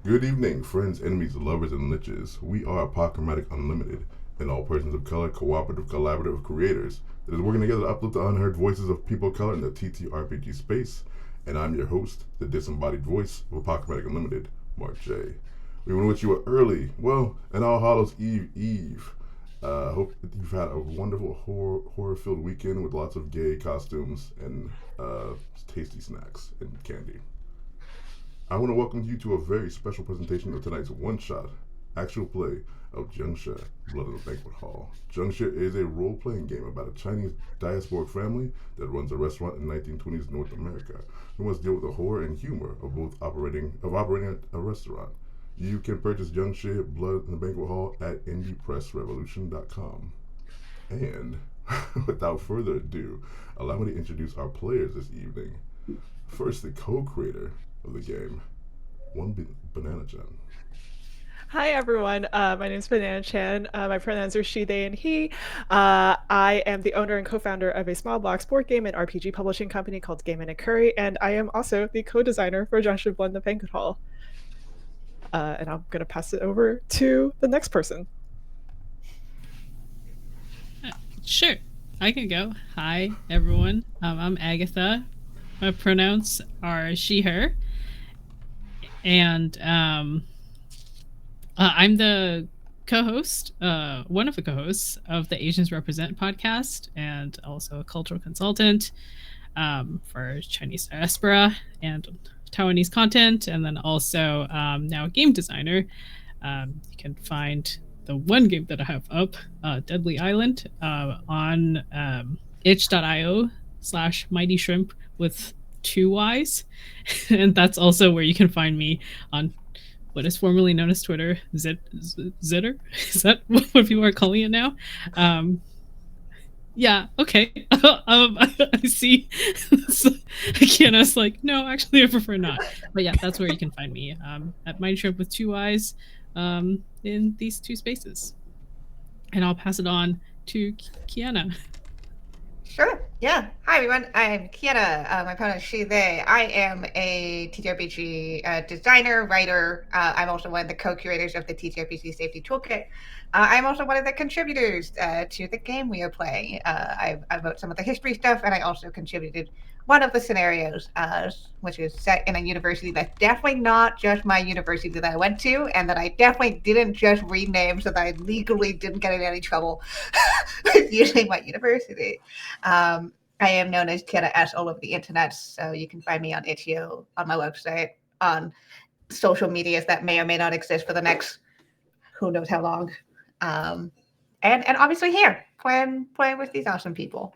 Good evening, friends, enemies, lovers, and liches. We are Apochromatic Unlimited, and all persons of color, cooperative, collaborative creators that is working together to uplift the unheard voices of people of color in the TTRPG space. And I'm your host, the disembodied voice of Apochromatic Unlimited, Mark J. We want to wish you an early, an All Hallows Eve. Hope that you've had a wonderful horror-filled weekend with lots of gay costumes and tasty snacks and candy. I want to welcome you to a very special presentation of tonight's one-shot actual play of Jiangshi, Blood in the Banquet Hall. Jiangshi is a role-playing game about a Chinese diasporic family that runs a restaurant in 1920s North America who must deal with the horror and humor of operating a restaurant. You can purchase Jiangshi, Blood in the Banquet Hall at indiepressrevolution.com. And without further ado, allow me to introduce our players this evening. First, the co-creator of the game, Banana Chan. Hi everyone, my name is Banana Chan. My pronouns are she, they, and he. I am the owner and co-founder of a small box board game and RPG publishing company called Game and a Curry, and I am also the co-designer for Joshua Blend the Banquet Hall. And I'm going to pass it over to the next person. Sure, I can go. Hi, everyone. I'm Agatha. My pronouns are she, her. And I'm the co-host, one of the co-hosts of the Asians Represent podcast, and also a cultural consultant for Chinese diaspora and Taiwanese content, and then also now a game designer. You can find the one game that I have up, Deadly Island, on itch.io/mighty shrimp with 2 Y's. And that's also where you can find me on what is formerly known as Twitter, Zitter? Is that what people are calling it now? Yeah, okay. I see. Kienna's like, no, actually, I prefer not. But yeah, that's where you can find me, at Mighty Shrimp with 2 Y's, in these 2 spaces. And I'll pass it on to Kienna. Sure. Yeah. Hi, everyone. I'm Kienna. My pronoun is she, they. I am a TTRPG designer, writer. I'm also one of the co-curators of the TTRPG Safety Toolkit. I'm also one of the contributors to the game we are playing. I wrote some of the history stuff, and I also contributed one of the scenarios, which is set in a university that's definitely not just my university that I went to, and that I definitely didn't just rename so that I legally didn't get in any trouble with using my university. I am known as Kienna S all over the internet, so you can find me on itch.io, on my website, on social medias that may or may not exist for the next who knows how long. And obviously here, playing with these awesome people.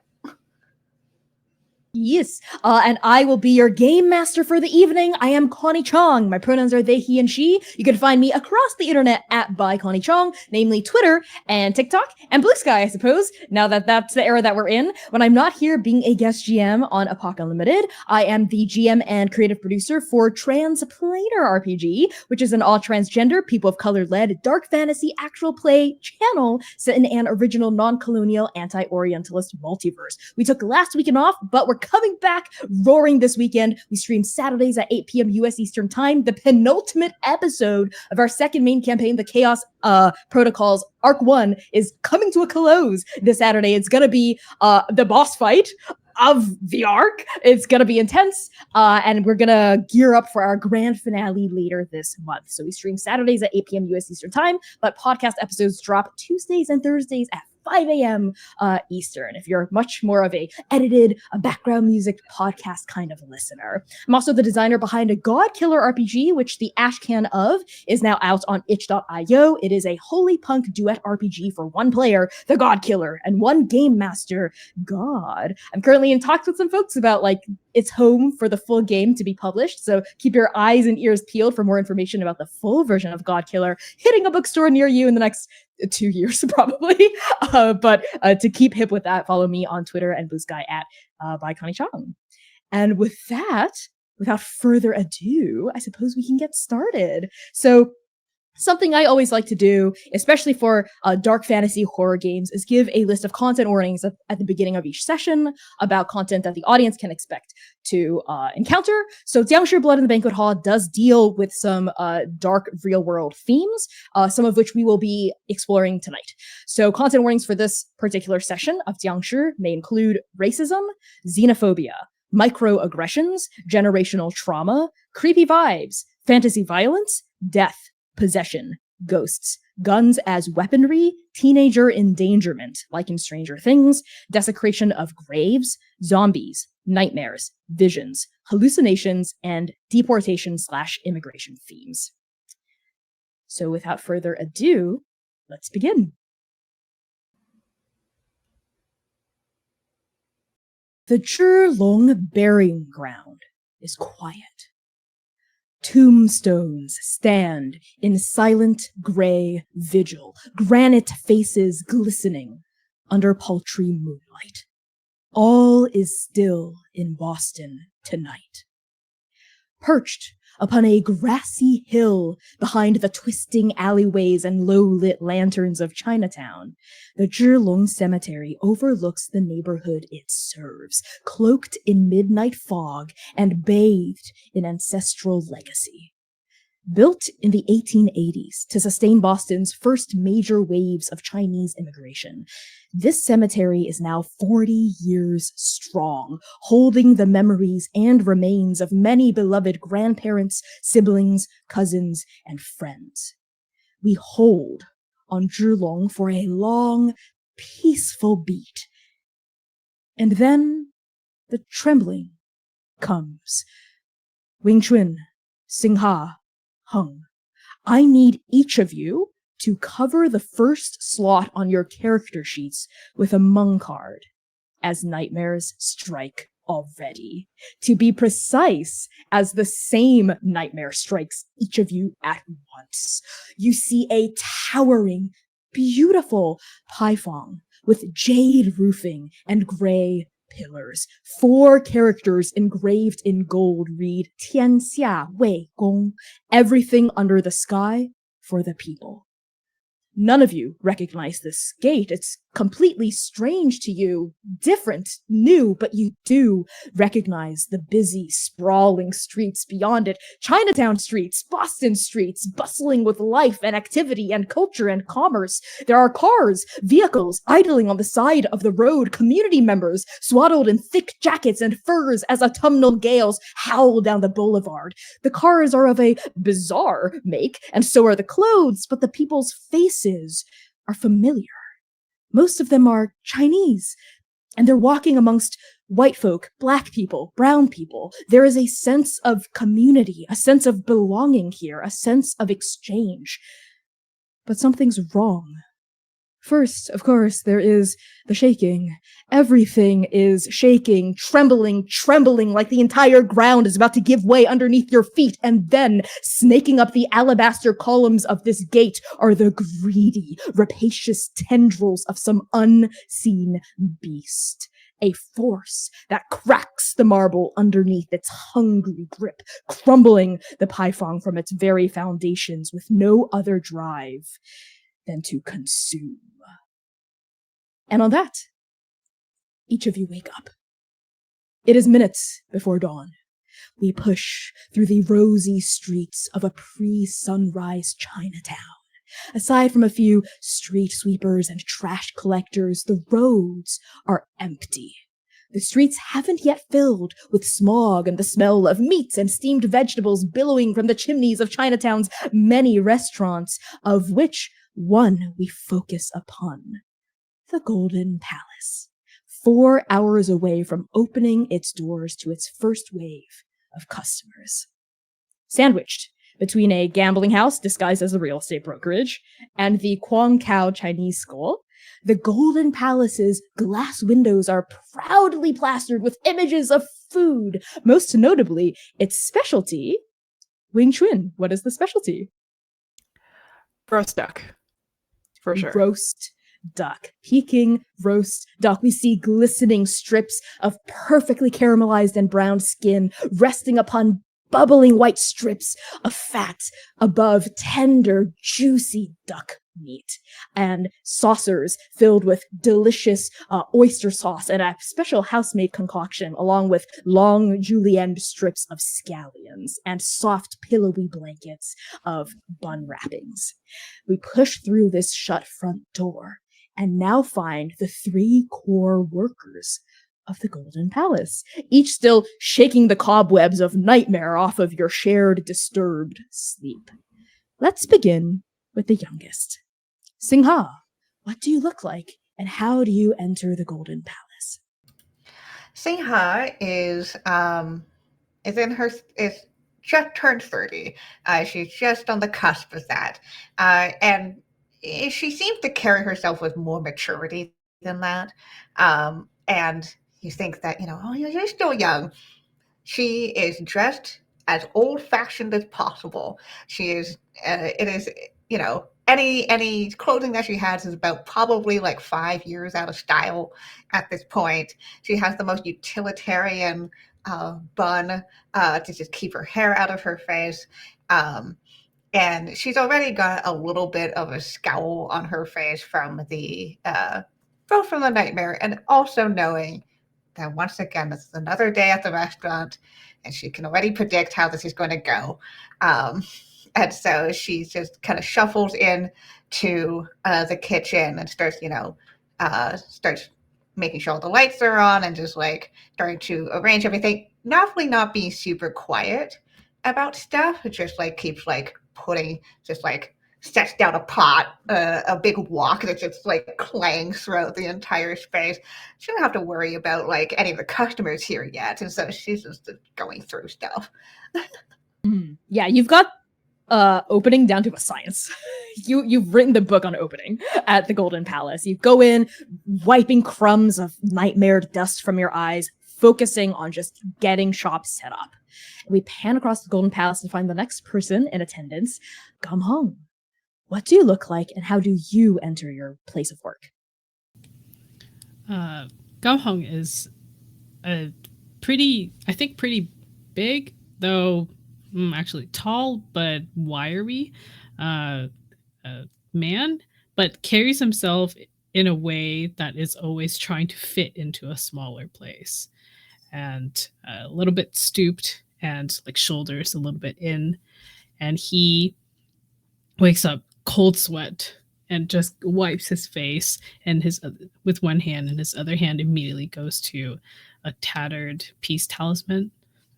Yes, and I will be your game master for the evening. I am Connie Chang. My pronouns are they, he, and she. You can find me across the internet at by Connie Chang, namely Twitter and TikTok and Blue Sky, I suppose, now that that's the era that we're in. When I'm not here being a guest GM on Apoc Unlimited, I am the GM and creative producer for Transplanar RPG, which is an all transgender, people of color led, dark fantasy actual play channel set in an original non-colonial anti-Orientalist multiverse. We took last weekend off, but we're coming back roaring this weekend. We stream Saturdays at 8 p.m. US Eastern Time. The penultimate episode of our second main campaign, the Chaos Protocols Arc 1, is coming to a close this Saturday. It's going to be the boss fight of the arc. It's going to be intense, and we're going to gear up for our grand finale later this month. So we stream Saturdays at 8 p.m. US Eastern Time, but podcast episodes drop Tuesdays and Thursdays at 5 a.m. Eastern, if you're much more of a edited, a background music podcast kind of listener. I'm also the designer behind a God Killer RPG, which the Ashcan of is now out on itch.io. It is a holy punk duet RPG for one player, the God Killer, and one game master, God. I'm currently in talks with some folks about its home for the full game to be published, so keep your eyes and ears peeled for more information about the full version of God Killer hitting a bookstore near you in the next 2 years probably. But to keep hip with that, follow me on Twitter and Blue Sky at by Connie Chang. And with that, without further ado, I suppose we can get started. So Something I always like to do, especially for dark fantasy horror games, is give a list of content warnings at the beginning of each session about content that the audience can expect to encounter. So Jiangshi Blood in the Banquet Hall does deal with some dark real-world themes, some of which we will be exploring tonight. So content warnings for this particular session of Jiangshi may include racism, xenophobia, microaggressions, generational trauma, creepy vibes, fantasy violence, death, possession, ghosts, guns as weaponry, teenager endangerment, like in Stranger Things, desecration of graves, zombies, nightmares, visions, hallucinations, and deportation/immigration themes. So without further ado, let's begin. The Zhilong burying ground is quiet. Tombstones stand in silent gray vigil, granite faces glistening under paltry moonlight. All is still in Boston tonight. Perched upon a grassy hill behind the twisting alleyways and low-lit lanterns of Chinatown, the Zhilong Cemetery overlooks the neighborhood it serves, cloaked in midnight fog and bathed in ancestral legacy. Built in the 1880s to sustain Boston's first major waves of Chinese immigration, this cemetery is now 40 years strong, holding the memories and remains of many beloved grandparents, siblings, cousins, and friends. We hold on Zhilong for a long, peaceful beat. And then the trembling comes. Wing-Chun, Sing-Ha, Hung. I need each of you to cover the first slot on your character sheets with a Hmong card, as nightmares strike already. To be precise, as the same nightmare strikes each of you at once. You see a towering, beautiful paifong with jade roofing and gray pillars. 4 characters engraved in gold read Tian Xia Wei Gong, everything under the sky for the people. None of you recognize this gate. It's completely strange to you, different, new, but you do recognize the busy, sprawling streets beyond it. Chinatown streets, Boston streets, bustling with life and activity and culture and commerce. There are cars, vehicles idling on the side of the road, community members swaddled in thick jackets and furs as autumnal gales howl down the boulevard. The cars are of a bizarre make, and so are the clothes, but the people's faces are familiar. Most of them are Chinese, and they're walking amongst white folk, black people, brown people. There is a sense of community, a sense of belonging here, a sense of exchange. But something's wrong. First, of course, there is the shaking. Everything is shaking, trembling like the entire ground is about to give way underneath your feet. And then, snaking up the alabaster columns of this gate are the greedy, rapacious tendrils of some unseen beast. A force that cracks the marble underneath its hungry grip, crumbling the paifong from its very foundations with no other drive than to consume. And on that, each of you wake up. It is minutes before dawn. We push through the rosy streets of a pre-sunrise Chinatown. Aside from a few street sweepers and trash collectors, the roads are empty. The streets haven't yet filled with smog and the smell of meats and steamed vegetables billowing from the chimneys of Chinatown's many restaurants, of which one we focus upon. The Golden Palace, 4 hours away from opening its doors to its first wave of customers. Sandwiched between a gambling house disguised as a real estate brokerage and the Kwanchai Chinese school, the Golden Palace's glass windows are proudly plastered with images of food, most notably its specialty, Wing-Chun. What is the specialty? Roast duck, for sure. Roast duck. Peking roast duck. We see glistening strips of perfectly caramelized and browned skin resting upon bubbling white strips of fat above tender, juicy duck meat, and saucers filled with delicious oyster sauce and a special house-made concoction, along with long julienne strips of scallions and soft, pillowy blankets of bun wrappings. We push through this shut front door and now find the 3 core workers of the Golden Palace, each still shaking the cobwebs of nightmare off of your shared disturbed sleep. Let's begin with the youngest. Singha, what do you look like, and how do you enter the Golden Palace? Singha is just turned 30. She's just on the cusp of that, and she seems to carry herself with more maturity than that. And you think that oh, you're still young. She is dressed as old-fashioned as possible. She is. It is any clothing that she has is about probably like 5 years out of style at this point. She has the most utilitarian bun to just keep her hair out of her face. And she's already got a little bit of a scowl on her face from both from the nightmare and also knowing that once again, this is another day at the restaurant and she can already predict how this is going to go. And so she just kind of shuffles in to the kitchen and starts making sure all the lights are on and just like starting to arrange everything. Definitely not being super quiet about stuff. It just like keeps like sets down a pot, a big wok that just like clangs throughout the entire space. She don't have to worry about like any of the customers here yet, and so she's just going through stuff. Yeah, you've got opening down to a science. You've written the book on opening at the Golden Palace. You go in, wiping crumbs of nightmare dust from your eyes, focusing on just getting shop set up. We pan across the Golden Palace to find the next person in attendance, Gum Hong. What do you look like, and how do you enter your place of work? Gum Hong is a pretty big, though actually tall but wiry man, but carries himself in a way that is always trying to fit into a smaller place, and a little bit stooped and like shoulders a little bit in, and he wakes up cold sweat and just wipes his face and with one hand, and his other hand immediately goes to a tattered peace talisman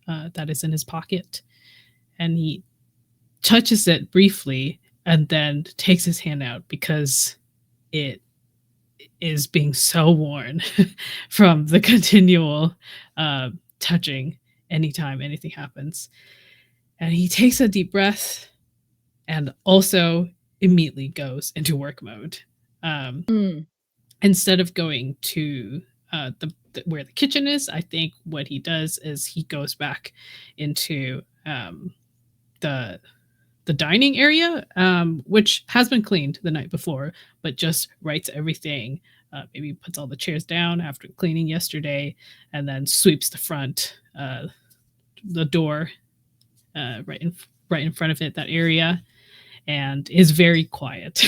that is in his pocket, and he touches it briefly and then takes his hand out because it is being so worn from the continual touching anytime anything happens. And he takes a deep breath and also immediately goes into work mode. Instead of going to where the kitchen is, I think what he does is he goes back into the dining area, which has been cleaned the night before, but just writes everything. Maybe puts all the chairs down after cleaning yesterday, and then sweeps the front, the door, right in front of it, that area, and is very quiet.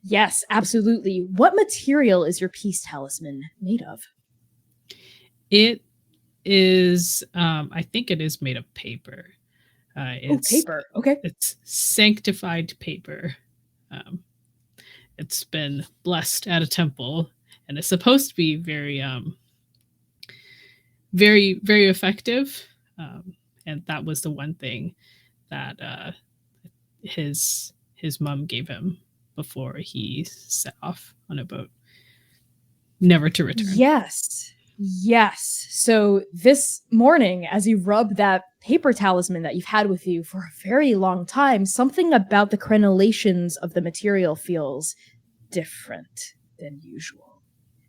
Yes, absolutely. What material is your peace talisman made of? It is, I think it is made of paper. Paper. Okay. It's sanctified paper. It's been blessed at a temple, and it's supposed to be very, very, very effective. And that was the one thing that his mom gave him before he set off on a boat, never to return. Yes. So this morning, as you rub that paper talisman that you've had with you for a very long time, something about the crenellations of the material feels different than usual.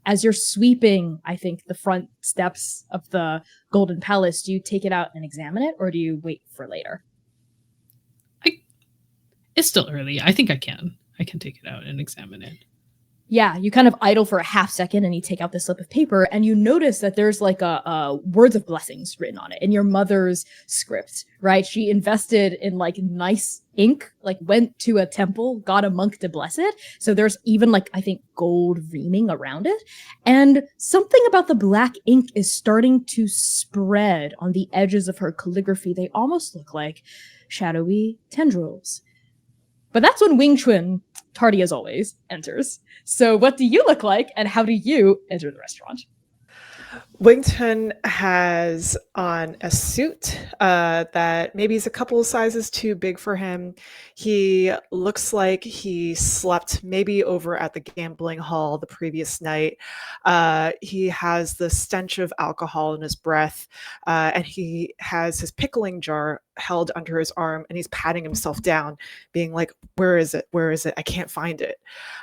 As you're sweeping, I think, the front steps of the Golden Palace, do you take it out and examine it, or do you wait for later? It's still early. I think I can take it out and examine it. Yeah, you kind of idle for a half second and you take out this slip of paper and you notice that there's like a words of blessings written on it in your mother's script, right? She invested in like nice ink, like went to a temple, got a monk to bless it. So there's even like, I think, gold reaming around it. And something about the black ink is starting to spread on the edges of her calligraphy. They almost look like shadowy tendrils. But that's when Wing-Chun, tardy as always, enters. So what do you look like, and how do you enter the restaurant? Wing-Chun has on a suit that maybe is a couple of sizes too big for him. He looks like he slept maybe over at the gambling hall the previous night. He has the stench of alcohol in his breath, and he has his pickling jar held under his arm, and he's patting himself down, being like, "Where is it? Where is it? I can't find it."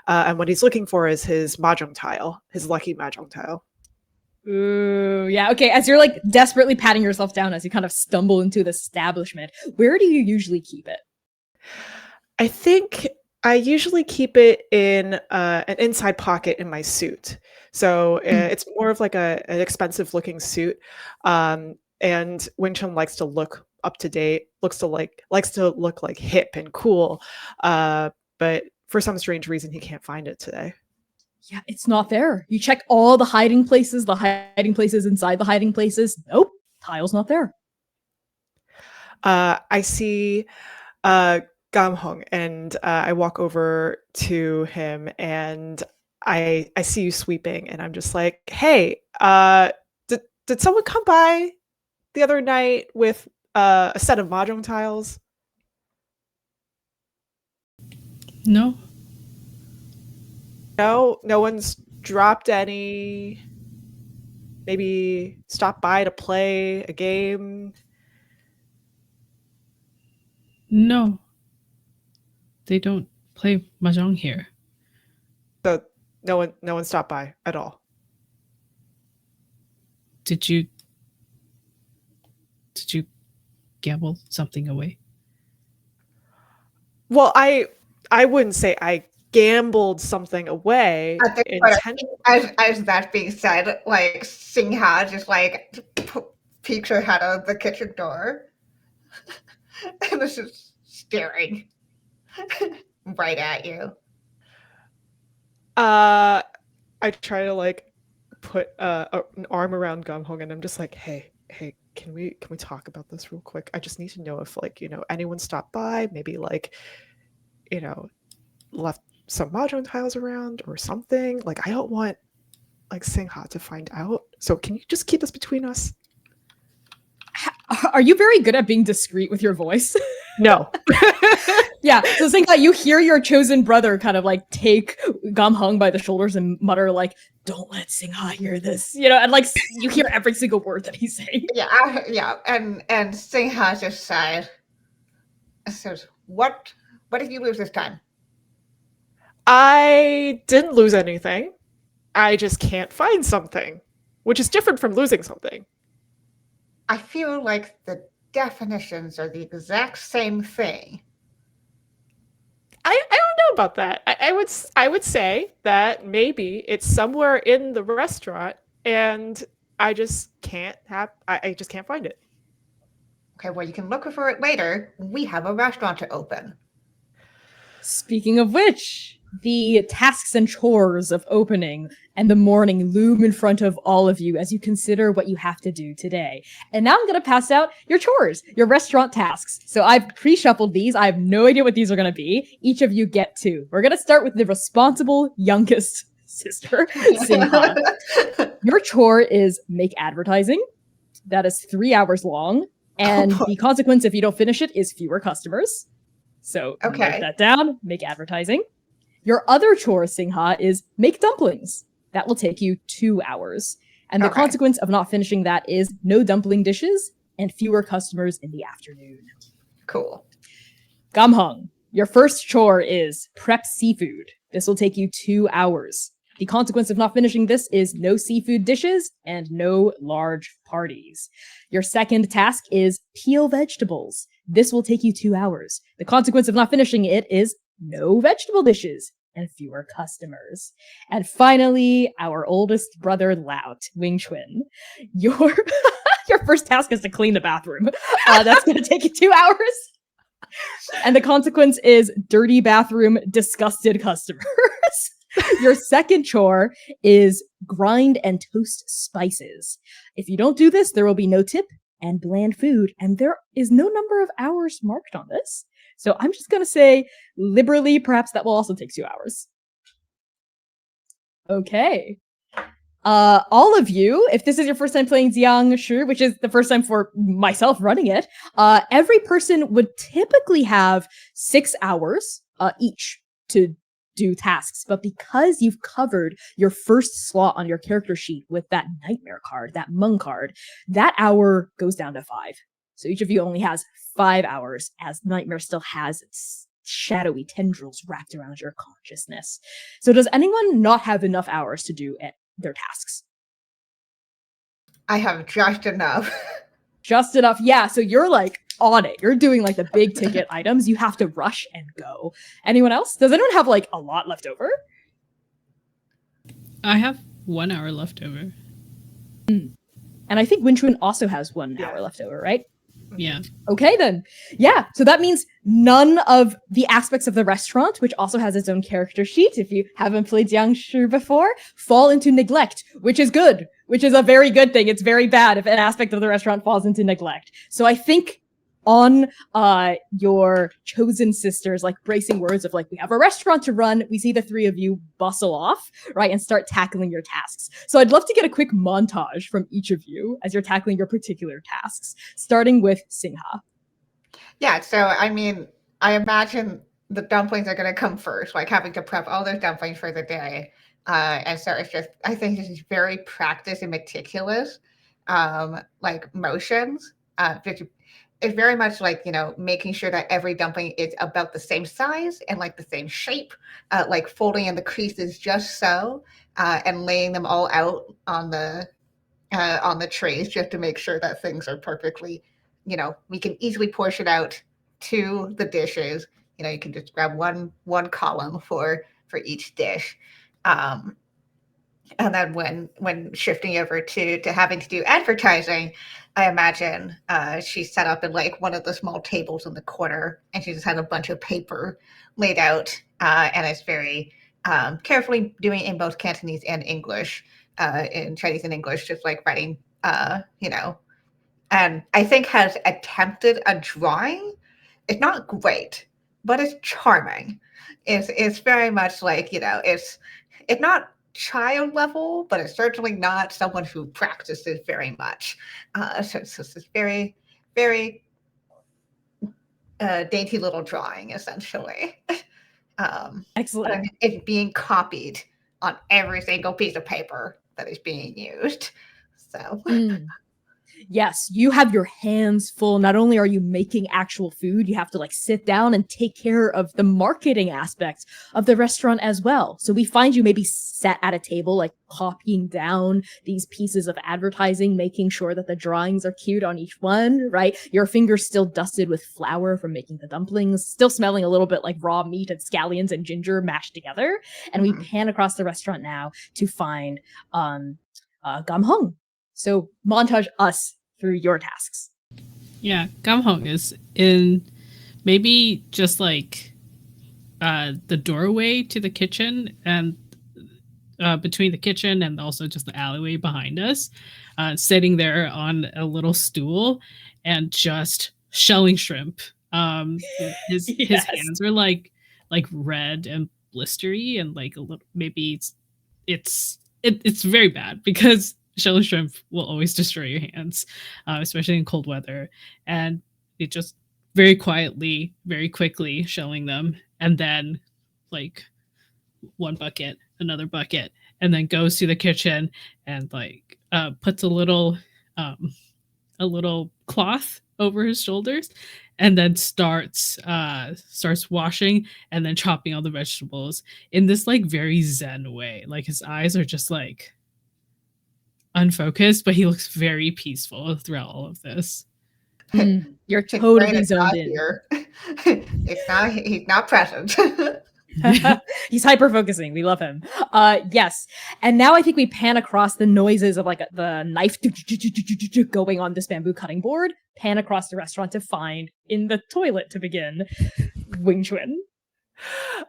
And what he's looking for is his mahjong tile, his lucky mahjong tile. Ooh, yeah, okay. As you're like desperately patting yourself down as you kind of stumble into the establishment, where do you usually keep it? I think I usually keep it in an inside pocket in my suit. So it's more of like an expensive looking suit. And Wing-Chun likes to look up to date, likes to look like hip and cool. But for some strange reason, he can't find it today. Yeah, it's not there. You check all the hiding places inside the hiding places. Nope, tile's not there. I see Gamhong, and I walk over to him, and I see you sweeping, and I'm just like, "Hey, did someone come by the other night with a set of mahjong tiles?" No. No one's dropped any. Maybe stop by to play a game. No. They don't play mahjong here. So no one stopped by at all. Did you gamble something away? Well, I wouldn't say I gambled something away. As that being said, like Singha just like peeks her head out of the kitchen door and is just staring right at you. I try to like put an arm around Gamhong, and I'm just like, hey, can we talk about this real quick? I just need to know if like, anyone stopped by, maybe like, left some mahjong tiles around or something. Like, I don't want like Singha to find out. So can you just keep this between us? Are you very good at being discreet with your voice? No. Yeah, so Singha, you hear your chosen brother kind of like take Gamhong by the shoulders and mutter like, "Don't let Singha hear this," and like you hear every single word that he's saying. Yeah, and Singha just sighed. Says, "What did you lose this time?" I didn't lose anything. I just can't find something, which is different from losing something. I feel like the definitions are the exact same thing. I don't know about that. I would say that maybe it's somewhere in the restaurant, and I just can't find it. Okay, well, you can look for it later. We have a restaurant to open. Speaking of which, the tasks and chores of opening and the morning loom in front of all of you as you consider what you have to do today. And now I'm going to pass out your chores, your restaurant tasks. So I've pre-shuffled these. I have no idea what these are going to be. Each of you get two. We're going to start with the responsible youngest sister, Singha. Your chore is make advertising. That is 3 hours long. And the consequence if you don't finish it is fewer customers. So note that down, make advertising. Your other chore, Singha, is make dumplings. That will take you 2 hours. And the consequence of not finishing that is no dumpling dishes and fewer customers in the afternoon. Cool. Gamhong, your first chore is prep seafood. This will take you 2 hours. The consequence of not finishing this is no seafood dishes and no large parties. Your second task is peel vegetables. This will take you 2 hours. The consequence of not finishing it is no vegetable dishes and fewer customers. And finally, our oldest brother, Lout, Wing-Chun. Your your first task is to clean the bathroom. That's going to take you 2 hours. And the consequence is dirty bathroom, disgusted customers. Your second chore is grind and toast spices. If you don't do this, there will be no tip and bland food, and there is no number of hours marked on this. So I'm just going to say liberally, perhaps that will also take 2 hours. Okay. All of you, if this is your first time playing Jiangshi, which is the first time for myself running it, every person would typically have 6 hours each to do tasks. But because you've covered your first slot on your character sheet with that nightmare card, that Hmong card, that hour goes down to 5. So each of you only has 5 hours, as Nightmare still has its shadowy tendrils wrapped around your consciousness. So does anyone not have enough hours to do their tasks? I have just enough. Just enough. Yeah, so you're like on it. You're doing like the big ticket items. You have to rush and go. Anyone else? Does anyone have like a lot left over? I have 1 hour left over. And I think Wing-Chun also has 1 hour left over, right? Yeah. Okay, then. Yeah, so that means none of the aspects of the restaurant, which also has its own character sheet, if you haven't played Jiangshi before, fall into neglect, which is good, which is a very good thing. It's very bad if an aspect of the restaurant falls into neglect. So I think on your chosen sisters, like bracing words of like, we have a restaurant to run, we see the 3 of you bustle off, right, and start tackling your tasks. So I'd love to get a quick montage from each of you as you're tackling your particular tasks, starting with Singha. Yeah, so I mean, I imagine the dumplings are going to come first, like having to prep all those dumplings for the day. And so it's just, I think this is very practiced and meticulous, like motions. It's very much like, you know, making sure that every dumpling is about the same size and like the same shape, like folding in the creases just so, and laying them all out on the trays just to make sure that things are perfectly, you know, we can easily portion out to the dishes. You know, you can just grab one column for each dish. And then when shifting over to having to do advertising, I imagine she's set up in like one of the small tables in the corner, and she just has a bunch of paper laid out, and it's very carefully doing in both Cantonese and English, in Chinese and English, just like writing, you know, and I think has attempted a drawing. It's not great, but it's charming. It's very much like, you know, it's not child level, but it's certainly not someone who practices very much. So it's this very, very dainty little drawing, essentially. Excellent. And it's being copied on every single piece of paper that is being used. So. Yes, you have your hands full. Not only are you making actual food, you have to like sit down and take care of the marketing aspects of the restaurant as well. So we find you maybe sat at a table, like copying down these pieces of advertising, making sure that the drawings are cute on each one, right? Your fingers still dusted with flour from making the dumplings, still smelling a little bit like raw meat and scallions and ginger mashed together. And we pan across the restaurant now to find Gamhong. So montage us through your tasks. Yeah, Gamhong is in maybe just like the doorway to the kitchen, and between the kitchen and also just the alleyway behind us, sitting there on a little stool and just shelling shrimp. His hands are like red and blistery, and like a little, maybe it's very bad because shelling shrimp will always destroy your hands, especially in cold weather. And it just very quietly, very quickly shelling them, and then like one bucket, another bucket, and then goes to the kitchen and like puts a little cloth over his shoulders, and then starts washing and then chopping all the vegetables in this like very zen way. Like his eyes are just like unfocused, but he looks very peaceful throughout all of this. You're totally zoned in. Here. He's not present. He's hyper focusing. We love him. Yes. And now I think we pan across the noises of like the knife going on this bamboo cutting board, pan across the restaurant to find in the toilet to begin Wing-Chun.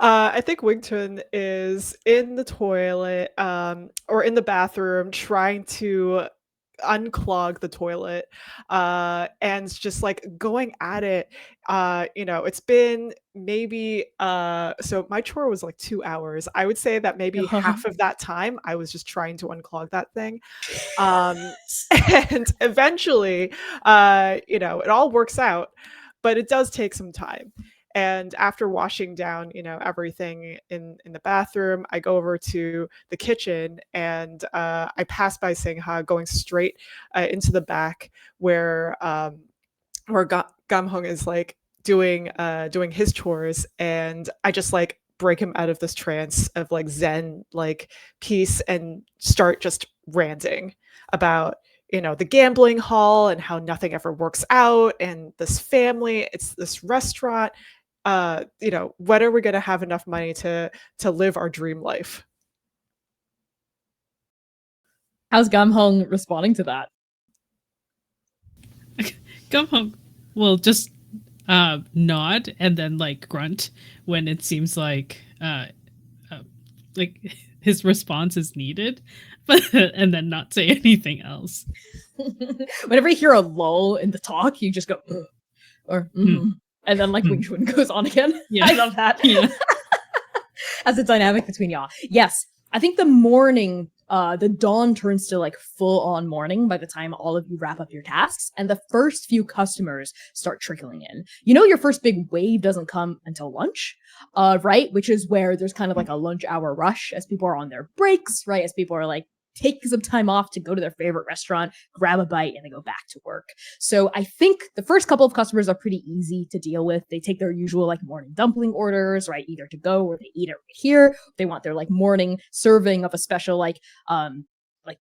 I think Wing-Chun is in the toilet or in the bathroom trying to unclog the toilet and just like going at it. It's been maybe so my chore was like 2 hours. I would say that maybe half of that time I was just trying to unclog that thing. And eventually it all works out, but it does take some time. And after washing down, everything in the bathroom, I go over to the kitchen and I pass by Singha going straight into the back where Gamhung is like doing his chores, and I just like break him out of this trance of like Zen like peace and start just ranting about the gambling hall and how nothing ever works out, and this family, it's this restaurant. When are we going to have enough money to live our dream life? How's Gamhung responding to that? Gamhung will just nod and then like grunt when it seems like his response is needed, but and then not say anything else. Whenever you hear a lull in the talk, you just go or and then like Wing-Chun goes on again. Yeah. I love that. Yeah. As a dynamic between y'all. Yes. I think the morning, the dawn turns to like full on morning by the time all of you wrap up your tasks, and the first few customers start trickling in. Your first big wave doesn't come until lunch, right? Which is where there's kind of like a lunch hour rush as people are on their breaks, right? As people are like taking some time off to go to their favorite restaurant, grab a bite, and then go back to work. So I think the first couple of customers are pretty easy to deal with. They take their usual like morning dumpling orders, right? Either to go or they eat it right here. They want their like morning serving of a special like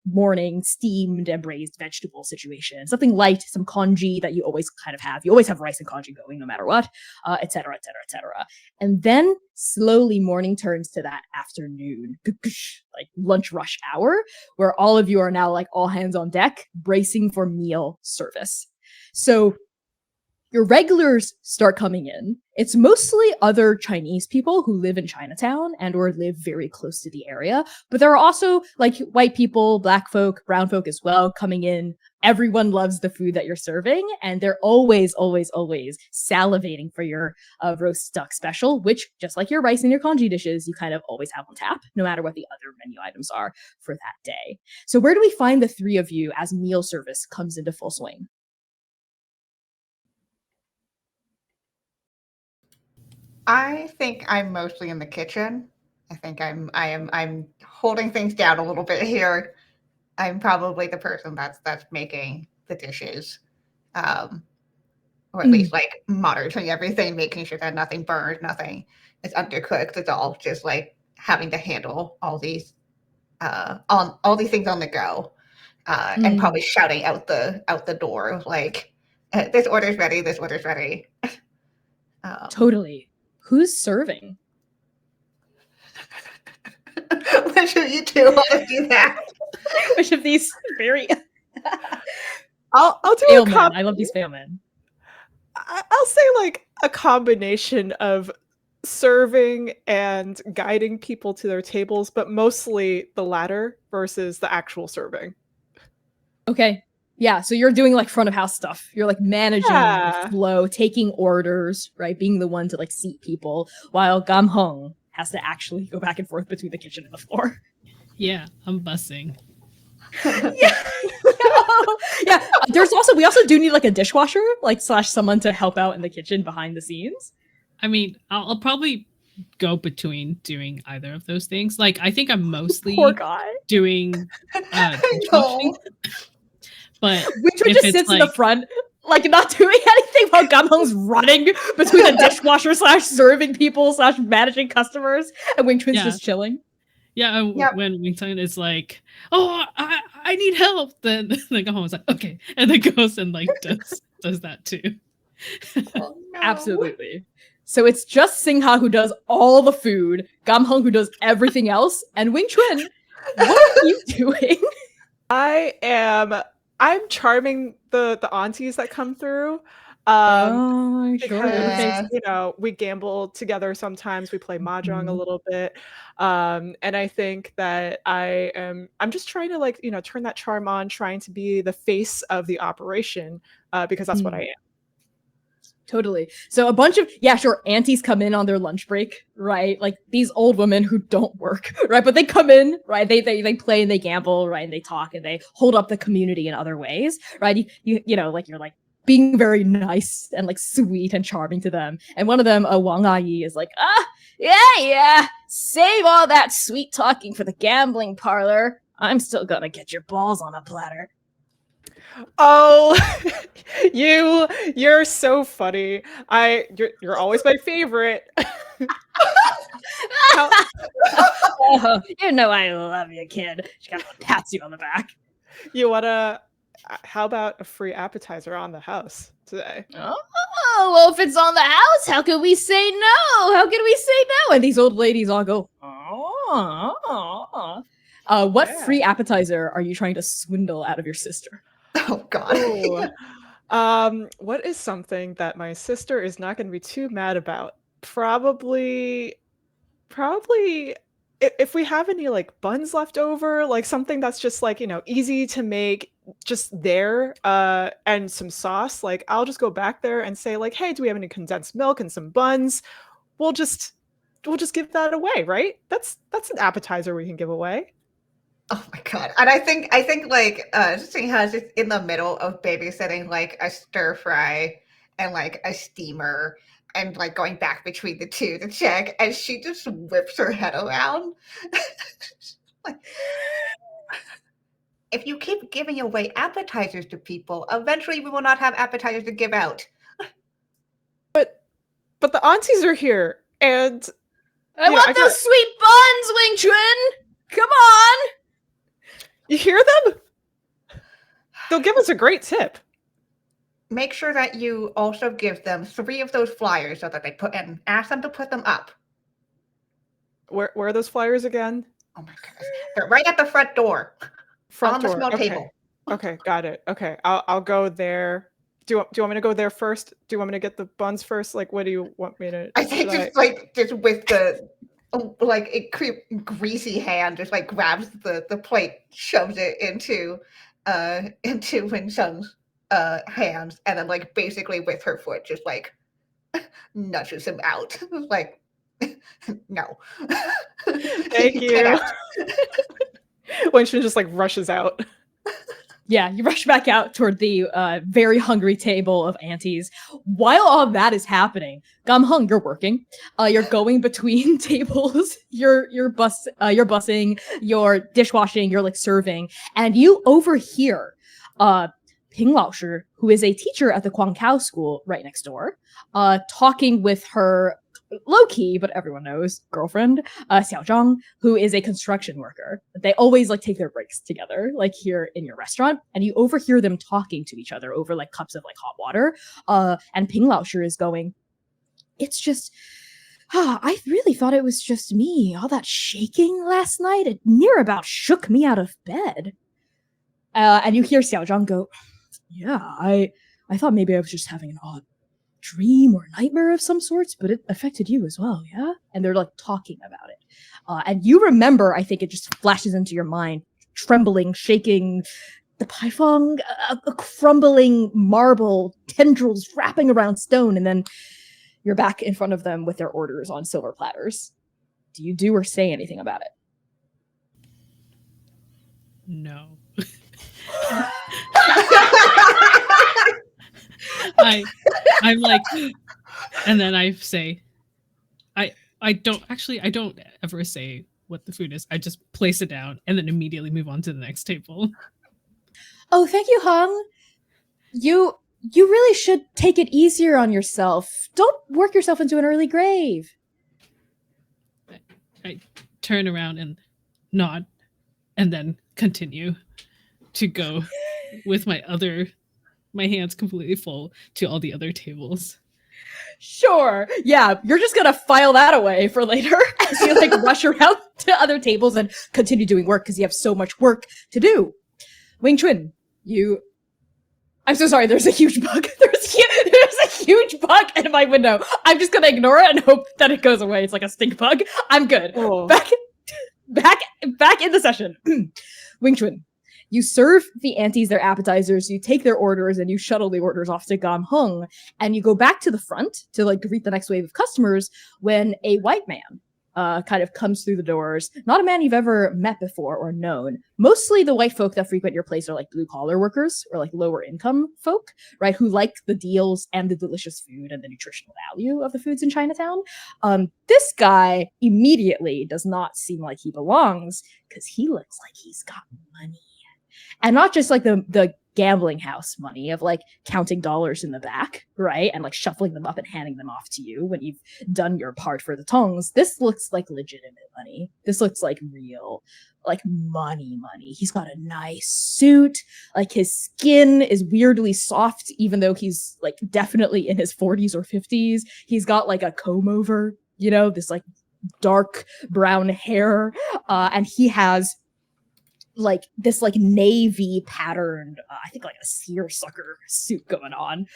morning steamed and braised vegetable situation. Something light, some congee that you always kind of have. You always have rice and congee going no matter what, et cetera, et cetera, et cetera. And then slowly morning turns to that afternoon, like lunch rush hour, where all of you are now like all hands on deck, bracing for meal service. So your regulars start coming in. It's mostly other Chinese people who live in Chinatown and or live very close to the area. But there are also like white people, black folk, brown folk as well coming in. Everyone loves the food that you're serving, and they're always, always, always salivating for your roast duck special, which, just like your rice and your congee dishes, you kind of always have on tap, no matter what the other menu items are for that day. So where do we find the three of you as meal service comes into full swing? I think I'm mostly in the kitchen. I think I'm holding things down a little bit here. I'm probably the person that's making the dishes, or at least like monitoring everything, making sure that nothing burns, nothing is undercooked. It's all just like having to handle all these all these things on the go, and probably shouting out the door like, "This order's ready. This order's ready." Totally. Who's serving? Which of you two want to do that? Which of these very... I'll do failmen. I love these failmen. I'll say like a combination of serving and guiding people to their tables, but mostly the latter versus the actual serving. Okay. Yeah, so you're doing like front of house stuff. You're like managing the flow, taking orders, right? Being the one to like seat people, while Gamhung has to actually go back and forth between the kitchen and the floor. Yeah, I'm bussing. Yeah. Yeah. We also do need like a dishwasher, like / someone to help out in the kitchen behind the scenes. I mean, I'll probably go between doing either of those things. Like, I think I'm mostly doing dishwashing. But Wing-Chun just sits in the front, like not doing anything while Gamhung's running between the dishwasher / serving people / managing customers, and Wing-Chun's just chilling. Yeah, when Wing-Chun is like, "Oh, I need help," then Gamhung's like, "Okay," and then goes and like does that too. Oh, no. Absolutely. So it's just Singha who does all the food, Gamhung who does everything else, and Wing-Chun, what are you doing? I'm charming the aunties that come through. Sure. Because Okay. you know, we gamble together sometimes, we play mahjong a Mhm. little bit. And I think that I'm just trying to, like, you know, turn that charm on, trying to be the face of the operation, because that's what I am. Totally. So a bunch of aunties come in on their lunch break, right? Like these old women who don't work, right? But they come in, right? They play and they gamble, right? And they talk and they hold up the community in other ways, right? You know, like you're like being very nice and like sweet and charming to them. And one of them, Wang Ayi, is like, yeah, save all that sweet talking for the gambling parlor. I'm still gonna get your balls on a platter. Oh, you're so funny. You're always my favorite. How, Oh, you know I love you, kid. She kind of pats you on the back. you wanna? How about a free appetizer on the house today? Oh, well, if it's on the house, how can we say no? How can we say no? And these old ladies all go, oh. What Yeah. free appetizer are you trying to swindle out of your sister? Oh God. Ooh. What is something that my sister is not going to be too mad about? Probably if we have any like buns left over, like something that's just like, you know, easy to make, just there, and some sauce, like I'll just go back there and say like, "Hey, do we have any condensed milk and some buns?" We'll just give that away, right? That's an appetizer we can give away. Oh my God. And I think like Sing has just in the middle of babysitting like a stir fry and like a steamer and like going back between the two to check, and she just whips her head around. Like, if you keep giving away appetizers to people, eventually we will not have appetizers to give out. But the aunties are here, and I want those sweet buns, Wing-Chun! Come on! you hear them? They'll give us a great tip. Make sure that you also give them 3 of those flyers so that they put and ask them to put them up. Where are those flyers again? Oh my goodness. They're right at the front door. Front on door. the small Okay. table. Okay, got it. Okay, I'll go there. Do you want me to go there first? Do you want me to get the buns first? Like, what do you want me to? I think just with the like a greasy hand, just like grabs the plate, shoves it into Wing-Chun's hands, and then like basically with her foot just like nudges him out. Like, no. Thank you. Wing-Chun just like rushes out. Yeah, you rush back out toward the very hungry table of aunties. While all that is happening, Gamhung, you're working. You're going between tables. You're bussing. You're dishwashing. You're like serving, and you overhear Ping Laoshi, who is a teacher at the Kwanchai school right next door, talking with her low-key, but everyone knows, girlfriend, Xiao Zhang, who is a construction worker. They always like take their breaks together, like here in your restaurant, and you overhear them talking to each other over like cups of like hot water. And Ping Laoshi is going, it's just, I really thought it was just me. All that shaking last night, it near about shook me out of bed. And you hear Xiao Zhang go, yeah, I thought maybe I was just having an odd dream or nightmare of some sorts, but it affected you as well, yeah? And they're like talking about it. And you remember, I think it just flashes into your mind, trembling, shaking, the paifeng, a crumbling marble, tendrils wrapping around stone, and then you're back in front of them with their orders on silver platters. Do you do or say anything about it? No. I'm like, and then I say, I don't ever say what the food is. I just place it down and then immediately move on to the next table. Oh, thank you, Hung. You really should take it easier on yourself. Don't work yourself into an early grave. I turn around and nod and then continue to go with my hands completely full to all the other tables. Sure. Yeah, you're just gonna file that away for later as you like rush around to other tables and continue doing work because you have so much work to do. Wing-Chun, I'm so sorry, there's a huge bug. There's a huge bug in my window. I'm just gonna ignore it and hope that it goes away. It's like a stink bug. I'm good. Oh. Back in the session. Wing-Chun, you serve the aunties their appetizers, you take their orders, and you shuttle the orders off to Gam Hung, and you go back to the front to like greet the next wave of customers when a white man kind of comes through the doors. Not a man you've ever met before or known. Mostly the white folk that frequent your place are like blue-collar workers or like lower income folk, right? Who like the deals and the delicious food and the nutritional value of the foods in Chinatown. This guy immediately does not seem like he belongs because he looks like he's got money. And not just like the gambling house money of like counting dollars in the back, right? And like shuffling them up and handing them off to you when you've done your part for the tongs. This looks like legitimate money. This looks like real, like money. He's got a nice suit. Like his skin is weirdly soft, even though he's like definitely in his 40s or 50s. He's got like a comb over, you know, this like dark brown hair. And he has like this like navy patterned I think like a seersucker suit going on.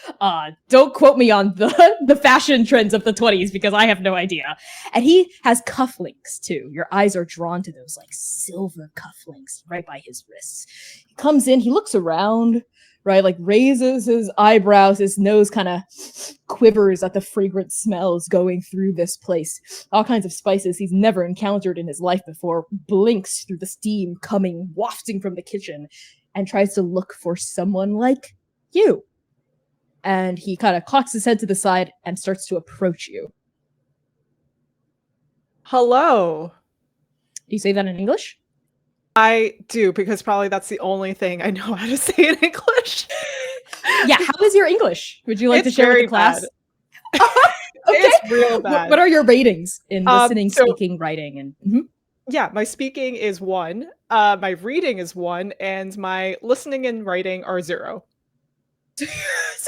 Don't quote me on the fashion trends of the 20s because I have no idea. And he has cufflinks too. Your eyes are drawn to those like silver cufflinks right by his wrists. He comes in, he looks around, right, like raises his eyebrows, his nose kind of quivers at the fragrant smells going through this place. All kinds of spices he's never encountered in his life before, blinks through the steam coming, wafting from the kitchen, and tries to look for someone like you. And he kind of cocks his head to the side and starts to approach you. Hello. Do you say that in English? I do, because probably that's the only thing I know how to say in English. Yeah, how is your English? Would you like to share with the class? Okay. It's real bad. What are your ratings in listening, speaking, writing, and Yeah, my speaking is 1, my reading is 1, and my listening and writing are 0. So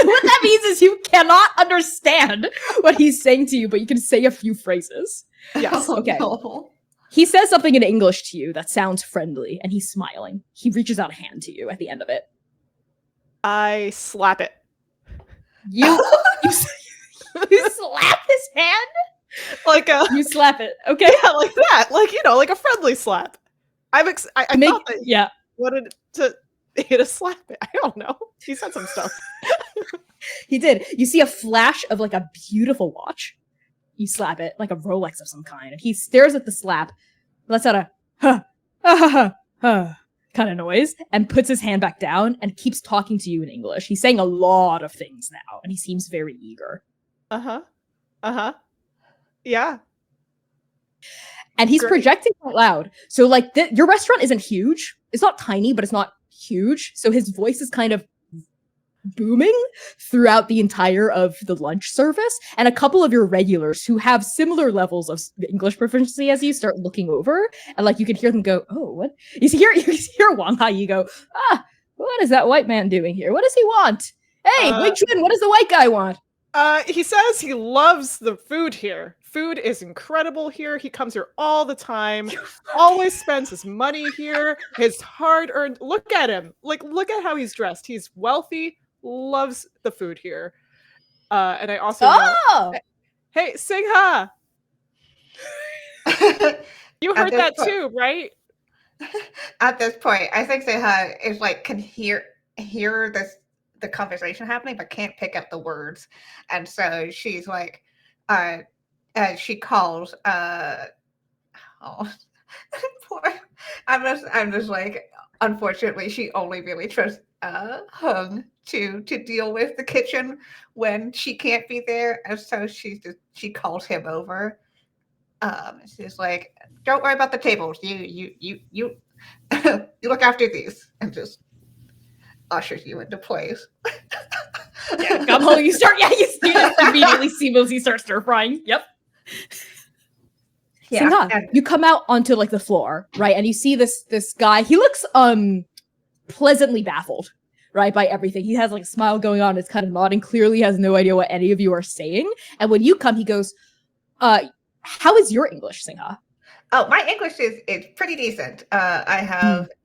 what that means is you cannot understand what he's saying to you, but you can say a few phrases. Yes. Okay. He says something in English to you that sounds friendly, and he's smiling. He reaches out a hand to you at the end of it. I slap it. You slap his hand? Like a You slap it. Okay. yeah, like that. Like, you know, like a friendly slap. I thought that you wanted to hit a slap it. I don't know. He said some stuff. He did. You see a flash of like a beautiful watch. You slap it, like a Rolex of some kind, and he stares at the slap, lets out a kind of noise, and puts his hand back down and keeps talking to you in English. He's saying a lot of things now, and he seems very eager. Yeah. And he's Great. projecting out loud. So like your restaurant isn't huge. It's not tiny, but it's not huge. So his voice is kind of booming throughout the entire of the lunch service, and a couple of your regulars who have similar levels of English proficiency as you start looking over, and like you can hear them go, "Oh, what?" You hear Wang Hai, you go, "What is that white man doing here? What does he want? Hey, Wing-Chun, what does the white guy want?" He says he loves the food here. Food is incredible here. He comes here all the time. Always spends his money here. His hard-earned. Look at him. Like, look at how he's dressed. He's wealthy. Loves the food here. And I also know, hey, Sing Ha! You heard that too, right? At this point, I think Seha is like can hear the conversation happening, but can't pick up the words, and so she's like, she calls, poor. I'm just like, unfortunately, she only really trusts Hung to deal with the kitchen when she can't be there, and so she calls him over. She's like, "Don't worry about the tables. You you look after these," and just ushers you into place. Yeah, come home. You immediately see Mosey start stir frying. Yep. Yeah. You come out onto like the floor, right? And you see this guy. He looks pleasantly baffled, right, by everything. He has like a smile going on, it's kind of nodding, clearly has no idea what any of you are saying. And when you come, he goes, how is your English, Singha? Oh, my English is pretty decent. I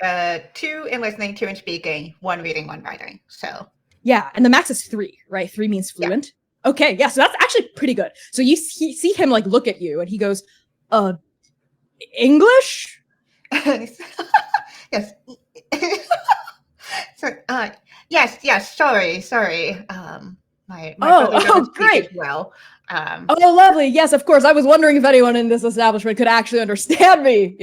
have 2 in listening, 2 in speaking, 1 reading, 1 writing. So yeah, and the max is 3, right? 3 means fluent. Yeah. Okay, yeah, so that's actually pretty good. So you see him like look at you, and he goes, English? Yes. So, yes. Sorry. My brother doesn't speak great. as well. Lovely. Yes, of course. I was wondering if anyone in this establishment could actually understand me,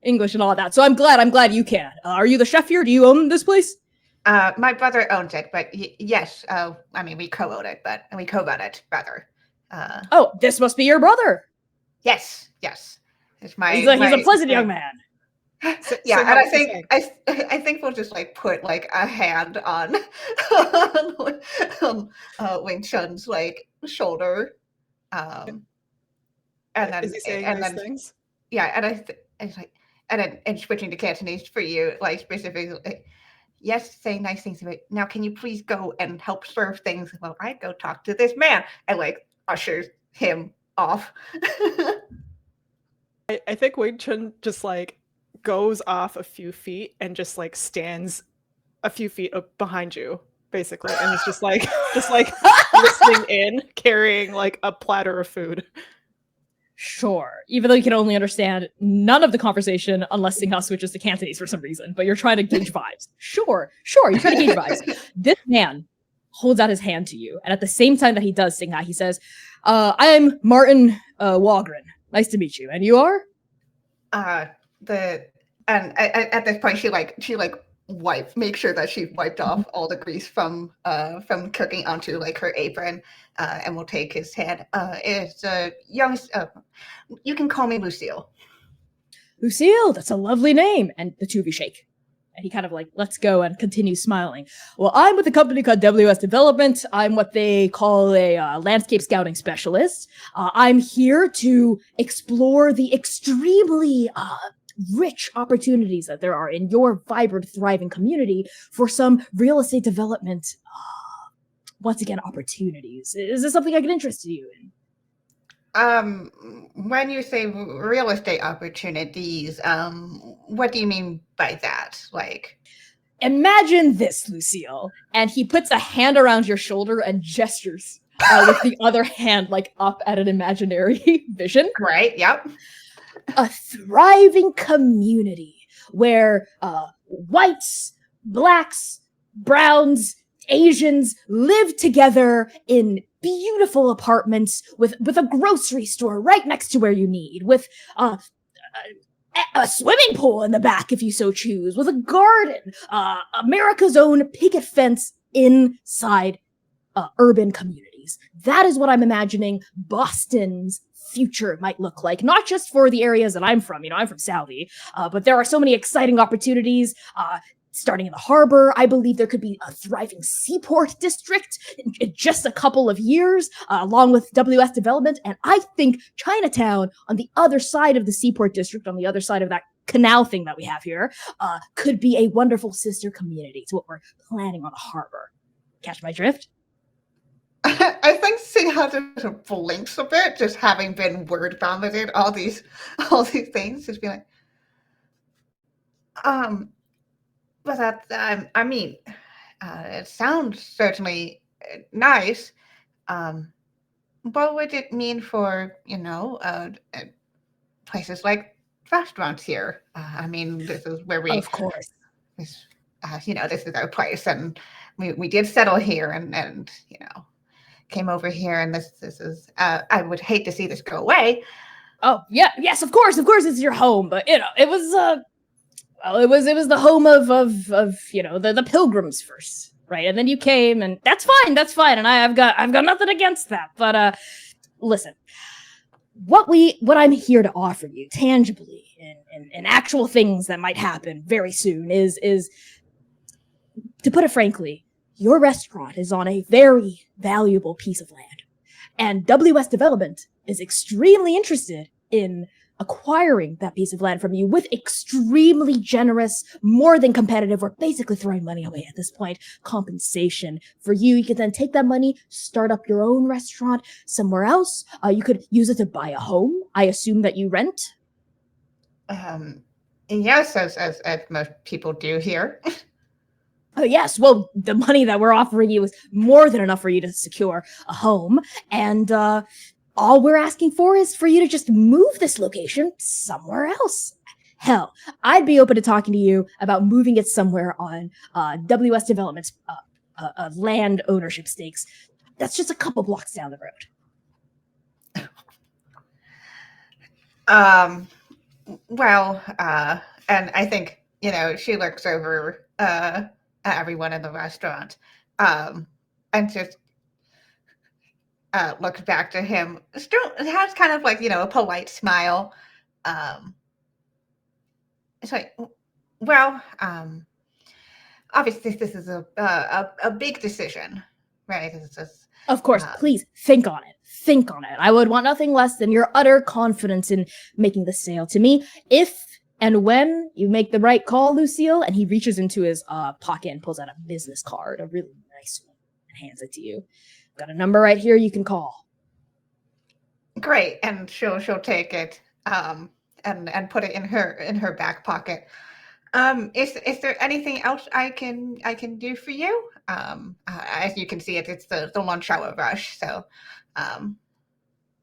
English and all that. So I'm glad you can. Are you the chef here? Do you own this place? My brother owns it, but yes. I mean, we co-own it, but we co-run it, rather. This must be your brother. Yes. It's He's a pleasant young man. So, yeah, and I think we'll just like put like a hand on Wing-Chun's like shoulder, and then is he saying nice things? Yeah, and switching to Cantonese for you, like specifically. Yes, saying nice things. Now, can you please go and help serve things while I go talk to this man? And like ushers him off. I think Wing-Chun just like goes off a few feet and just like stands a few feet behind you, basically, and it's just like listening in, carrying like a platter of food. Sure. Even though you can only understand none of the conversation unless Singha switches to Cantonese for some reason, but you're trying to gauge vibes. Sure, you're trying to gauge vibes. This man holds out his hand to you, and at the same time that he does, Singha, he says, I'm Martin Wagren. Nice to meet you. And you are? At this point she make sure that she wiped off all the grease from cooking onto like her apron, and will take his hand. It's young. You can call me Lucille. Lucille, that's a lovely name. And the two of you shake. And he kind of like lets go and continues smiling. Well, I'm with a company called WS Development. I'm what they call a landscape scouting specialist. I'm here to explore the extremely rich opportunities that there are in your vibrant, thriving community for some real estate development. Once again, opportunities. Is this something I can interest you in? When you say real estate opportunities, what do you mean by that? Like, imagine this, Lucille. And he puts a hand around your shoulder and gestures with the other hand, like up at an imaginary vision. Right. Yep. A thriving community where whites, blacks, browns, Asians live together in beautiful apartments with a grocery store right next to where you need, with a swimming pool in the back if you so choose, with a garden, America's own picket fence inside urban communities. That is what I'm imagining Boston's future might look like, not just for the areas that I'm from. I'm from Saudi, but there are so many exciting opportunities. Starting in the harbor, I believe there could be a thriving seaport district in just a couple of years, along with WS Development. And I think Chinatown, on the other side of the seaport district, on the other side of that canal thing that we have here, could be a wonderful sister community to what we're planning on the harbor. Catch my drift? I think Singha just blinks a bit, just having been word vomited all these things, just being like, but that, I mean, it sounds certainly nice. What would it mean for, places like restaurants here? I mean, this is where we, of course, this is our place, and we did settle here, and came over here, and this is. I would hate to see this go away. Oh yeah, yes, of course, it's your home, but it was it was the home of the Pilgrims first, right? And then you came, and that's fine, and I've got nothing against that. But listen, what I'm here to offer you tangibly in actual things that might happen very soon is, to put it frankly, your restaurant is on a very valuable piece of land, and WS Development is extremely interested in acquiring that piece of land from you with extremely generous, more than competitive, we're basically throwing money away at this point, compensation for you. You could then take that money, start up your own restaurant somewhere else. You could use it to buy a home. I assume that you rent. Yes, as most people do here. Yes, well, the money that we're offering you is more than enough for you to secure a home, and all we're asking for is for you to just move this location somewhere else. Hell, I'd be open to talking to you about moving it somewhere on WS Development's land ownership stakes. That's just a couple blocks down the road. Well, and I think, she looks over at everyone in the restaurant and just looks back to him. Still has kind of like, a polite smile. It's like, well, obviously this is a big decision, right? It's just, of course, please think on it. Think on it. I would want nothing less than your utter confidence in making the sale to me. If and when you make the right call, Lucille, and he reaches into his pocket and pulls out a business card, a really nice one, and hands it to you. Got a number right here you can call. Great, and she'll take it and put it in her back pocket. Is there anything else I can do for you? As you can see, it's the lunch hour rush. So,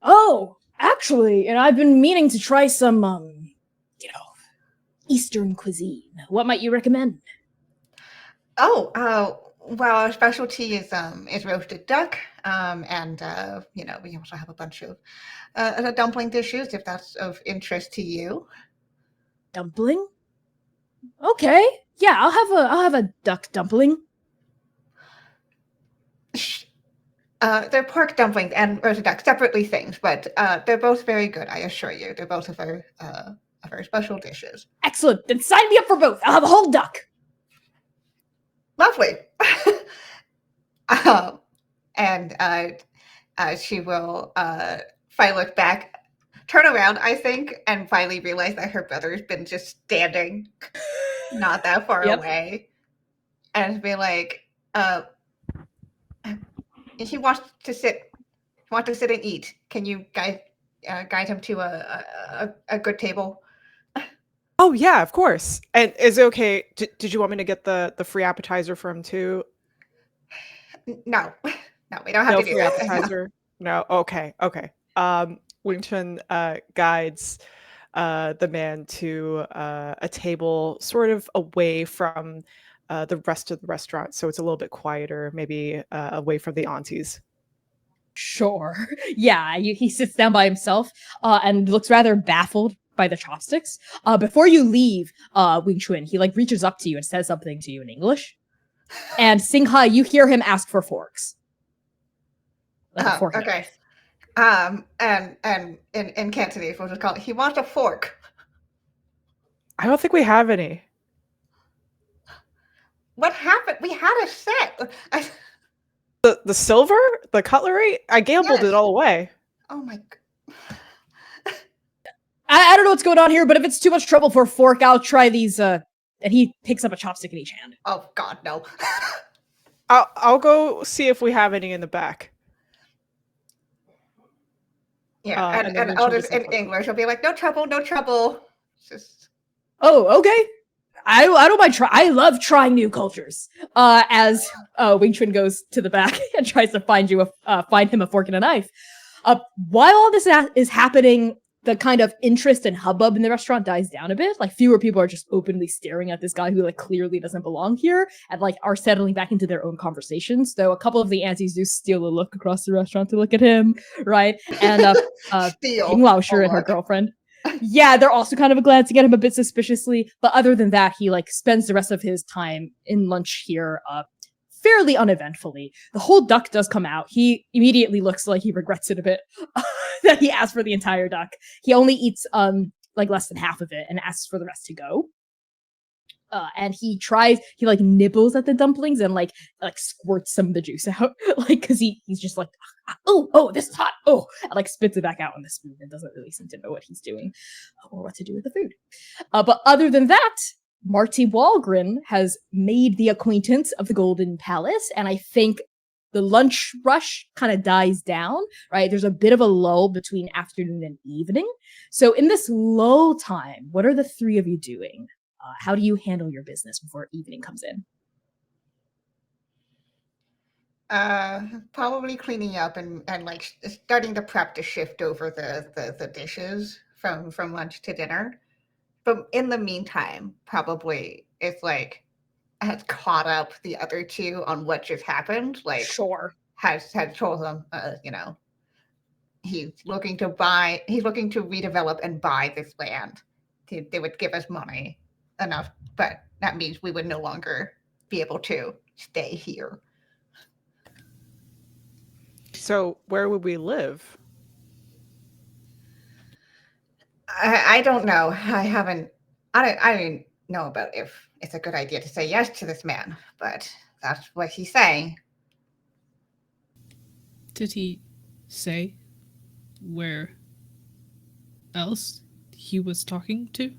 oh, actually, and I've been meaning to try some Eastern cuisine. What might you recommend? Oh, well, our specialty is roasted duck, and we also have a bunch of dumpling dishes if that's of interest to you. Dumpling? Okay, yeah, I'll have a duck dumpling. They're pork dumplings and roasted duck, separately things, but they're both very good. I assure you, they're both of our special dishes. Excellent. Then sign me up for both. I'll have a whole duck. Lovely. And she will finally look back, turn around, I think, and finally realize that her brother's been just standing not that far away, and be like, he wants to sit and eat. Can you guide him to a good table? Oh yeah, of course. And is it okay? Did you want me to get the free appetizer for him too? No, we don't have to do free that. appetizer. No. Okay. Wing-Chun guides the man to a table sort of away from the rest of the restaurant, so it's a little bit quieter, maybe away from the aunties. Sure. Yeah, he sits down by himself and looks rather baffled by the chopsticks. Before you leave, Wing-Chun, he reaches up to you and says something to you in English. And Singha, you hear him ask for forks. Okay. And in Cantonese, we'll just call it, he wants a fork. I don't think we have any. What happened? We had a set. The silver? The cutlery? I gambled it all away. Oh my God. I don't know what's going on here, but if it's too much trouble for a fork, I'll try these. And he picks up a chopstick in each hand. Oh God, no. I'll go see if we have any in the back. Yeah, and I'll just in English, I'll be like, no trouble. Just. Oh, okay. I don't mind I love trying new cultures. As Wing-Chun goes to the back and tries to find him a fork and a knife. While all this is happening, the kind of interest and hubbub in the restaurant dies down a bit. Fewer people are just openly staring at this guy who clearly doesn't belong here and are settling back into their own conversations. Though a couple of the aunties do steal a look across the restaurant to look at him, right? And Ping Laosher and her girlfriend. Yeah, they're also kind of glancing at him a bit suspiciously. But other than that, he spends the rest of his time in lunch here fairly uneventfully. The whole duck does come out. He immediately looks like he regrets it a bit that he asked for the entire duck. He only eats less than half of it and asks for the rest to go. And he like nibbles at the dumplings and like squirts some of the juice out, like because he's just like, oh, this is hot, oh, and like spits it back out on the spoon and doesn't really seem to know what he's doing or what to do with the food. But other than that, Marty Walgren has made the acquaintance of the Golden Palace, and I think the lunch rush kind of dies down, right? There's a bit of a lull between afternoon and evening. So in this lull time, what are the three of you doing? How do you handle your business before evening comes in? Probably cleaning up and like starting to prep to shift over the dishes from lunch to dinner. But in the meantime, probably it's like has caught up the other two on what just happened. Like Sure. has told them, he's looking to redevelop and buy this land. They would give us money enough, but that means we would no longer be able to stay here. So where would we live? I don't know. I don't know about if it's a good idea to say yes to this man, but that's what he's saying. Did he say where else he was talking to?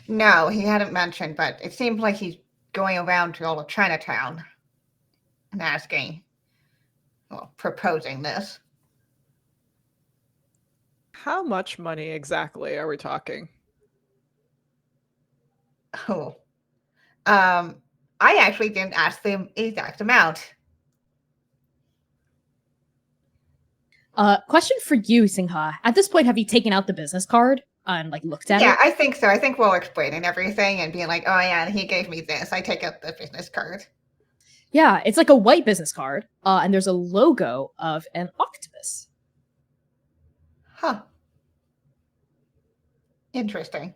No, he hadn't mentioned, but it seems like he's going around to all of Chinatown and asking, well, proposing this. How much money exactly are we talking? Oh, I actually didn't ask the exact amount. Question for you, Singha. At this point, have you taken out the business card and like looked at it? Yeah, I think so. I think we'll explain and everything and being like, oh yeah, he gave me this. I take out the business card. Yeah, it's like a white business card, and there's a logo of an octopus. Huh. Interesting.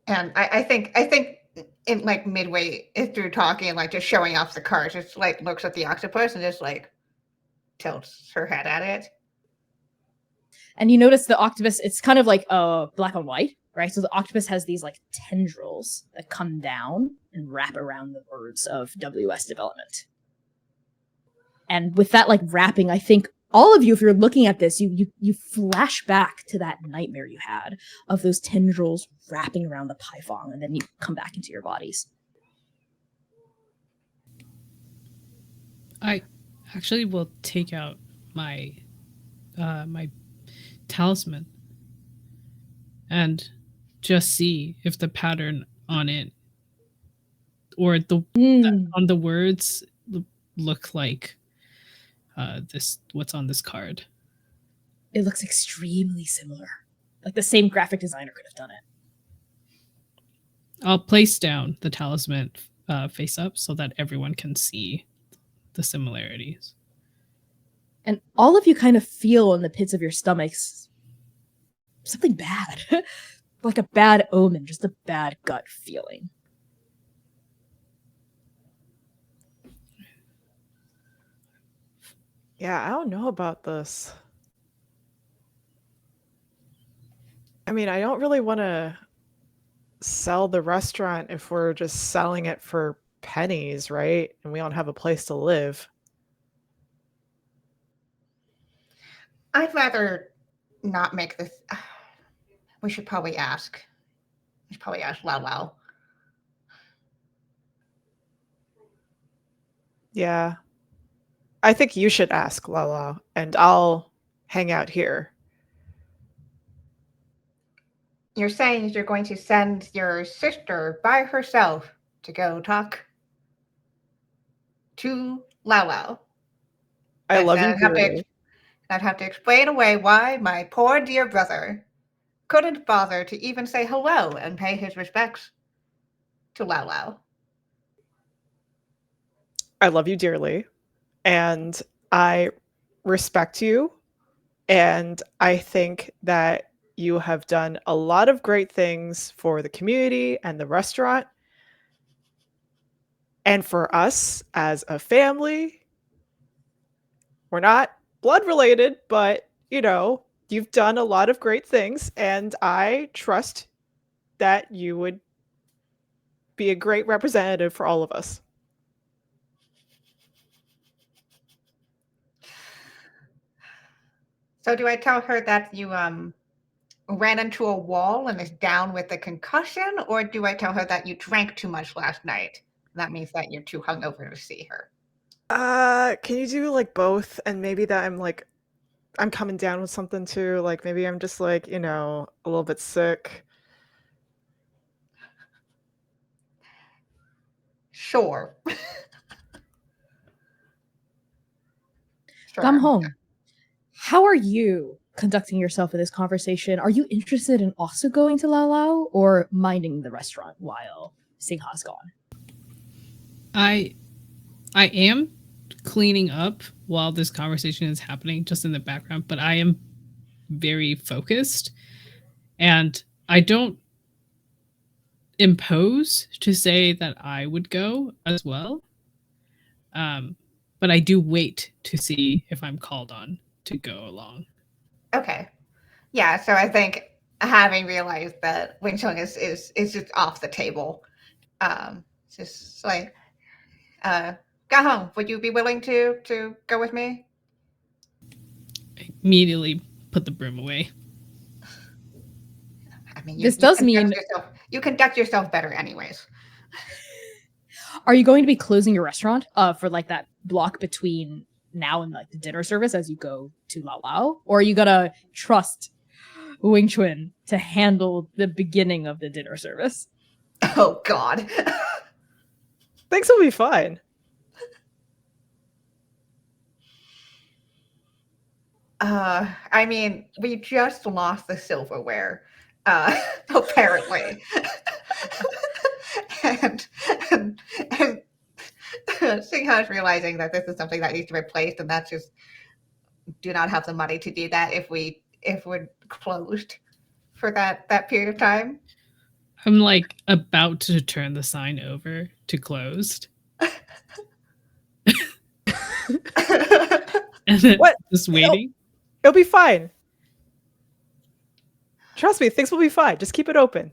And I think in like midway through talking and like just showing off the cards, just like looks at the octopus and just like tilts her head at it. And you notice the octopus, it's kind of like black and white, right? So the octopus has these like tendrils that come down and wrap around the words of WS development. And with that like wrapping, I think all of you, if you're looking at this, you flash back to that nightmare you had of those tendrils wrapping around the python, and then you come back into your bodies. I actually will take out my my talisman and just see if the pattern on it or the on the words look like this what's on this card. It looks extremely similar. Like the same graphic designer could have done it. I'll place down the talisman face up so that everyone can see the similarities. And all of you kind of feel in the pits of your stomachs something bad. Like a bad omen, just a bad gut feeling. Yeah, I don't know about this. I mean, I don't really want to sell the restaurant if we're just selling it for pennies, right? And we don't have a place to live. I'd rather not make this. We should probably ask. We should probably ask Lao Lao. Yeah. I think you should ask Lala, and I'll hang out here. You're saying you're going to send your sister by herself to go talk to Lao Lao. I love you, dearly. I'd have to explain away why my poor dear brother couldn't bother to even say hello and pay his respects to Lao Lao. I love you dearly, and I respect you, and I think that you have done a lot of great things for the community and the restaurant, and for us as a family. We're not blood related, but, you know, you've done a lot of great things, and I trust that you would be a great representative for all of us. So do I tell her that you ran into a wall and is down with a concussion, or do I tell her that you drank too much last night? That means that you're too hungover to see her. Can you do like both? And maybe that I'm coming down with something too. Like maybe I'm just like, a little bit sick. Sure. Sure. Come home. How are you conducting yourself in this conversation? Are you interested in also going to Lao Lao or minding the restaurant while Singha's gone? I am cleaning up while this conversation is happening just in the background, but I am very focused, and I don't impose to say that I would go as well. But I do wait to see if I'm called on to go along. Okay. Yeah, so I think having realized that Wing-Chun is just off the table, just like, Gahong, would you be willing to go with me? I immediately put the broom away. I mean, This does mean you conduct yourself better anyways. Are you going to be closing your restaurant for like that block between now and like the dinner service as you go to Lao Lao? Or are you gonna trust Wing-Chun to handle the beginning of the dinner service? Oh God. Things will be fine. I mean, we just lost the silverware, apparently. and Singha's realizing that this is something that needs to be replaced, and that's just do not have the money to do that if we're closed for that period of time. I'm like about to turn the sign over to closed. And then What? just waiting. It'll be fine. Trust me, things will be fine. Just keep it open.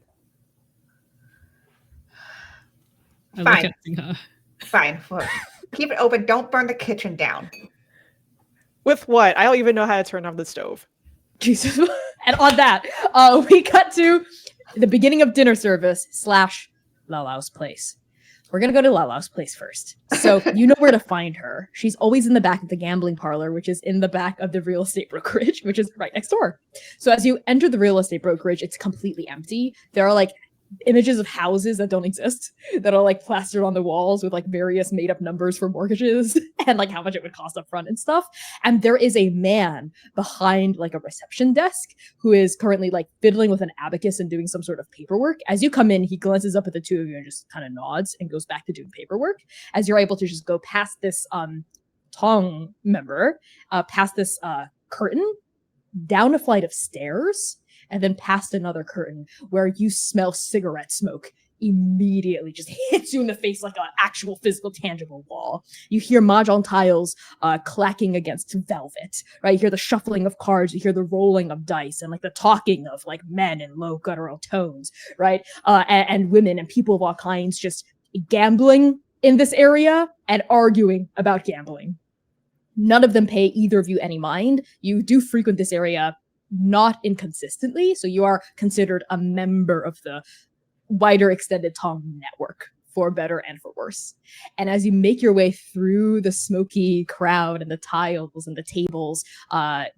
I Fine. look at Singha. Fine. Keep it open. Don't burn the kitchen down. With what? I don't even know how to turn on the stove. Jesus. And on that, we cut to the beginning of dinner service / Lao Lao's place. We're going to go to Lao Lao's place first. So you know where to find her. She's always in the back of the gambling parlor, which is in the back of the real estate brokerage, which is right next door. So as you enter the real estate brokerage, it's completely empty. There are like images of houses that don't exist that are like plastered on the walls with like various made up numbers for mortgages and like how much it would cost up front and stuff. And there is a man behind like a reception desk who is currently like fiddling with an abacus and doing some sort of paperwork. As you come in, he glances up at the two of you and just kind of nods and goes back to doing paperwork as you're able to just go past this Tong member, past this curtain, down a flight of stairs, and then past another curtain where you smell cigarette smoke immediately just hits you in the face like an actual physical tangible wall. You hear mahjong tiles clacking against velvet, right? You hear the shuffling of cards, you hear the rolling of dice, and like the talking of like men in low guttural tones, right? And women and people of all kinds just gambling in this area and arguing about gambling. None of them pay either of you any mind. You do frequent this area not inconsistently, so you are considered a member of the wider extended Tong network, for better and for worse. And as you make your way through the smoky crowd and the tiles and the tables,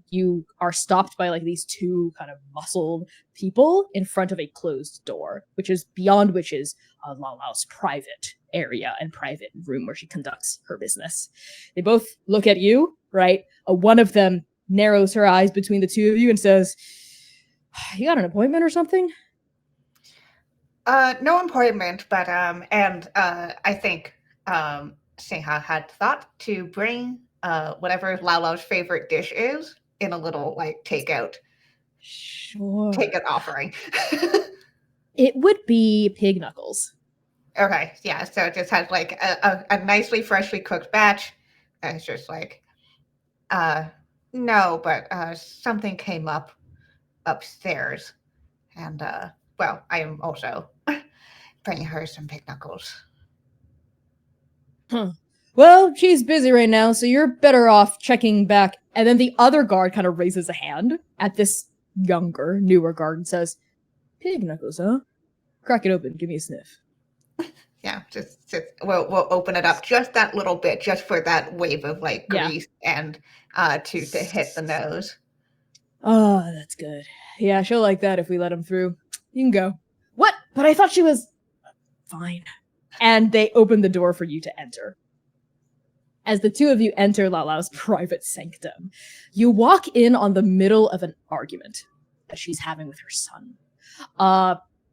you are stopped by like these two kind of muscled people in front of a closed door, which is beyond which is Lao Lao's private area and private room where she conducts her business. They both look at you, right? One of them narrows her eyes between the two of you and says, "You got an appointment or something?" No appointment, but I think Singha had thought to bring whatever Lao Lao's favorite dish is in a little like takeout offering. It would be pig knuckles. Okay, yeah. So it just has like a nicely freshly cooked batch, and it's just like No, but something came up upstairs. And, well, I am also bringing her some pig knuckles. Huh. Well, she's busy right now, so you're better off checking back. And then the other guard kind of raises a hand at this younger, newer guard and says, pig knuckles, huh? Crack it open, give me a sniff. Yeah, just we'll open it up just that little bit, just for that wave of like grease and to hit the nose. Oh, that's good. Yeah, she'll like that if we let him through. You can go. What? But I thought she was fine. And they open the door for you to enter. As the two of you enter Lalao's private sanctum, you walk in on the middle of an argument that she's having with her son.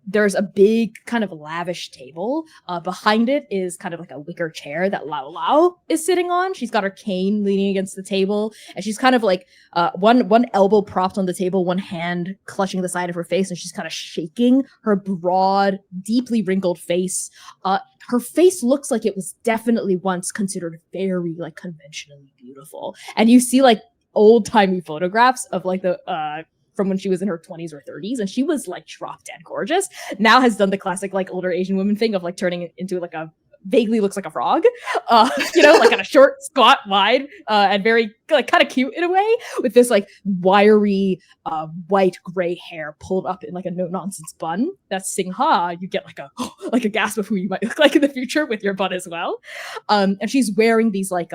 There's a big kind of lavish table. Behind it is kind of like a wicker chair that Lao is sitting on. She's got her cane leaning against the table, and she's kind of like one elbow propped on the table, one hand clutching the side of her face, and she's kind of shaking her broad, deeply wrinkled face. Her face looks like it was definitely once considered very like conventionally beautiful. And you see like old-timey photographs of like the from when she was in her 20s or 30s, and she was like drop dead gorgeous. Now has done the classic like older Asian woman thing of like turning it into like a vaguely looks like a frog, like kind of short, squat, wide, and very like kind of cute in a way, with this like wiry white gray hair pulled up in like a no nonsense bun. That's Singha. You get like a gasp of who you might look like in the future with your bun as well. And she's wearing these like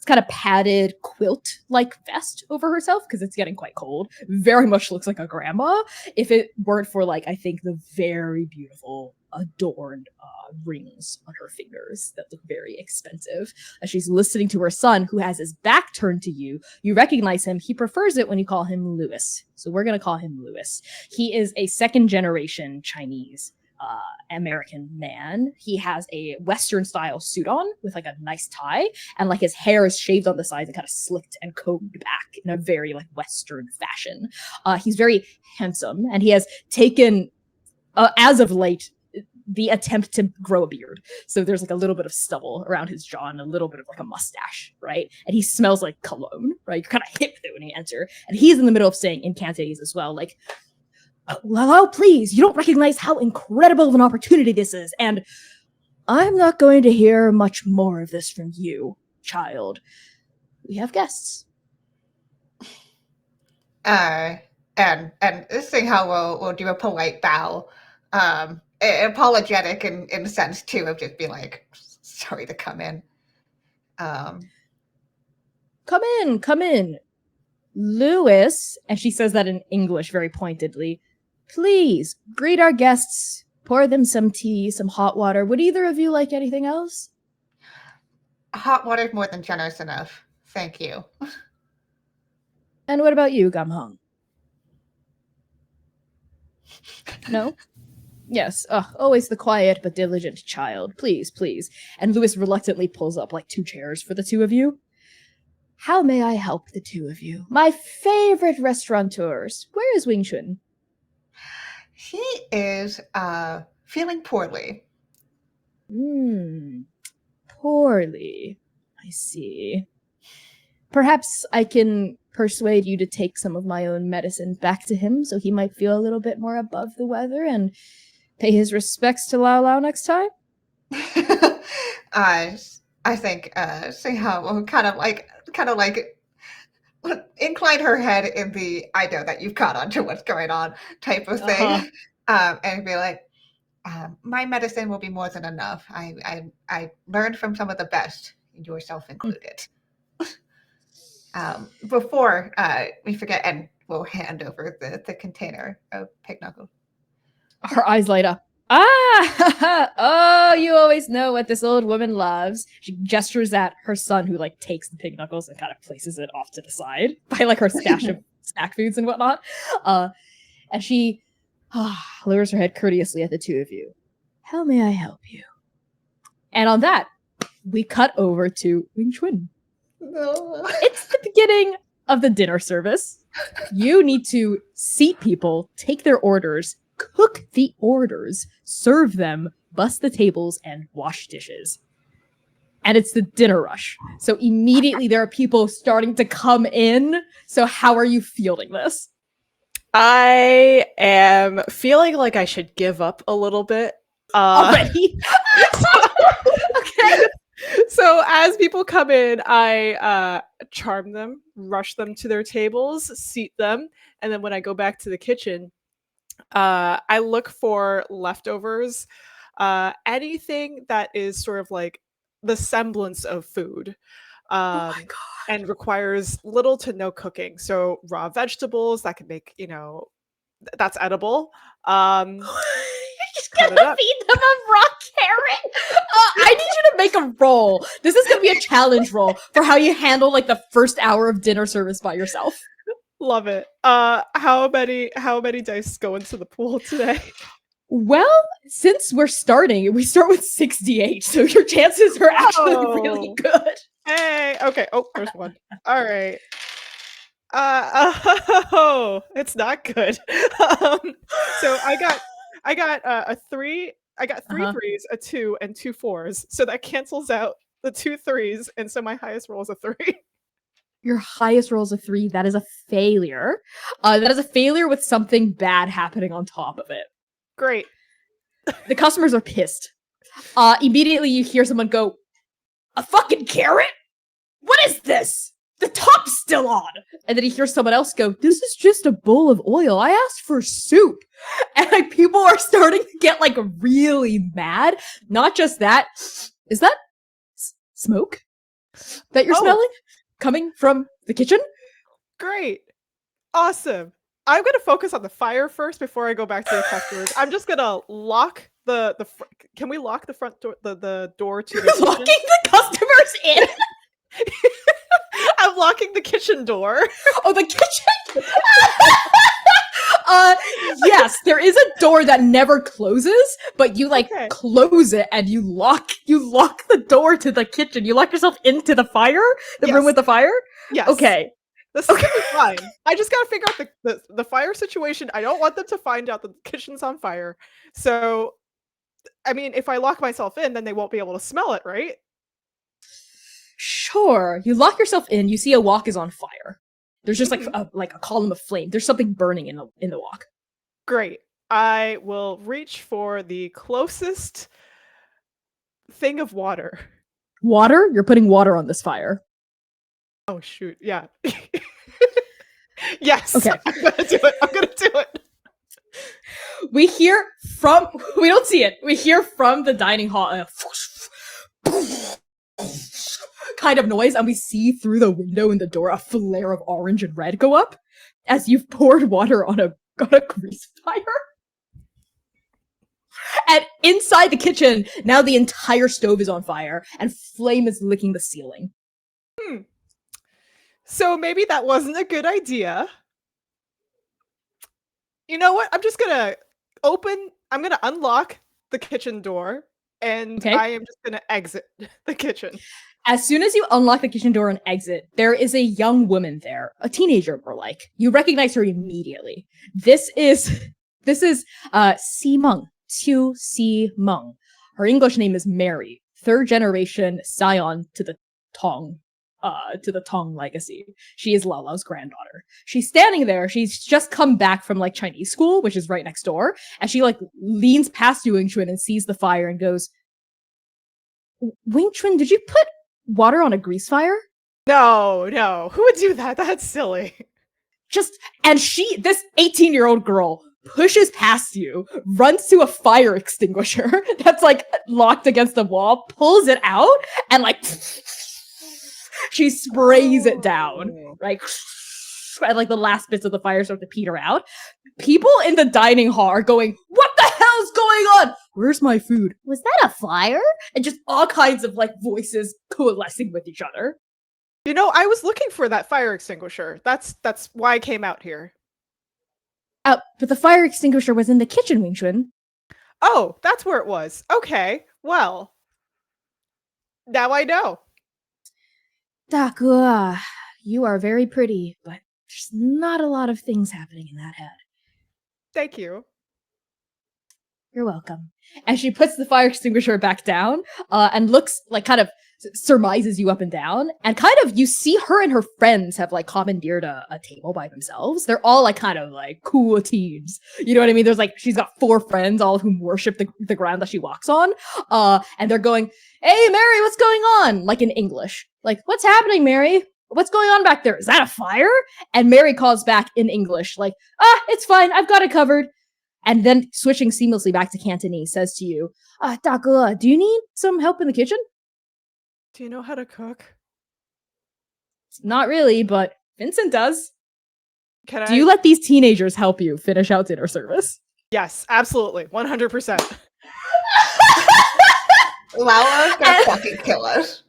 kind of padded quilt-like vest over herself because it's getting quite cold. Very much looks like a grandma, if it weren't for like I think the very beautiful adorned rings on her fingers that look very expensive. As she's listening to her son, who has his back turned to you, you recognize him. He prefers it when you call him Louis, so we're gonna call him Louis. He is a second-generation Chinese American man. He has a Western style suit on with like a nice tie, and like his hair is shaved on the sides and kind of slicked and combed back in a very like Western fashion. He's very handsome, and he has taken, as of late, the attempt to grow a beard. So there's like a little bit of stubble around his jaw and a little bit of like a mustache, right? And he smells like cologne, right? You're kind of hit with it when you enter. And he's in the middle of saying in Cantonese as well, like, Lao, please, you don't recognize how incredible of an opportunity this is, and I'm not going to hear much more of this from you, child. We have guests. And seeing how we'll do a polite bow, apologetic in the sense too of just being like, sorry to come in. Come in. Louis, and she says that in English very pointedly. Please, greet our guests. Pour them some tea, some hot water. Would either of you like anything else? Hot water's more than generous enough. Thank you. And what about you, Gamhong? No? Yes, always the quiet but diligent child. Please, please. And Louis reluctantly pulls up like 2 chairs for the two of you. How may I help the two of you? My favorite restaurateurs. Where is Wing-Chun? He is feeling poorly. Poorly. I see. Perhaps I can persuade you to take some of my own medicine back to him so he might feel a little bit more above the weather and pay his respects to Lao next time? I think Singha will kind of like incline her head in the I know that you've caught on to what's going on type of thing, and be like, my medicine will be more than enough. I learned from some of the best, yourself included. Before we forget, and we'll hand over the container of pig knuckles. Her eyes light up. Oh, you always know what this old woman loves. She gestures at her son, who like takes the pig knuckles and kind of places it off to the side by like her stash of snack foods and whatnot. And she lowers her head courteously at the two of you. How may I help you? And on that, we cut over to Wing-Chun. No. It's the beginning of the dinner service. You need to seat people, take their orders, cook the orders, serve them, bust the tables, and wash dishes. and it's the dinner rush. So immediately there are people starting to come in. So how are you fielding this? I am feeling like I should give up a little bit. Already? Okay. So as people come in, I charm them, rush them to their tables, seat them, and then when I go back to the kitchen, I look for leftovers, anything that is sort of like the semblance of food. Oh my Um, god. and requires little to no cooking. So raw vegetables that can make, that's edible. You're just Cut it gonna up. feed them a raw carrot? I need you to make a roll. This is gonna be a challenge roll for how you handle like the first hour of dinner service by yourself. Love it. How many dice go into the pool today? Well, since we start with 68, so your chances are actually really Oh. good. Hey, okay. Oh, there's one. All right. Oh, it's not good. So I got a 3. I got 3 Uh-huh. 3s, a 2, and 2 4s. So that cancels out the 2 3s, and so my highest roll is a 3. Your highest roll is a 3. That is a failure. That is a failure with something bad happening on top of it. Great. The customers are pissed. Immediately you hear someone go, "A fucking carrot? What is this? The top's still on!" And then you hear someone else go, "This is just a bowl of oil. I asked for soup." And like people are starting to get like really mad. Not just that. Is that smoke that you're Oh. smelling? Coming from the kitchen? Great. Awesome. I'm going to focus on the fire first before I go back to the customers. I'm just going to lock can we lock the front door, the door to the kitchen? Locking the customers in? I'm locking the kitchen door. Oh, the kitchen? Yes, there is a door that never closes, but you like Okay. close it and you lock the door to the kitchen. You lock yourself into the fire? The room Yes. with the fire? Yes. Okay. This is gonna be fine. I just gotta figure out the fire situation. I don't want them to find out that the kitchen's on fire. So, I mean, if I lock myself in, then they won't be able to smell it, right? Sure. You lock yourself in, you see a wok is on fire. There's just like a column of flame. There's something burning in the wok. Great. I will reach for the closest thing of water. Water? You're putting water on this fire. Oh shoot, yeah. Yes. Okay. I'm gonna do it. We hear from we don't see it. We hear from the dining hall kind of noise, and we see through the window in the door a flare of orange and red go up as you've poured water on a grease fire. And inside the kitchen, now the entire stove is on fire and flame is licking the ceiling. So maybe that wasn't a good idea. You know what? I'm gonna unlock the kitchen door, and Okay. I am just gonna exit the kitchen. As soon as you unlock the kitchen door and exit, there is a young woman there, a teenager more like. You recognize her immediately. This is Si Meng, Qiu Si Meng. Her English name is Mary, 3rd generation scion to the Tong legacy. She is Lao Lao's granddaughter. She's standing there. She's just come back from like Chinese school, which is right next door, and she like leans past Wing-Chun and sees the fire and goes, "Wing-Chun, did you put water on a grease fire?" No. Who would do that? That's silly. And this 18-year-old girl pushes past you, runs to a fire extinguisher that's like locked against the wall, pulls it out, and like she sprays it down. Right? And like the last bits of the fire start to peter out. People in the dining hall are going, "What the hell's going on? Where's my food? Was that a fire?" And just all kinds of like voices coalescing with each other. You know, I was looking for that fire extinguisher. That's why I came out here. But the fire extinguisher was in the kitchen, Wing-Chun. Oh, that's where it was. Okay. Well, now I know. 大哥, you are very pretty, but there's not a lot of things happening in that head. Thank you. You're welcome. And she puts the fire extinguisher back down, and looks like kind of surmises you up and down, and kind of you see her and her friends have like commandeered a table by themselves. They're all like kind of like cool teens. You know what I mean? There's like she's got 4 friends, all of whom worship the ground that she walks on. And they're going, "Hey Mary, what's going on?" Like in English. Like, "What's happening, Mary? What's going on back there? Is that a fire?" And Mary calls back in English, like, "It's fine, I've got it covered." And then switching seamlessly back to Cantonese, says to you, "Da ge, do you need some help in the kitchen?" Do you know how to cook? Not really, but Vincent does. Can Do you let these teenagers help you finish out dinner service? Yes, absolutely. 100%. Lala's gonna fucking kill us.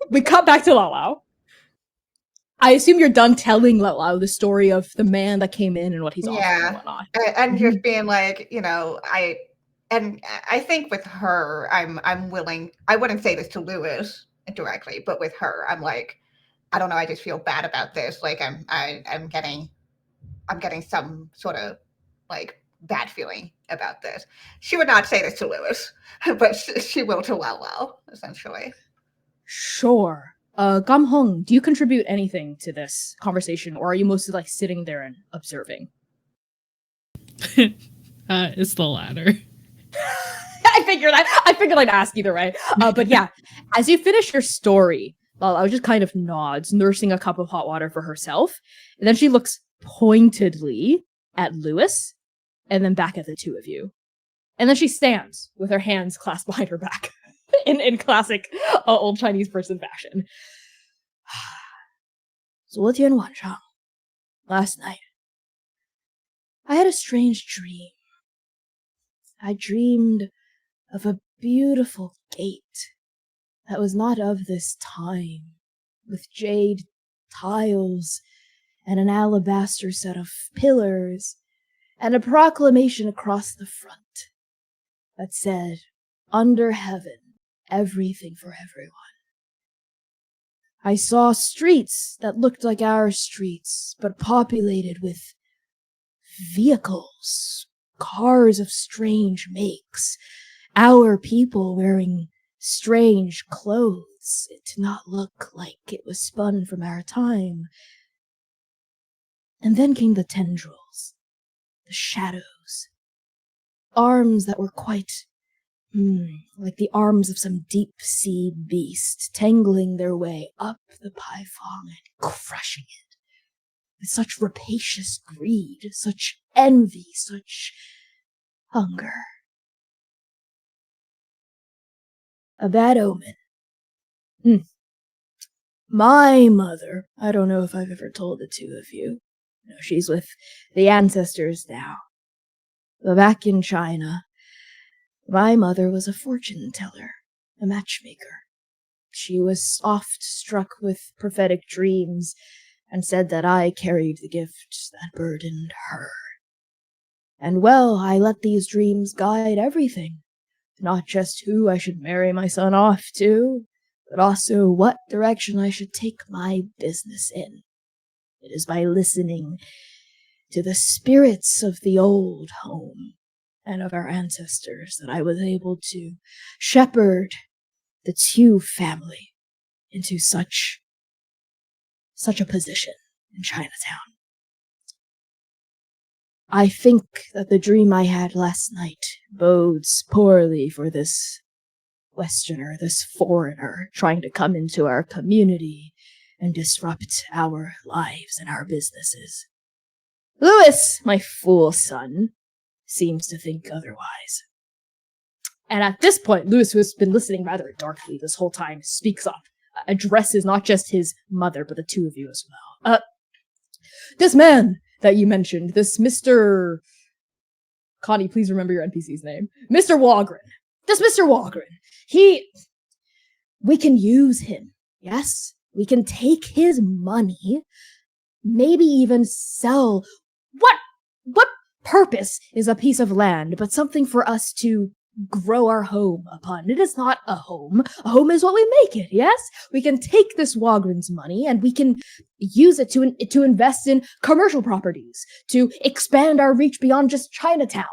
We cut back to Lalau. I assume you're done telling Lalau the story of the man that came in and what he's offering and whatnot. And just being like, you know, I think with her, I'm willing. I wouldn't say this to Lewis directly, but with her, I'm like, I don't know. I just feel bad about this. Like I'm getting some sort of like bad feeling about this. She would not say this to Lewis, but she will to Lao, essentially. Sure. Gam Hong, do you contribute anything to this conversation, or are you mostly like sitting there and observing? It's the latter. I figured I'd ask either way. But yeah, as you finish your story, Lala just kind of nods, nursing a cup of hot water for herself. And then she looks pointedly at Lewis, and then back at the two of you. And then she stands with her hands clasped behind her back in classic old Chinese person fashion. 昨天晚上, last night, I had a strange dream. I dreamed of a beautiful gate that was not of this time, with jade tiles and an alabaster set of pillars, and a proclamation across the front that said, "Under heaven, everything for everyone." I saw streets that looked like our streets, but populated with vehicles, cars of strange makes, our people wearing strange clothes. It did not look like it was spun from our time. And then came the tendrils, the shadows, arms that were quite like the arms of some deep-sea beast, tangling their way up the Paifang and crushing it with such rapacious greed, such envy, such hunger. A bad omen. My mother, I don't know if I've ever told the two of you. No, she's with the ancestors now. But back in China, my mother was a fortune teller, a matchmaker. She was oft struck with prophetic dreams and said that I carried the gift that burdened her. And well, I let these dreams guide everything, not just who I should marry my son off to, but also what direction I should take my business in. It is by listening to the spirits of the old home and of our ancestors that I was able to shepherd the Tiu family into such a position in Chinatown. I think that the dream I had last night bodes poorly for this Westerner, this foreigner, trying to come into our community and disrupt our lives and our businesses. Lewis, my fool son, seems to think otherwise. And at this point, Lewis, who has been listening rather darkly this whole time, speaks up, addresses not just his mother, but the two of you as well. This man that you mentioned, this Mr. Connie, please remember your NPC's name. Mr. Walgren. This Mr. Walgren. We can use him, yes? We can take his money, maybe even sell. What purpose is a piece of land but something for us to grow our home upon? It is not a home. A home is what we make it, yes? We can take this Wagren's money and we can use it to invest in commercial properties, to expand our reach beyond just Chinatown.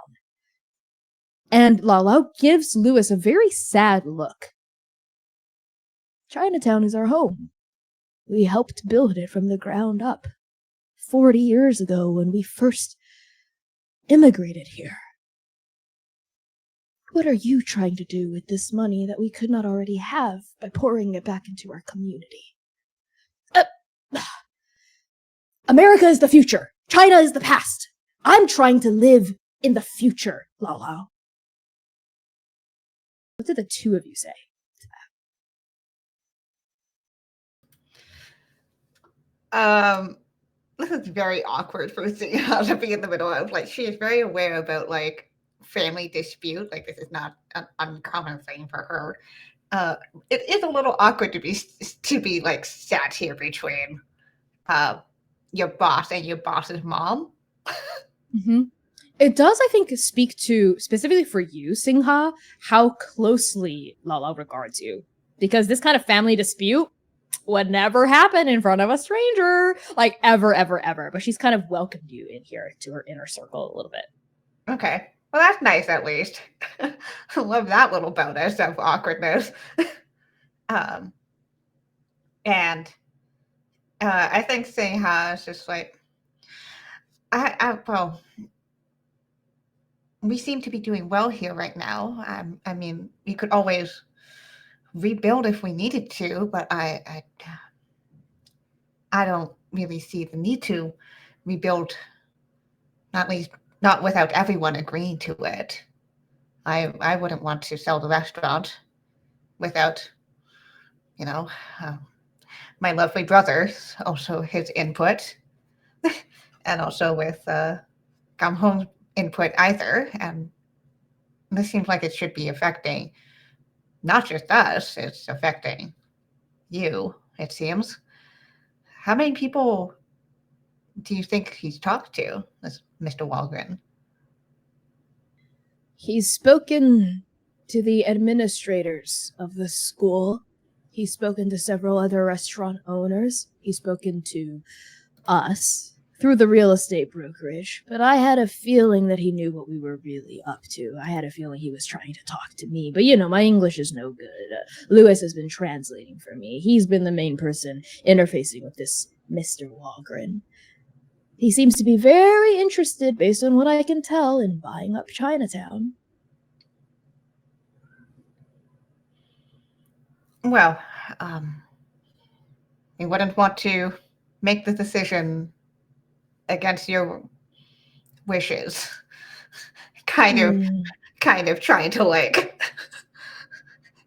And Lalo gives Lewis a very sad look. Chinatown is our home. We helped build it from the ground up 40 years ago when we first immigrated here. What are you trying to do with this money that we could not already have by pouring it back into our community? America is the future. China is the past. I'm trying to live in the future, Lao Lao. What did the two of you say to that? This is very awkward for Xia to be in the middle of. Like, she is very aware about, like, family dispute. Like, this is not an uncommon thing for her. It is a little awkward to be like sat here between your boss and your boss's mom. Mm-hmm. It does, I think, speak to, specifically for you, Singha, how closely Lala regards you. Because this kind of family dispute would never happen in front of a stranger. Like, ever, ever, ever. But she's kind of welcomed you in here to her inner circle a little bit. Okay. Well, that's nice, at least. I love that little bonus of awkwardness. And I think Singha is just like, well, we seem to be doing well here right now. I mean, we could always rebuild if we needed to, but I don't really see the need to rebuild, at least not without everyone agreeing to it. I wouldn't want to sell the restaurant without, my lovely brother's also his input, and also with Gamhong's input either. And this seems like it should be affecting not just us, it's affecting you, it seems. How many people do you think he's talked to, this Mr. Walgren? He's spoken to the administrators of the school. He's spoken to several other restaurant owners. He's spoken to us through the real estate brokerage. But I had a feeling that he knew what we were really up to. I had a feeling he was trying to talk to me. But, my English is no good. Lewis has been translating for me. He's been the main person interfacing with this Mr. Walgren. He seems to be very interested, based on what I can tell, in buying up Chinatown. Well, we wouldn't want to make the decision against your wishes. Kind of trying to, like,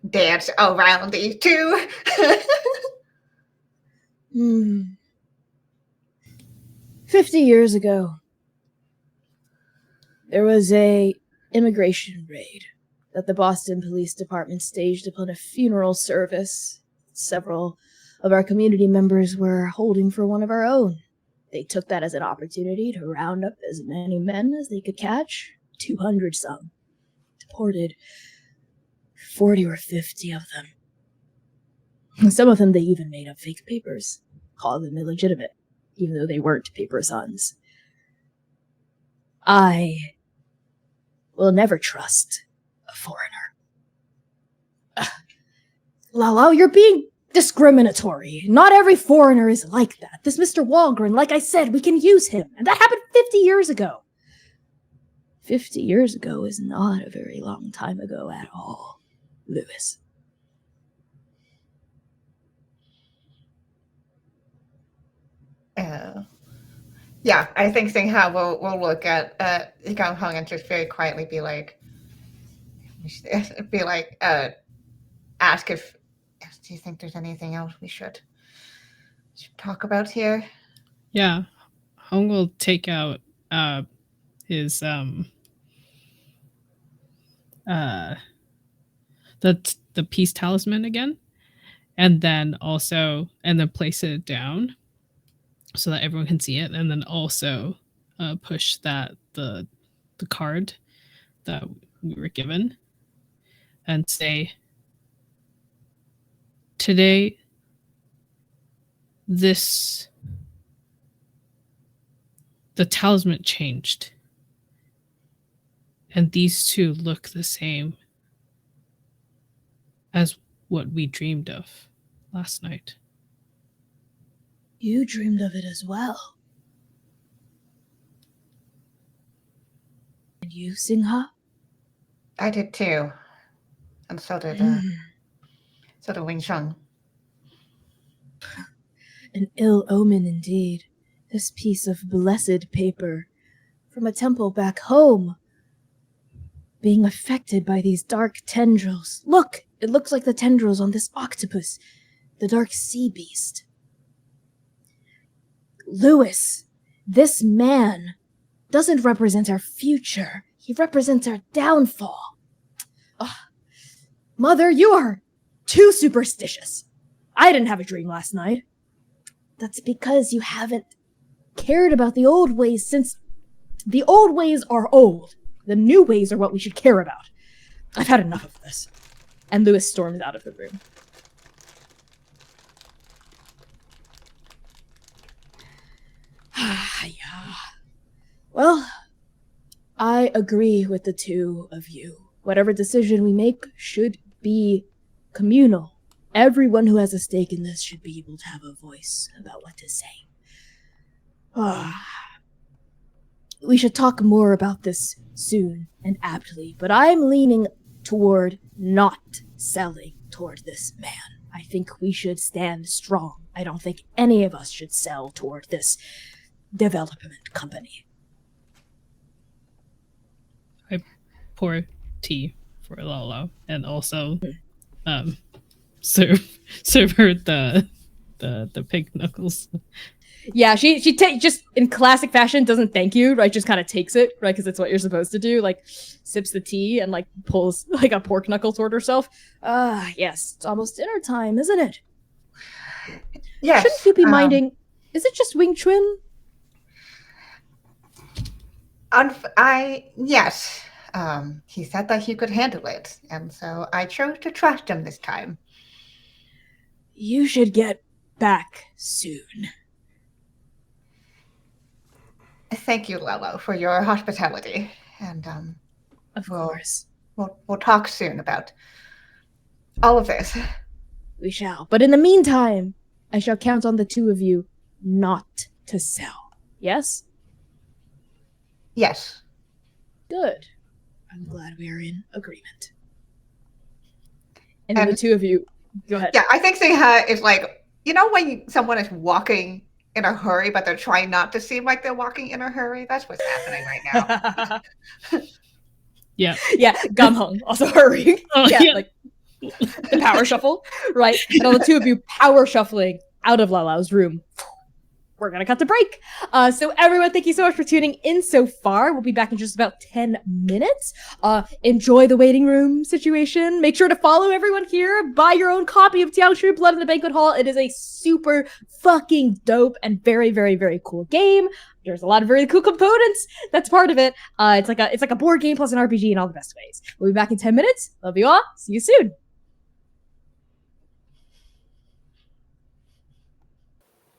dance around these two. 50 years ago, there was a immigration raid that the Boston Police Department staged upon a funeral service several of our community members were holding for one of our own. They took that as an opportunity to round up as many men as they could catch, 200 some. Deported 40 or 50 of them. Some of them they even made up fake papers, called them illegitimate, even though they weren't paper sons. I will never trust a foreigner. Lalo, you're being discriminatory. Not every foreigner is like that. This Mr. Walgren, like I said, we can use him. And that happened 50 years ago. 50 years ago is not a very long time ago at all, Lewis. Yeah, I think Singha will look at Gang Hong and just very quietly be like, ask if, do you think there's anything else we should talk about here? Yeah, Hong will take out his the peace talisman again, and then place it down so that everyone can see it, and then also push the card that we were given and say, today the talisman changed, and these two look the same as what we dreamed of. last night. You dreamed of it as well. And you, Singha? I did too. And so did Wing-Chun. An ill omen indeed. This piece of blessed paper from a temple back home being affected by these dark tendrils. Look! It looks like the tendrils on this octopus, the dark sea beast. Lewis, this man doesn't represent our future. He represents our downfall. Ugh. Mother, you are too superstitious. I didn't have a dream last night. That's because you haven't cared about the old ways since the old ways are old. The new ways are what we should care about. I've had enough of this. And Lewis storms out of the room. Yeah. Well, I agree with the two of you. Whatever decision we make should be communal. Everyone who has a stake in this should be able to have a voice about what to say. We should talk more about this soon and aptly, but I'm leaning toward not selling toward this man. I think we should stand strong. I don't think any of us should sell toward this development company. I pour tea for Lala and also serve her the pig knuckles. Yeah, she just in classic fashion doesn't thank you, right? Just kind of takes it, right? Because it's what you're supposed to do. Like sips the tea and like pulls like a pork knuckle toward herself. Yes, it's almost dinner time, isn't it? Yes. Shouldn't you be minding? Is it just Wing-Chun? Yes. He said that he could handle it, and so I chose to trust him this time. You should get back soon. Thank you, Lello, for your hospitality, and Of course. We'll talk soon about all of this. We shall. But in the meantime, I shall count on the two of you not to sell. Yes? Yes. Good. I'm glad we are in agreement. And then the two of you, go ahead. Yeah, I think Singha is like, you know when someone is walking in a hurry, but they're trying not to seem like they're walking in a hurry? That's what's happening right now. Yeah. Yeah, Gamhung also hurrying. Oh, yeah, yeah. like the power shuffle, right? And all the two of you power shuffling out of Lalao's room. We're gonna cut the break. So everyone, thank you so much for tuning in so far. We'll be back in just about 10 minutes. Enjoy the waiting room situation. Make sure to follow everyone here. Buy your own copy of Jiangshi Blood in the Banquet Hall. It is a super fucking dope and very, very, very cool game. There's a lot of very cool components. That's part of it. It's like a board game plus an RPG in all the best ways. We'll be back in 10 minutes. Love you all. See you soon.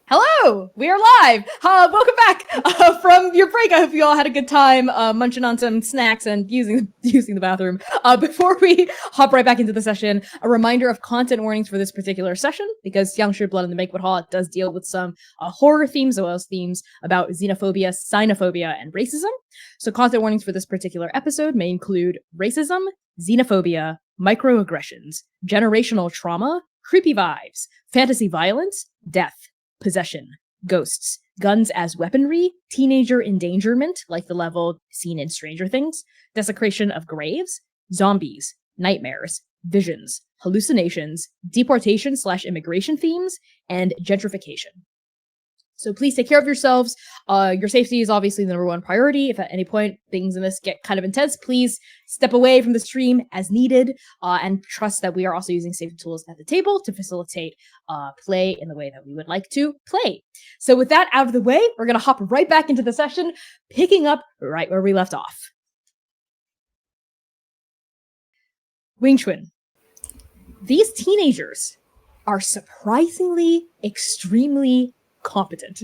Hello, we are live. Welcome back from your break. I hope you all had a good time munching on some snacks and using the bathroom. Before we hop right back into the session, a reminder of content warnings for this particular session, because Jiangshi Blood in the Banquet Hall does deal with some horror themes as well as themes about xenophobia, sinophobia, and racism. So content warnings for this particular episode may include racism, xenophobia, microaggressions, generational trauma, creepy vibes, fantasy violence, death, possession, ghosts, guns as weaponry, teenager endangerment, like the level seen in Stranger Things, desecration of graves, zombies, nightmares, visions, hallucinations, deportation/immigration themes, and gentrification. So please take care of yourselves. Your safety is obviously the number one priority. If at any point things in this get kind of intense, please step away from the stream as needed, and trust that we are also using safety tools at the table to facilitate play in the way that we would like to play. So with that out of the way, we're going to hop right back into the session, picking up right where we left off. Wing-Chun. These teenagers are surprisingly extremely competent.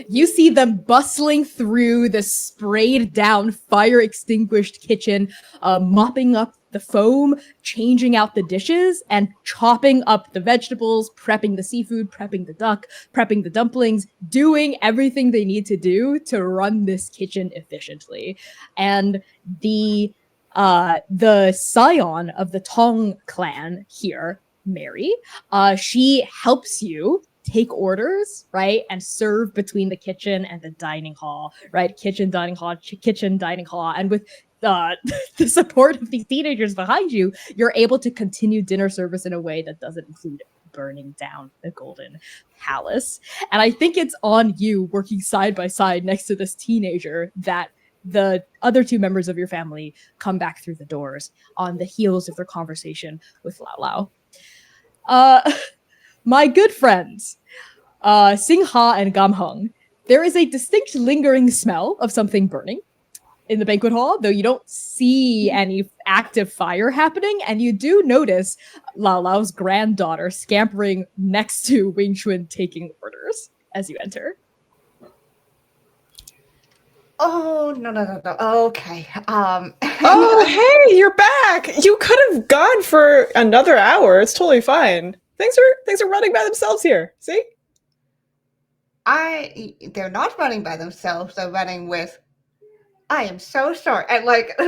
You see them bustling through the sprayed down, fire extinguished kitchen, mopping up the foam, changing out the dishes, and chopping up the vegetables, prepping the seafood, prepping the duck, prepping the dumplings, doing everything they need to do to run this kitchen efficiently. And the scion of the Tong clan here, Mary, she helps you take orders, right, and serve between the kitchen and the dining hall, right? Kitchen, dining hall, kitchen, dining hall. And with the support of these teenagers behind you, you're able to continue dinner service in a way that doesn't include burning down the Golden Palace. And I think it's on you working side by side next to this teenager that the other two members of your family come back through the doors on the heels of their conversation with Lao Lao. My good friends, Sing Ha and Gam Hung, there is a distinct lingering smell of something burning in the banquet hall, though you don't see any active fire happening, and you do notice Lao Lao's granddaughter scampering next to Wing-Chun taking orders as you enter. Oh, no. Okay. Oh, hey, you're back. You could have gone for another hour. It's totally fine. Things are running by themselves here. See? They're not running by themselves. They're running with, I am so sorry. And like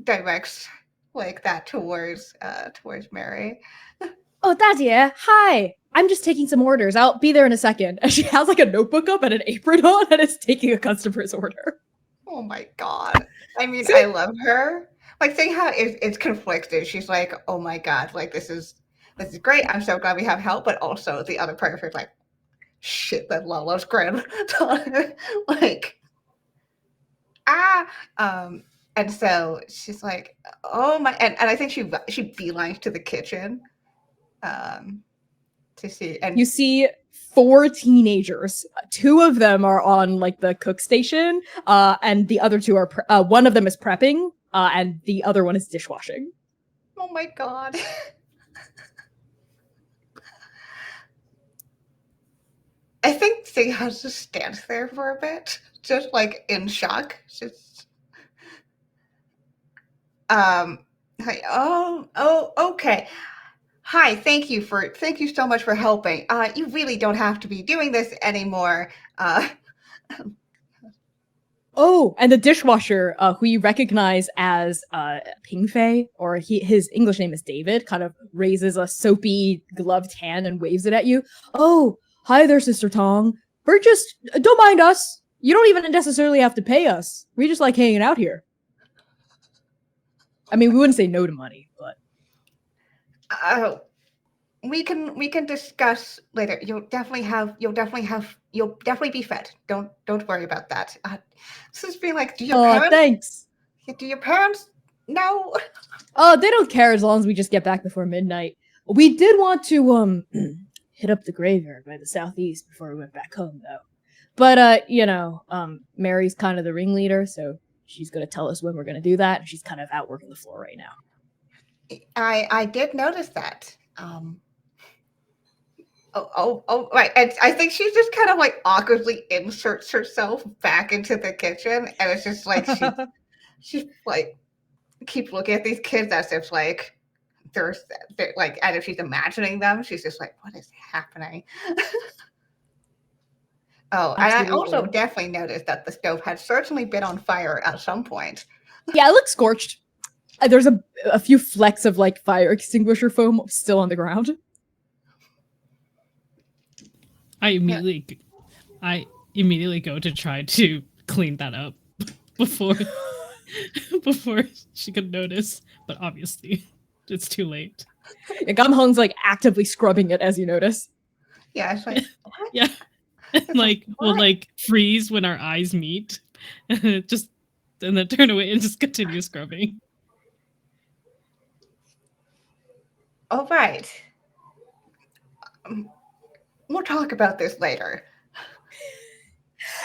directs like that towards Mary. Oh, Daddy, hi. I'm just taking some orders. I'll be there in a second. And she has like a notebook up and an apron on and is taking a customer's order. Oh my god. I mean, I love her. Like, seeing how it's conflicted. She's like, oh my god, like this is great. I'm so glad we have help. But also the other part of her is like, shit, that Lala's granddaughter. Like, and so she's like, oh my, and I think she beelines to the kitchen to see. And you see 4 teenagers. 2 of them are on like the cook station, and the other 2 are one of them is prepping, and the other one is dishwashing. Oh my god. I think Sing has to stand there for a bit, just like in shock. Just like, oh, okay. Hi, thank you so much for helping. You really don't have to be doing this anymore. Oh, and the dishwasher, who you recognize as Ping Fei, or his English name is David, kind of raises a soapy gloved hand and waves it at you. Oh, hi there, Sister Tong. We're just, don't mind us. You don't even necessarily have to pay us. We just like hanging out here. I mean, we wouldn't say no to money, but we can discuss later. You'll definitely be fed. Don't worry about that. This is being like, do your parents? Thanks. Do your parents know? Oh, they don't care as long as we just get back before midnight. We did want to hit up the graveyard by the southeast before we went back home, though. But Mary's kind of the ringleader, so she's gonna tell us when we're gonna do that. And she's kind of out working the floor right now. I did notice that. Right. And I think she just kind of like awkwardly inserts herself back into the kitchen, and it's just like she's like keep looking at these kids as if like they're like, as if she's imagining them. She's just like, what is happening? Oh, absolutely. And I also definitely noticed that the stove had certainly been on fire at some point. Yeah, it looks scorched. There's a few flecks of like fire extinguisher foam still on the ground. I immediately go to try to clean that up before she could notice, but obviously it's too late. Gam Hong's like actively scrubbing it as you notice. Yeah, it's like what? Yeah. Like we'll like freeze when our eyes meet, and then turn away and just continue scrubbing. All right. We'll talk about this later.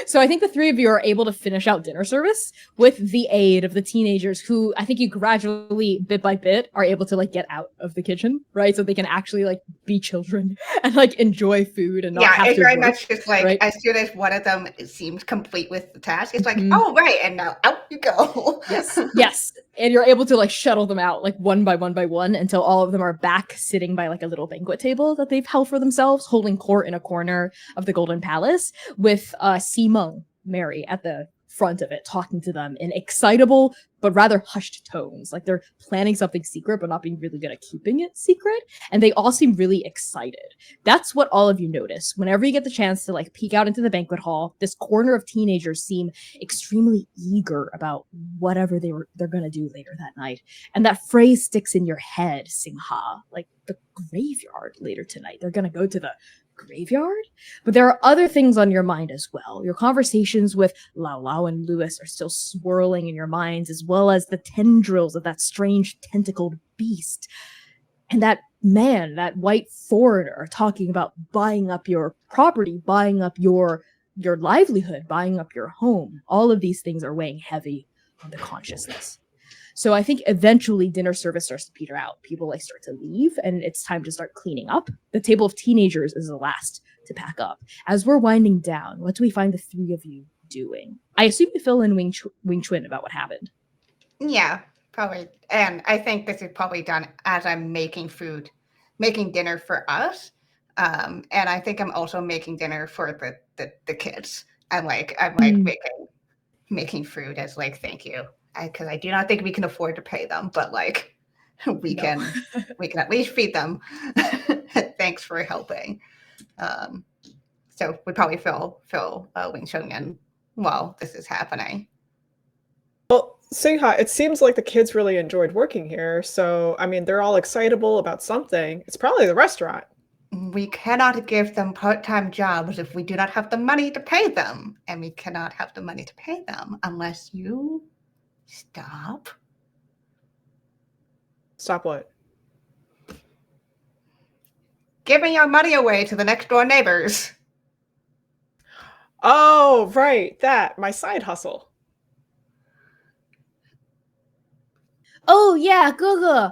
So I think the three of you are able to finish out dinner service with the aid of the teenagers who I think you gradually, bit by bit, are able to like get out of the kitchen, right? So they can actually like be children and like enjoy food and not have it's to very work, much just like right? as soon as one of them seems complete with the task, it's like, Mhm. oh right, and now out you go. Yes. And you're able to like shuttle them out like one by one until all of them are back sitting by like a little banquet table that they've held for themselves, holding court in a corner of the Golden Palace with Simeng, Mary, at the front of it, talking to them in excitable but rather hushed tones. Like they're planning something secret but not being really good at keeping it secret. And they all seem really excited. That's what all of you notice. Whenever you get the chance to like peek out into the banquet hall, this corner of teenagers seem extremely eager about whatever they're gonna do later that night. And that phrase sticks in your head, Singha, like the graveyard later tonight. They're gonna go to the graveyard? But there are other things on your mind as well. Your conversations with Lao Lao and Lewis are still swirling in your minds, as well as the tendrils of that strange tentacled beast. And that man, that white foreigner, talking about buying up your property, buying up your livelihood, buying up your home. All of these things are weighing heavy on the consciousness. So I think eventually dinner service starts to peter out. People like start to leave and it's time to start cleaning up. The table of teenagers is the last to pack up. As we're winding down, what do we find the three of you doing? I assume you fill in Wing-Chun about what happened. Yeah, probably. And I think this is probably done as I'm making dinner for us. And I think I'm also making dinner for the kids. I'm making food as like, thank you. Because I do not think we can afford to pay them, but like we can at least feed them. Thanks for helping. So we probably fill Wing-Chun in while this is happening. Well, Singha, it seems like the kids really enjoyed working here. So, I mean, they're all excitable about something. It's probably the restaurant. We cannot give them part-time jobs if we do not have the money to pay them. And we cannot have the money to pay them unless you stop. Stop what? Giving your money away to the next door neighbors. Oh, right. That. My side hustle. Oh yeah, Gugu.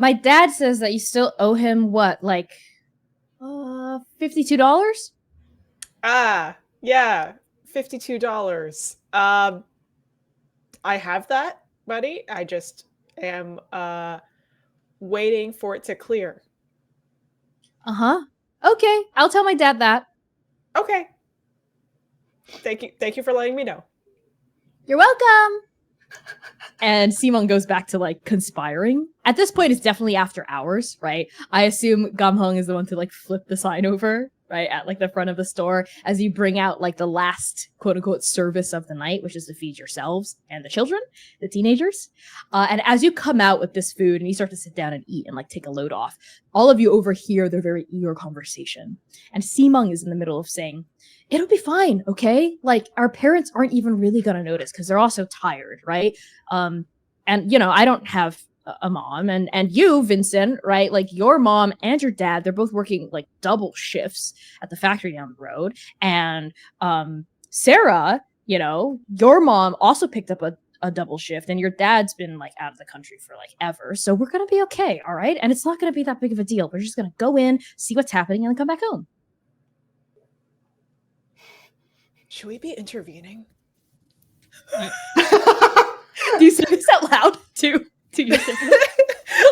My dad says that you still owe him what, like $52? Ah, yeah. $52. I have that, buddy. I just am waiting for it to clear. Uh-huh. Okay, I'll tell my dad that. Okay. Thank you for letting me know. You're welcome. And Simon goes back to like conspiring. At this point, it's definitely after hours, right? I assume Gamhung is the one to like flip the sign over, right, at like the front of the store as you bring out like the last quote unquote service of the night, which is to feed yourselves and the children, the teenagers. And as you come out with this food and you start to sit down and eat and like take a load off, all of you overhear their very eager conversation. And Simung is in the middle of saying, it'll be fine, okay? Like, our parents aren't even really gonna notice because they're all so tired, right? And, you know, I don't have a mom. And you, Vincent, right? Like, your mom and your dad, they're both working, like, double shifts at the factory down the road. And Sarah, you know, your mom also picked up a double shift. And your dad's been, like, out of the country for, like, ever. So we're gonna be okay, all right? And it's not gonna be that big of a deal. We're just gonna go in, see what's happening, and then come back home. Should we be intervening? Do you say this out loud to your siblings?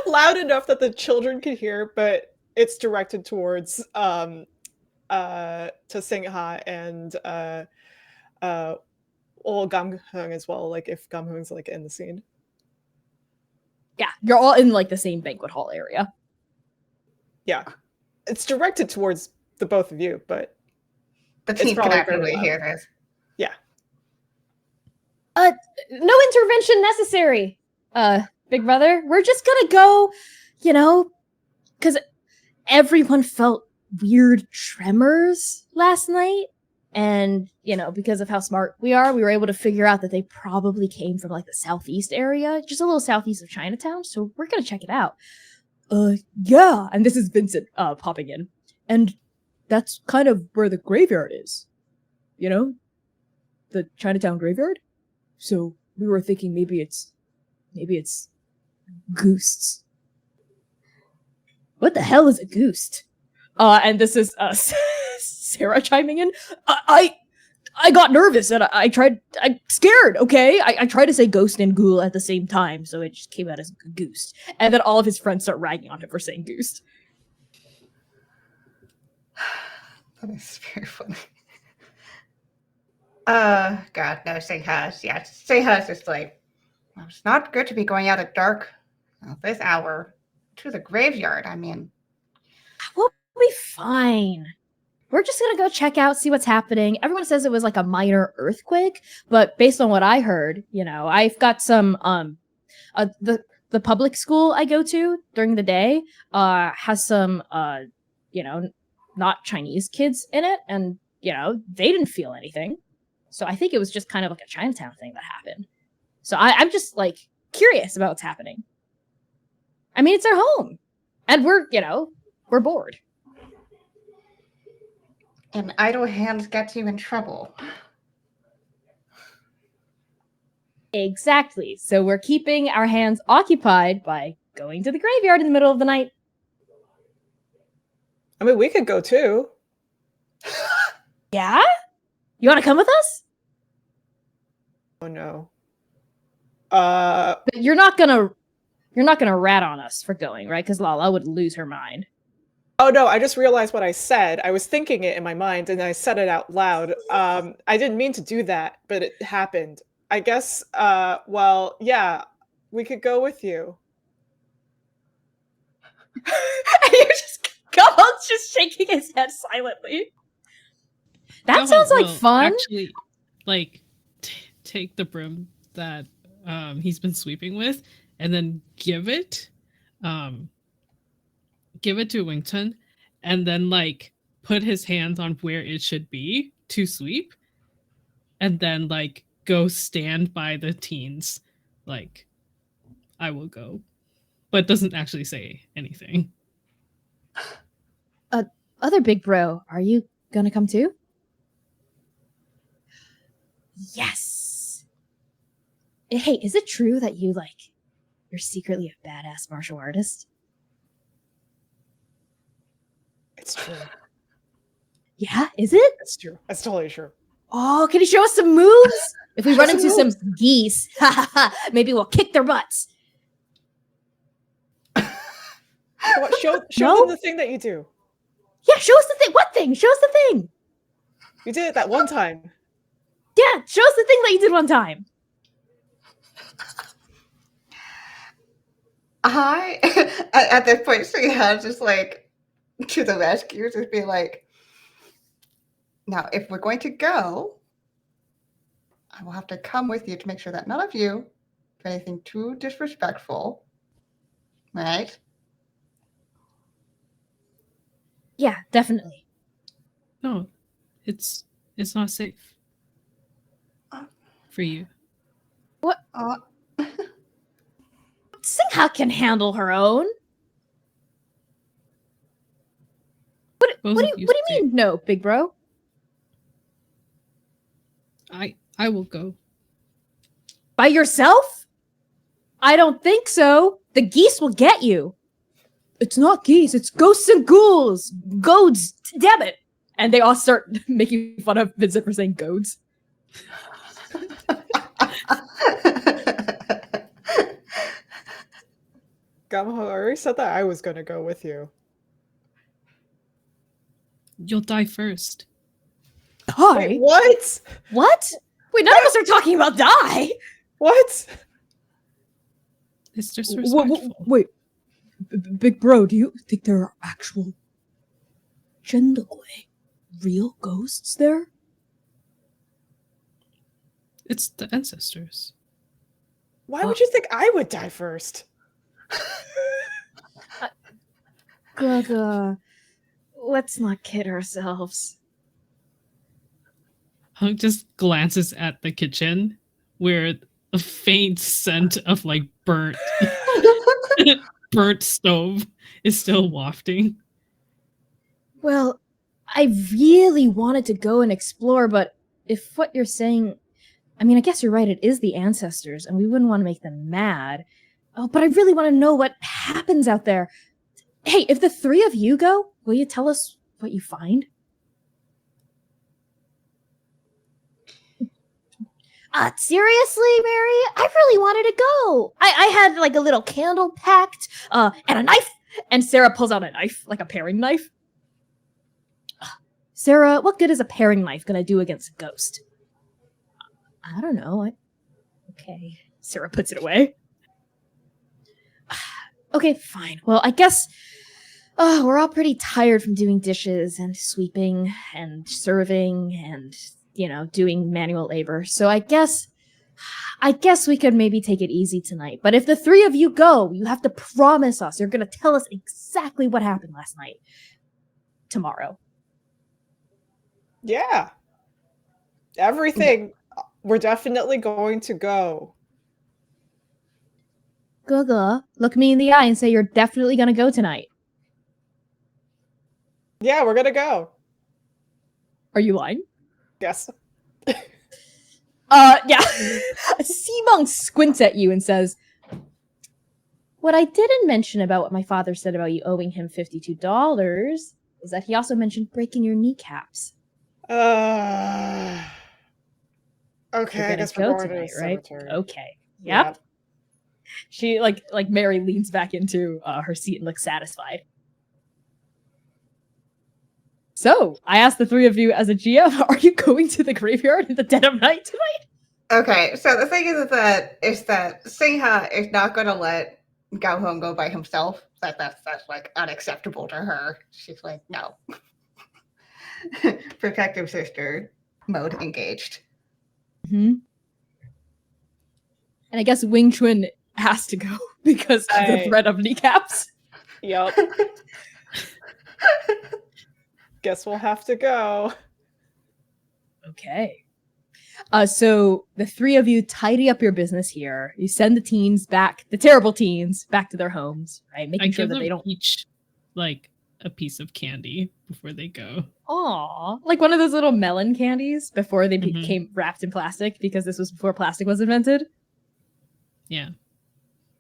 Loud enough that the children can hear, but it's directed towards to Singha and old Gamhung as well, like if Gamhung's like in the scene. Yeah, you're all in like the same banquet hall area. Yeah. It's directed towards the both of you, but the team can actually hear this. Yeah. No intervention necessary, big brother. We're just gonna go, you know, because everyone felt weird tremors last night. And, you know, because of how smart we were able to figure out that they probably came from like the southeast area, just a little southeast of Chinatown. So we're gonna check it out. Yeah. And this is Vincent popping in. And that's kind of where the graveyard is, you know? the Chinatown graveyard. So we were thinking maybe it's ghosts. What the hell is a ghost? And this is Sarah chiming in. I got nervous and I'm scared, okay? I tried to say ghost and ghoul at the same time, so it just came out as goose. And then all of his friends start ragging on him for saying goose. That is very funny. God, no, Cheng has. Yeah, Cheng has just like, well, it's not good to be going out at dark at this hour to the graveyard. I mean, We'll be fine. We're just gonna go check out, see what's happening. Everyone says it was like a minor earthquake, but based on what I heard, I've got some the public school I go to during the day has some not Chinese kids in it, and they didn't feel anything. So I think it was just kind of like a Chinatown thing that happened. So I'm just like curious about what's happening. I mean, it's our home, and we're bored. and idle hands get you in trouble. Exactly. So we're keeping our hands occupied by going to the graveyard in the middle of the night. I mean, we could go too. Yeah? You want to come with us? Oh no. But you're not gonna rat on us for going, right? Because Lala would lose her mind. Oh no, I just realized what I said. I was thinking it in my mind and I said it out loud. I didn't mean to do that, but it happened. I guess, well, yeah, we could go with you. And you're Kahl's just shaking his head silently. That Kahl sounds like will fun. Actually, like, take the broom that he's been sweeping with, and then give it to Wing-Chun, and then like put his hands on where it should be to sweep, and then like go stand by the teens, like, I will go, but doesn't actually say anything. Other big bro, are you gonna come too? Yes. Hey, is it true that you're secretly a badass martial artist? It's true. Yeah, is it? It's true. That's totally true. Oh, can you show us some moves? If we run Show into some some geese, maybe we'll kick their butts. What, show No? them the thing that you do. Yeah, show us the thing. What thing? Show us the thing. You did it that one time. Yeah, show us the thing that you did one time. At this point, she has just like to the rescue, just be like, now, if we're going to go, I will have to come with you to make sure that none of you do anything too disrespectful, right? Yeah, definitely. No, it's not safe for you. Singha can handle her own. What Both do of you you mean? No, big bro. I will go. By yourself? I don't think so. The geese will get you. It's not geese, it's ghosts and ghouls. Goads, damn it. And they all start making fun of Vincent for saying goads. Gamho, I already said that I was going to go with you. You'll die first. Die? Wait, what? What? Wait, none of us are talking about die. What? It's disrespectful. Wait. Big bro, do you think there are actual real ghosts there? It's the ancestors. Why would you think I would die first? Gaga, let's not kid ourselves. Hunk just glances at the kitchen where a faint scent of like burnt stove is still wafting. Well, I really wanted to go and explore, but if what you're saying I mean, I guess you're right, it is the ancestors, and we wouldn't want to make them mad. Oh, but I really want to know what happens out there. Hey, if the three of you go, will you tell us what you find? Seriously, Mary? I really wanted to go. I had like a little candle packed, and a knife. And Sarah pulls out a knife, like a paring knife. Sarah, what good is a paring knife gonna do against a ghost? I don't know. Okay. Sarah puts it away. Okay, fine. Well, I guess we're all pretty tired from doing dishes and sweeping and serving and, doing manual labor. So I guess we could maybe take it easy tonight. But if the three of you go, you have to promise us you're going to tell us exactly what happened last night. Tomorrow. Yeah. Everything. We're definitely going to go. Gaga, look me in the eye and say you're definitely going to go tonight. Yeah, we're going to go. Are you lying? Yes. Yeah. Simon squints at you and says, what I didn't mention about what my father said about you owing him $52 is that he also mentioned breaking your kneecaps. Okay, I guess we're going tonight, to the right? cemetery. Okay. Yep. She like Mary leans back into her seat and looks satisfied. So, I asked the three of you as a GM, are you going to the graveyard in the dead of night tonight? Okay, so the thing is that Singha is not going to let Gao Hong go by himself. That's like unacceptable to her. She's like, no. Protective sister mode engaged. Mm-hmm. And I guess Wing-Chun has to go because of the threat of kneecaps. Yep. Guess we'll have to go. Okay. So the three of you tidy up your business here. You send the teens back, the terrible teens, back to their homes, right? Making sure that they don't each like a piece of candy before they go. Aw, like one of those little melon candies before they became wrapped in plastic, because this was before plastic was invented. Yeah.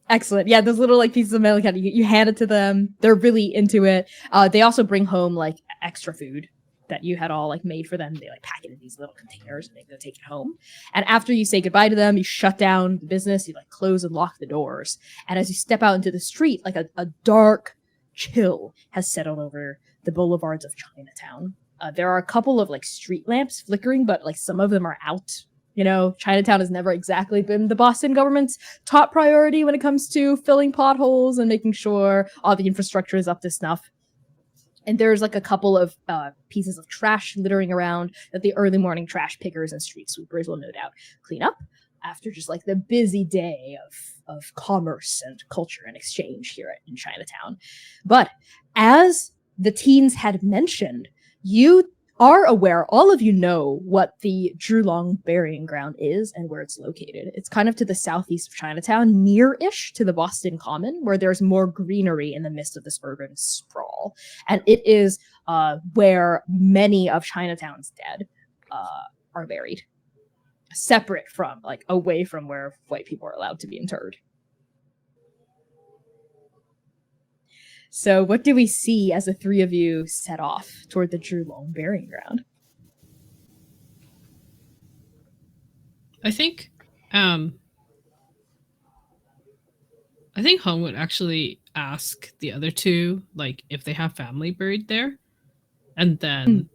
Excellent. Yeah, those little like pieces of melon candy, you hand it to them. They're really into it. They also bring home like extra food that you had all like made for them. They like pack it in these little containers and they go take it home. And after you say goodbye to them, you shut down the business, you like close and lock the doors. And as you step out into the street, like a dark chill has settled over the boulevards of Chinatown. There are a couple of like street lamps flickering, but like some of them are out. Chinatown has never exactly been the Boston government's top priority when it comes to filling potholes and making sure all the infrastructure is up to snuff. And there's like a couple of pieces of trash littering around that the early morning trash pickers and street sweepers will no doubt clean up after just like the busy day of commerce and culture and exchange here in Chinatown. But as the teens had mentioned, you are aware, all of you know what the Zhulong burying ground is and where it's located. It's kind of to the southeast of Chinatown, near-ish to the Boston Common, where there's more greenery in the midst of this urban sprawl. And it is where many of Chinatown's dead are buried. Separate from, like, away from where white people are allowed to be interred. So what do we see as the three of you set off toward the Zhulong burying ground? I think Hong would actually ask the other two, like, if they have family buried there, and then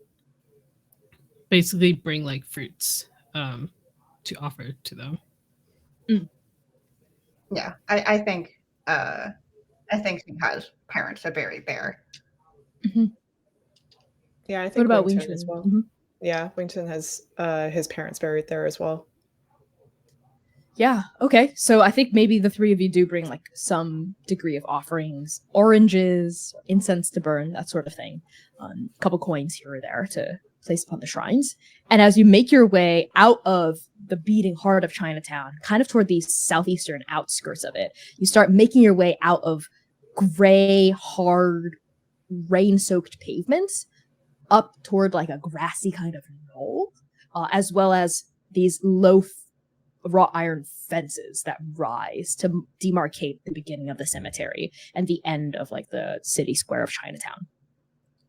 basically bring like fruits to offer to them. Yeah, I think Singha's parents are buried there. Mm-hmm. Yeah, I think what about Wing-Chun Wing-Chun as well. Mm-hmm. Yeah, Wing-Chun has his parents buried there as well. Yeah, okay. So I think maybe the three of you do bring like some degree of offerings, oranges, incense to burn, that sort of thing. A couple coins here or there to place upon the shrines. And as you make your way out of the beating heart of Chinatown, kind of toward the southeastern outskirts of it, you start making your way out of gray, hard, rain-soaked pavements up toward like a grassy kind of knoll, as well as these low wrought iron fences that rise to demarcate the beginning of the cemetery and the end of like the city square of Chinatown.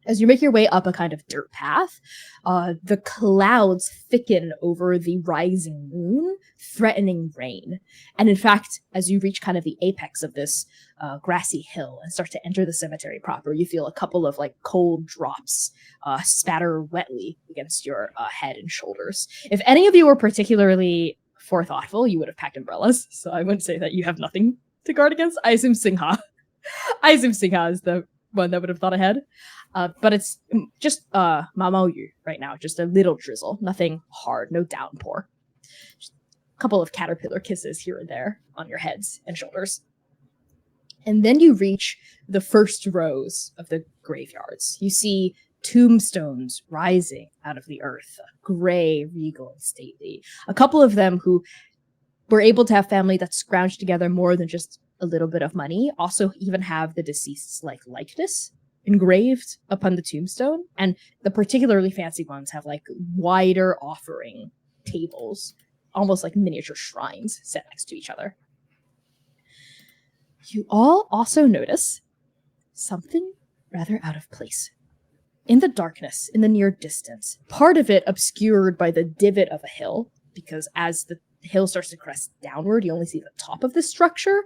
As you make your way up a kind of dirt path, the clouds thicken over the rising moon, threatening rain. And in fact, as you reach kind of the apex of this grassy hill and start to enter the cemetery proper, you feel a couple of like cold drops spatter wetly against your head and shoulders. If any of you were particularly forethoughtful, you would have packed umbrellas. So I wouldn't say that you have nothing to guard against. I assume Singha. Is the one that would have thought ahead. But it's just Mamaoyu right now, just a little drizzle, nothing hard, no downpour. Just a couple of caterpillar kisses here and there on your heads and shoulders. And then you reach the first rows of the graveyards. You see tombstones rising out of the earth, gray, regal, and stately. A couple of them who were able to have family that scrounged together more than just a little bit of money also even have the deceased's likeness engraved upon the tombstone, and the particularly fancy ones have like wider offering tables, almost like miniature shrines set next to each other. You all also notice something rather out of place. In the darkness, in the near distance, part of it obscured by the divot of a hill, because as the hill starts to crest downward, you only see the top of the structure.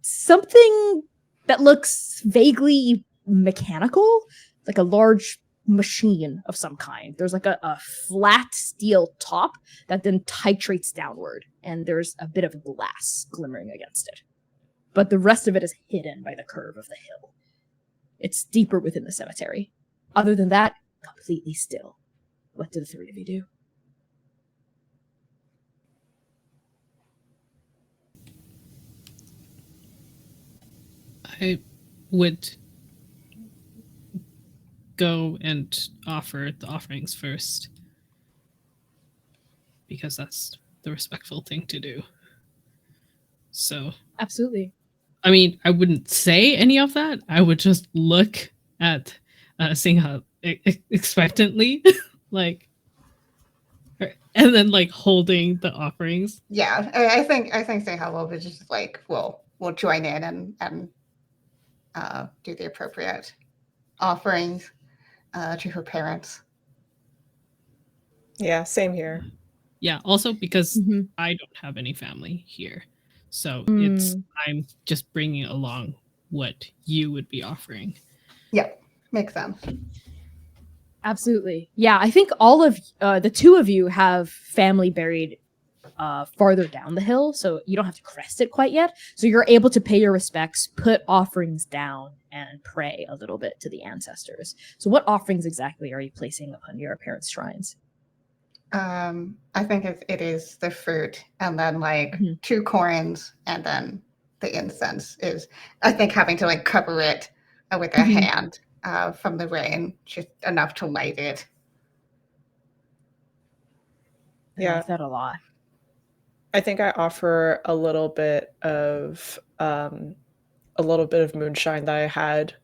Something that looks vaguely mechanical, like a large machine of some kind. There's like a flat steel top that then titrates downward, and there's a bit of glass glimmering against it. But the rest of it is hidden by the curve of the hill. It's deeper within the cemetery. Other than that, completely still. What do the three of you do? I would go and offer the offerings first, because that's the respectful thing to do. So Absolutely. I mean, I wouldn't say any of that. I would just look at Singha expectantly, like, and then like holding the offerings. Yeah, I think Singha will be just like we'll join in and do the appropriate offerings to her parents. Yeah, same here. Yeah, also because Mhm. I don't have any family here. So Mm. I'm just bringing along what you would be offering. Yeah, makes sense. Absolutely. Yeah, I think all of the two of you have family buried farther down the hill, so you don't have to crest it quite yet. So you're able to pay your respects, put offerings down, and pray a little bit to the ancestors. So what offerings exactly are you placing upon your parents' shrines? I think it is the fruit, and then like Mhm. 2 coins, and then the incense is, I think, having to like cover it with a Mhm. hand from the rain, just enough to light it. I Yeah. like that a lot. I think I offer a little bit of moonshine that I had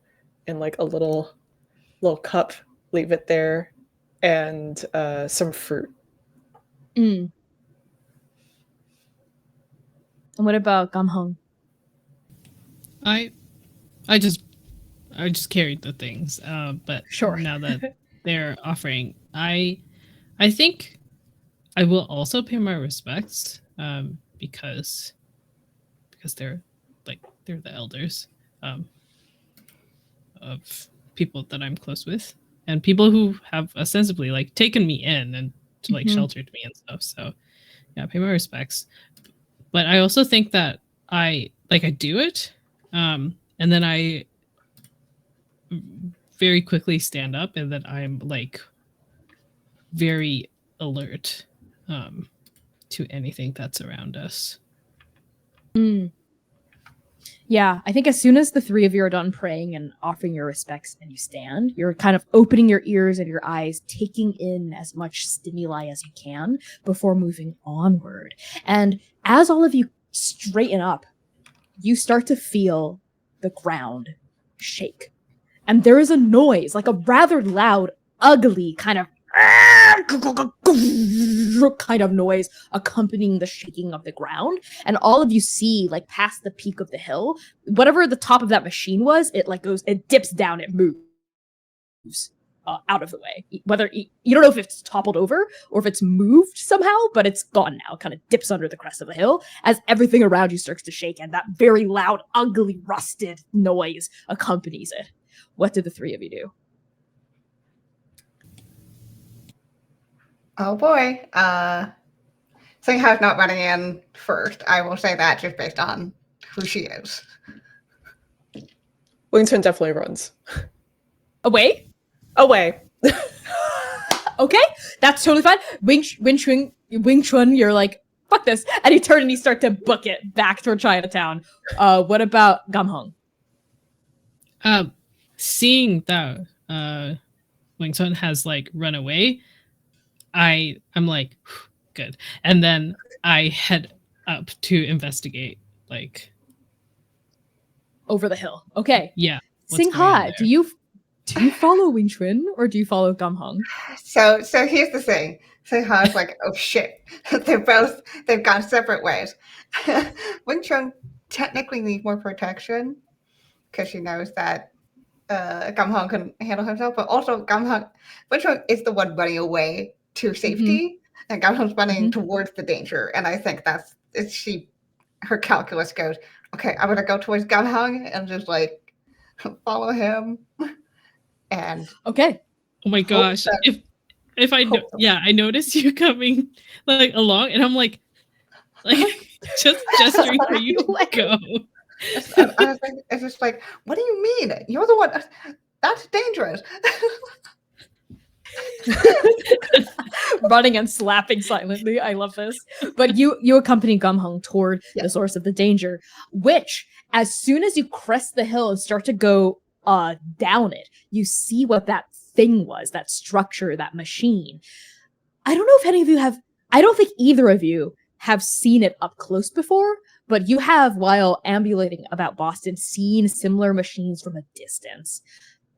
in like a little cup, leave it there, and some fruit. Mm. And what about Gamhong? I just carried the things, but Sure. now that they're offering, I think I will also pay my respects, because they're the elders of people that I'm close with, and people who have ostensibly like taken me in and like Mhm. sheltered me and stuff. So yeah, pay my respects. But I also think that I do it, and then I very quickly stand up, and then I'm like very alert to anything that's around us. Mm. Yeah, I think as soon as the three of you are done praying and offering your respects and you stand, you're kind of opening your ears and your eyes, taking in as much stimuli as you can before moving onward. And as all of you straighten up, you start to feel the ground shake. And there is a noise, like a rather loud, ugly kind of kind of noise accompanying the shaking of the ground, and all of you see, like, past the peak of the hill, whatever the top of that machine was, it dips down, it moves out of the way. Whether you don't know if it's toppled over or if it's moved somehow, but it's gone now. It kind of dips under the crest of the hill as everything around you starts to shake, and that very loud, ugly, rusted noise accompanies it. What did the three of you do? Oh boy. Seeing how it's not running in first, I will say that just based on who she is. Wing-Chun definitely runs. Away? Away. Okay, that's totally fine. Wing-Chun, you're like, fuck this. And you turn and you start to book it back toward Chinatown. What about Gamhung? Seeing that Wing-Chun has like run away, I'm like, good. And then I head up to investigate, like, over the hill. Okay. Yeah. Sing-Ha, do you follow Wing-Chun or do you follow Gamhung? So here's the thing. Sing-Ha's like, oh shit. They've gone separate ways. Wing-Chun technically needs more protection because she knows that Gamhung can handle himself, but also Wing-Chun is the one running away to safety, and Gamhung's running towards the danger. And I think her calculus goes, okay, I'm gonna go towards Gamhung and just like follow him. And okay. Oh my gosh! If I I noticed you coming like along, and I'm like just gesturing for you to go. It's just like, what do you mean? You're the one. That's dangerous. Running and slapping silently. I love this. But you accompany Gamhung toward the source of the danger, which, as soon as you crest the hill and start to go down it, you see what that thing was, that structure, that machine. I don't know if any of you have, I don't think either of you have seen it up close before, but you have, while ambulating about Boston, seen similar machines from a distance.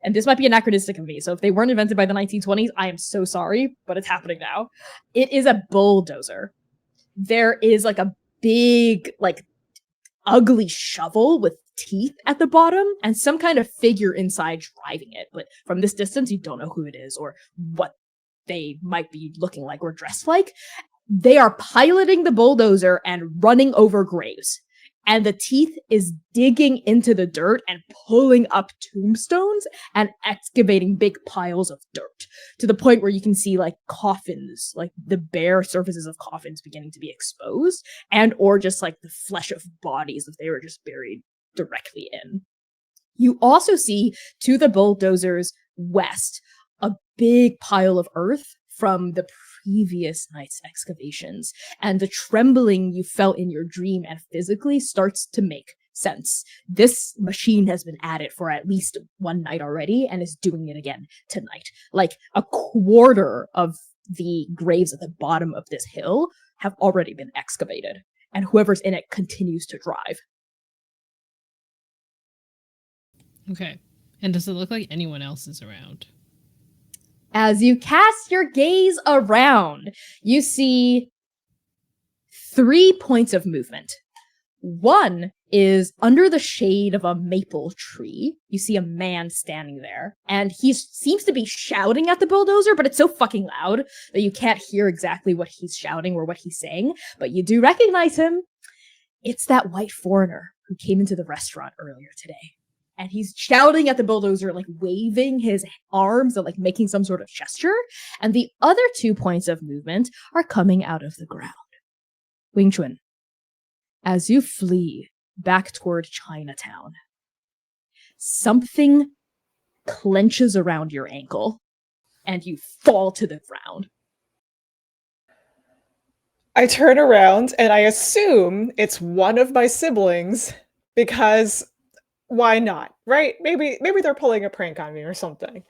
And this might be anachronistic of me, so if they weren't invented by the 1920s, I am so sorry, but it's happening now. It is a bulldozer. There is like a big, like, ugly shovel with teeth at the bottom and some kind of figure inside driving it. But from this distance, you don't know who it is or what they might be looking like or dressed like. They are piloting the bulldozer and running over graves. And the teeth is digging into the dirt and pulling up tombstones and excavating big piles of dirt to the point where you can see like coffins, like the bare surfaces of coffins beginning to be exposed, and or just like the flesh of bodies if they were just buried directly in. You also see to the bulldozer's west a big pile of earth from the previous night's excavations, and the trembling you felt in your dream and physically starts to make sense. This machine has been at it for at least one night already and is doing it again tonight. Like a quarter of the graves at the bottom of this hill have already been excavated, and whoever's in it continues to drive. Okay. And does it look like anyone else is around? As you cast your gaze around, you see 3 points of movement. One is under the shade of a maple tree. You see a man standing there, and he seems to be shouting at the bulldozer, but it's so fucking loud that you can't hear exactly what he's shouting or what he's saying, but you do recognize him. It's that white foreigner who came into the restaurant earlier today. And he's shouting at the bulldozer, like waving his arms and like making some sort of gesture. And the other 2 points of movement are coming out of the ground. Wing-Chun, as you flee back toward Chinatown, something clenches around your ankle and you fall to the ground. I turn around and I assume it's one of my siblings because why not, right? Maybe they're pulling a prank on me or something.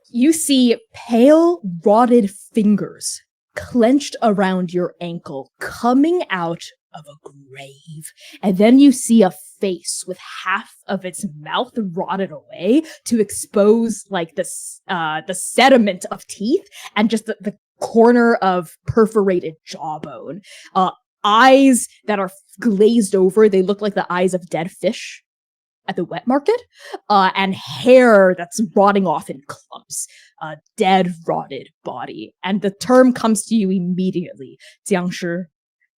You see pale, rotted fingers clenched around your ankle coming out of a grave. And then you see a face with half of its mouth rotted away to expose like the sediment of teeth and just the corner of perforated jawbone. Eyes that are glazed over. They look like the eyes of dead fish at the wet market, and hair that's rotting off in clumps. Dead, rotted body. And the term comes to you immediately, Jiangshi,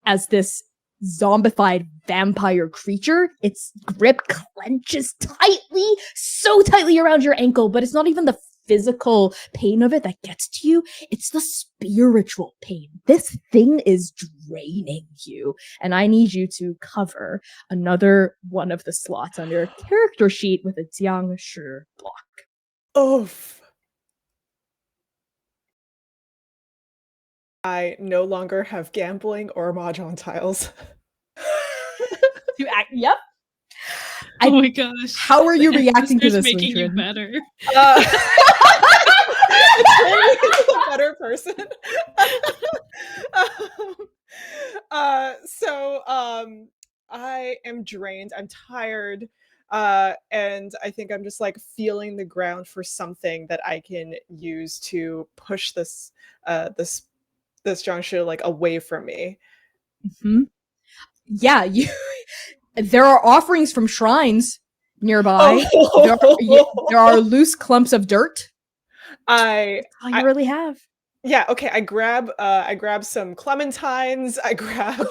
as this zombified vampire creature. Its grip clenches tightly, so tightly around your ankle, but it's not even the physical pain of it that gets to you. It's the spiritual pain. This thing is draining you, and I need you to cover another one of the slots on your character sheet with a Jiangshi block. Oof. I no longer have gambling or mahjong tiles. Yep. Oh my gosh. How are you reacting to this, making you Wing-Chun? better. It's turning me into a better person. I am drained. I'm tired. And I think I'm just like feeling the ground for something that I can use to push this Jiangshi like away from me. Mm-hmm. Yeah, there are offerings from shrines nearby. Oh. There are loose clumps of dirt. I really have. Yeah, okay. I grab some clementines. I grab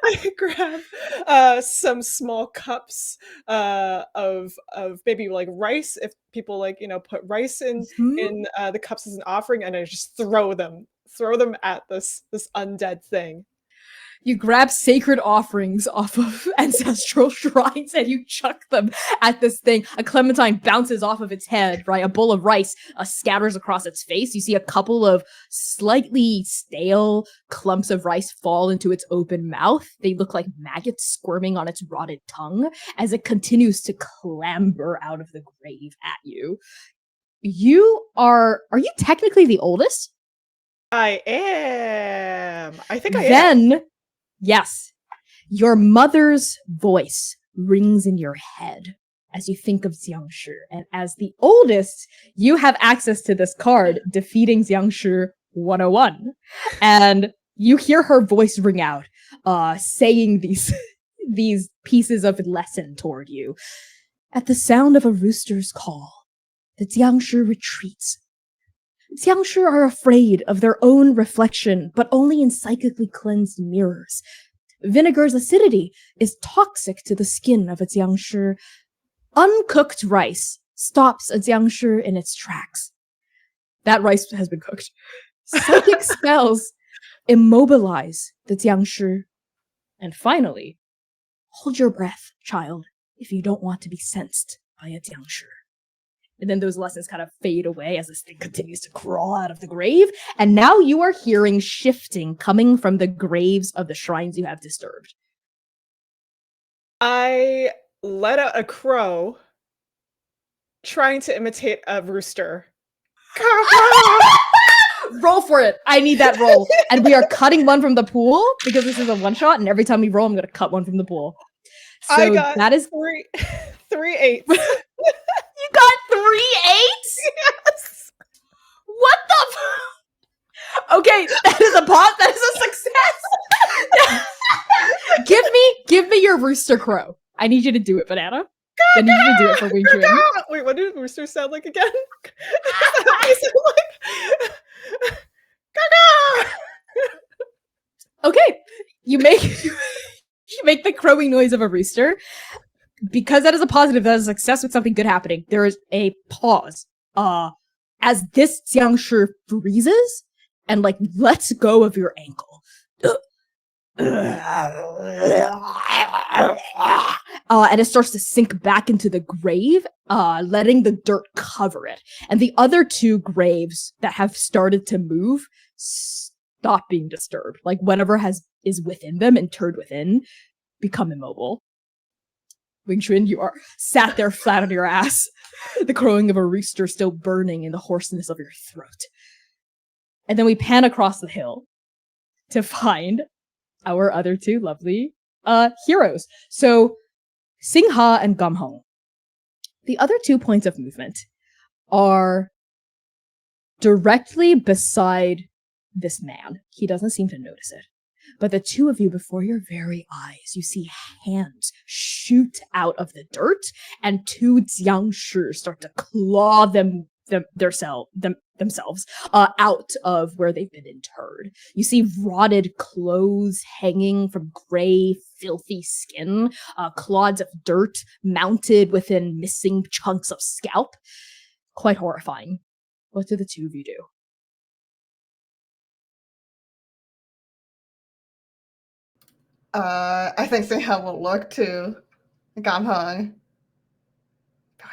I grab some small cups of maybe like rice, if people like, put rice in the cups as an offering, and I just throw them at this undead thing. You grab sacred offerings off of ancestral shrines and you chuck them at this thing. A clementine bounces off of its head, right? A bowl of rice scatters across its face. You see a couple of slightly stale clumps of rice fall into its open mouth. They look like maggots squirming on its rotted tongue as it continues to clamber out of the grave at you. Are you technically the oldest? I am. I think I am. Then, yes, your mother's voice rings in your head as you think of Jiangshi. And as the oldest, you have access to this card, Defeating Jiangshi 101. And you hear her voice ring out, saying these pieces of lesson toward you. At the sound of a rooster's call, the Jiangshi retreats. Jiangshi are afraid of their own reflection, but only in psychically cleansed mirrors. Vinegar's acidity is toxic to the skin of a Jiangshi. Uncooked rice stops a Jiangshi in its tracks. That rice has been cooked. Psychic spells immobilize the Jiangshi. And finally, hold your breath, child, if you don't want to be sensed by a Jiangshi. And then those lessons kind of fade away as this thing continues to crawl out of the grave. And now you are hearing shifting coming from the graves of the shrines you have disturbed. I let out a crow, trying to imitate a rooster. Roll for it. I need that roll. And we are cutting one from the pool because this is a one shot. And every time we roll, I'm going to cut one from the pool. So I got that is 3 8s. You got 3 8s? Yes. What the Okay, that is a success. Give me your rooster crow. I need you to do it, Banana. I need you to do it for Wing-Chun. Wait, what do roosters sound like again? They sound like Okay, you make the crowing noise of a rooster. Because that is a positive, that is a success with something good happening. There is a pause. As this Jiangshi freezes and like lets go of your ankle. And it starts to sink back into the grave, letting the dirt cover it. And the other two graves that have started to move stop being disturbed. Like whatever is within them, interred within, become immobile. Wing-Chun, you are sat there flat on your ass, the crowing of a rooster still burning in the hoarseness of your throat. And then we pan across the hill to find our other two lovely heroes. So Singha and Gamhong. The other 2 points of movement are directly beside this man. He doesn't seem to notice it. But the 2 of you, before your very eyes, you see hands shoot out of the dirt, and 2 Jiangshi start to claw themselves out of where they've been interred. You see rotted clothes hanging from gray, filthy skin, clods of dirt mounted within missing chunks of scalp. Quite horrifying. What do the 2 of you do? I think Singha will look to Gamhung.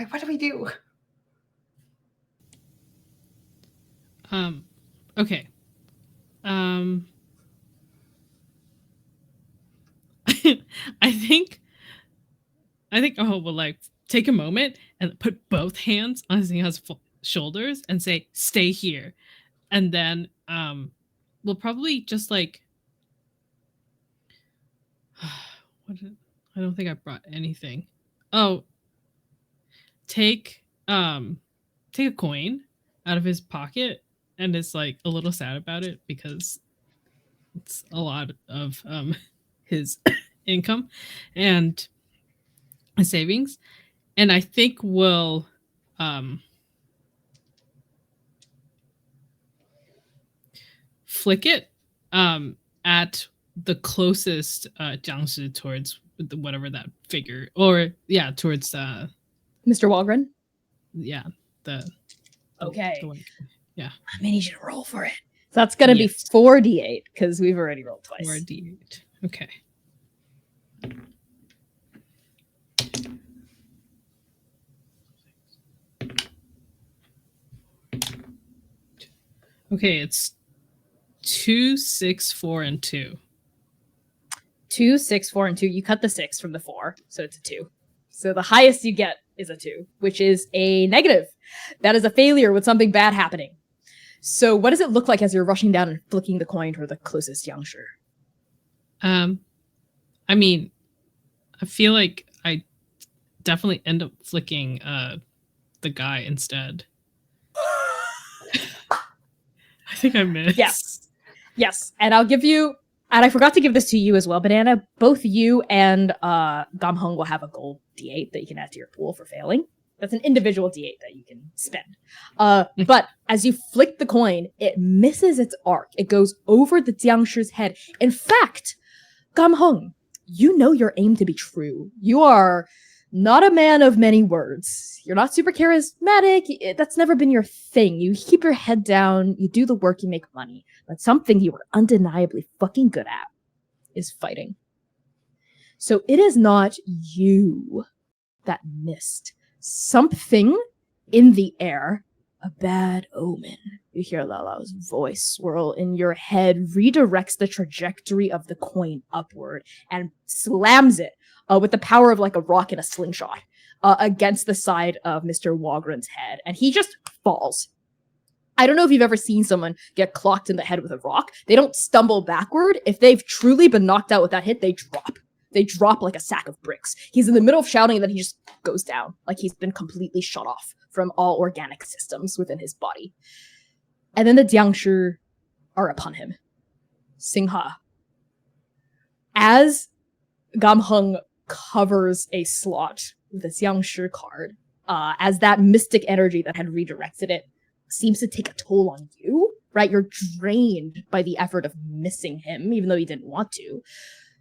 What do we do? Okay. I think Aho will like take a moment and put both hands on Singha's shoulders and say, "Stay here," and then we'll probably just like. I don't think I brought anything. Oh, take a coin out of his pocket and is like a little sad about it because it's a lot of his income and savings, and I think we'll flick it at the closest Jiangshi towards whatever that figure, or towards Mr. Walgren? Yeah, okay. The one, yeah. I need you to roll for it. So that's gonna be 4d8 because we've already rolled twice. 4d8. Okay. Okay, it's 2, 6, 4, and 2. 2, 6, 4, and 2. You cut the 6 from the 4, so it's a 2. So the highest you get is a 2, which is a negative. That is a failure with something bad happening. So what does it look like as you're rushing down and flicking the coin toward the closest youngster? I mean, I feel like I definitely end up flicking the guy instead. I think I missed. Yes. And I'll give you, and I forgot to give this to you as well, Banana. Both you and Gamhung will have a gold D8 that you can add to your pool for failing. That's an individual D8 that you can spend. But as you flick the coin, it misses its arc. It goes over the Jiangshi's head. In fact, Gamhung, you know your aim to be true. You are not a man of many words. You're not super charismatic. That's never been your thing. You keep your head down. You do the work. You make money. But something you are undeniably fucking good at is fighting. So it is not you that missed. Something in the air, a bad omen. You hear Lalao's voice swirl in your head, redirects the trajectory of the coin upward and slams it with the power of like a rock in a slingshot against the side of Mr. Wagren's head. And he just falls. I don't know if you've ever seen someone get clocked in the head with a rock. They don't stumble backward. If they've truly been knocked out with that hit, they drop. They drop like a sack of bricks. He's in the middle of shouting and then he just goes down. Like he's been completely shut off from all organic systems within his body. And then the Jiangshi are upon him. Singha. As Gamhung covers a slot with a Jiangshi card, as that mystic energy that had redirected it seems to take a toll on you, right? You're drained by the effort of missing him, even though you didn't want to.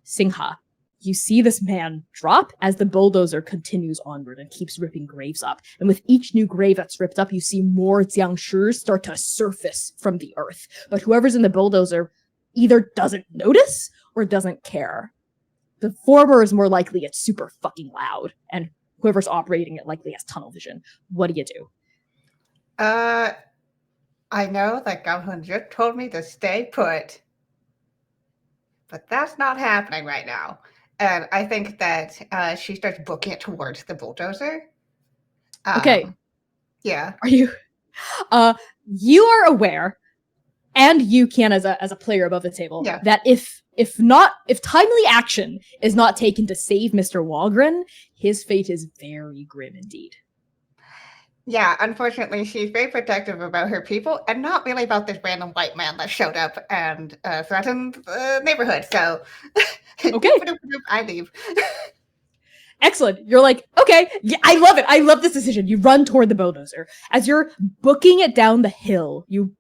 Singha, you see this man drop as the bulldozer continues onward and keeps ripping graves up. And with each new grave that's ripped up, you see more Jiangshi start to surface from the earth. But whoever's in the bulldozer either doesn't notice or doesn't care. The former is more likely it's super fucking loud, and whoever's operating it likely has tunnel vision. What do you do? I know that Gamhung just told me to stay put, but that's not happening right now. And I think that she starts booking it towards the bulldozer. Okay. Yeah. Are you? You are aware and you can as a player above the table, Yeah. that if timely action is not taken to save Mr. Walgren, his fate is very grim indeed. Yeah, unfortunately, she's very protective about her people and not really about this random white man that showed up and threatened the neighborhood. So, Okay. I leave. Excellent. You're like, okay, yeah, I love it. I love this decision. You run toward the bulldozer. As you're booking it down the hill, you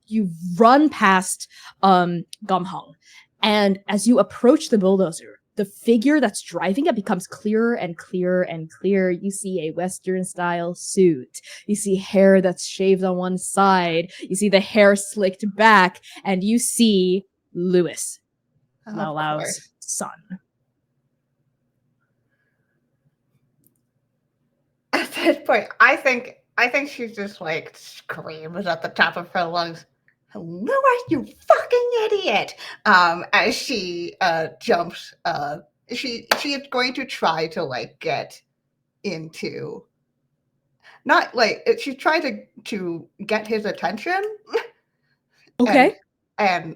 run past Gamhung. And as you approach the bulldozer, the figure that's driving it becomes clearer and clearer and clearer. You see a Western-style suit. You see hair that's shaved on one side. You see the hair slicked back. And you see Lewis, Lao Lao's son. At this point, I think she's just like screams at the top of her lungs, "Lewis, you fucking idiot!" As she jumps, she is going to try to like get into, not like she's trying to get his attention. Okay. And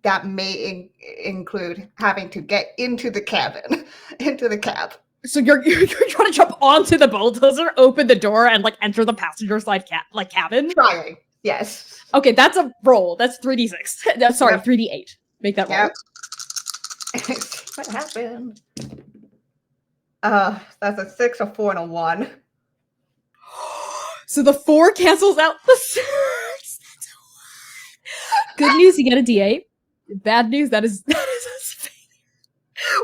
that may include having to get into the cabin, into the cab. So you're trying to jump onto the bulldozer, open the door, and like enter the passenger side cabin? Trying, yes. Okay, that's a roll. That's 3d6. Sorry, Yep. 3d8. Make that roll. Yep. What happened? That's a 6, a 4, and a 1. So the 4 cancels out the 6. Good news, you get a d8. Bad news, that is a failure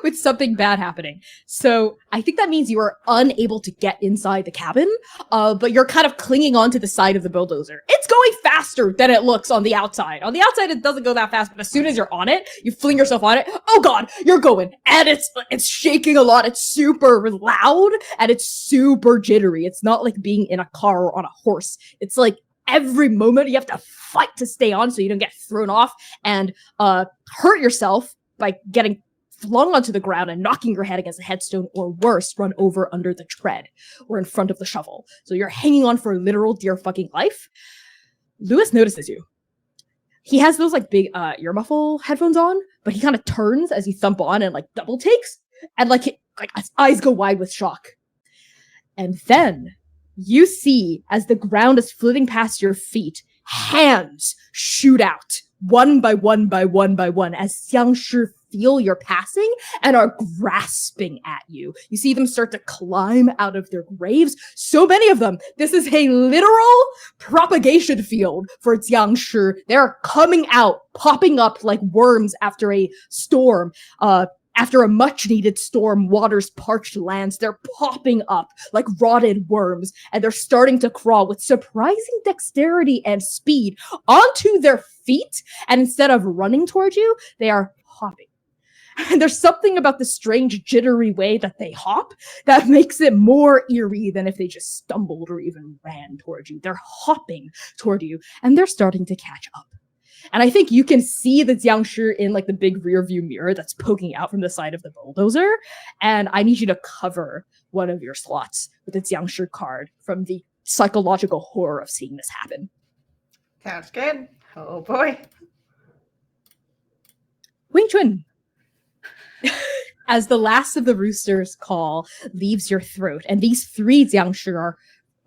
with something bad happening. So I think that means you are unable to get inside the cabin, but you're kind of clinging onto the side of the bulldozer. It's going faster than it looks on the outside. On the outside, it doesn't go that fast, but as soon as you're on it, you fling yourself on it. Oh god, you're going. And it's shaking a lot. It's super loud, and it's super jittery. It's not like being in a car or on a horse. It's like every moment you have to fight to stay on so you don't get thrown off and hurt yourself by getting flung onto the ground and knocking your head against a headstone, or worse, run over under the tread or in front of the shovel. So you're hanging on for literal dear fucking life. Lewis notices you. He has those like big ear muffle headphones on, but he kind of turns as you thump on and like double takes, and like his eyes go wide with shock. And then you see, as the ground is flitting past your feet, hands shoot out one by one by one by one as Jiangshi feel you're passing and are grasping at you. You see them start to climb out of their graves. So many of them. This is a literal propagation field for Jiangshi. They're coming out, popping up like worms after a storm. After a much-needed storm waters parched lands, they're popping up like rotted worms, and they're starting to crawl with surprising dexterity and speed onto their feet, and instead of running towards you, they are hopping. And there's something about the strange, jittery way that they hop that makes it more eerie than if they just stumbled or even ran towards you. They're hopping toward you, and they're starting to catch up. And I think you can see the Jiangshi in like the big rear view mirror that's poking out from the side of the bulldozer. And I need you to cover one of your slots with the Jiangshi card from the psychological horror of seeing this happen. Sounds good. Oh boy. Wing-Chun. As the last of the rooster's call leaves your throat, and these 3 Jiangshi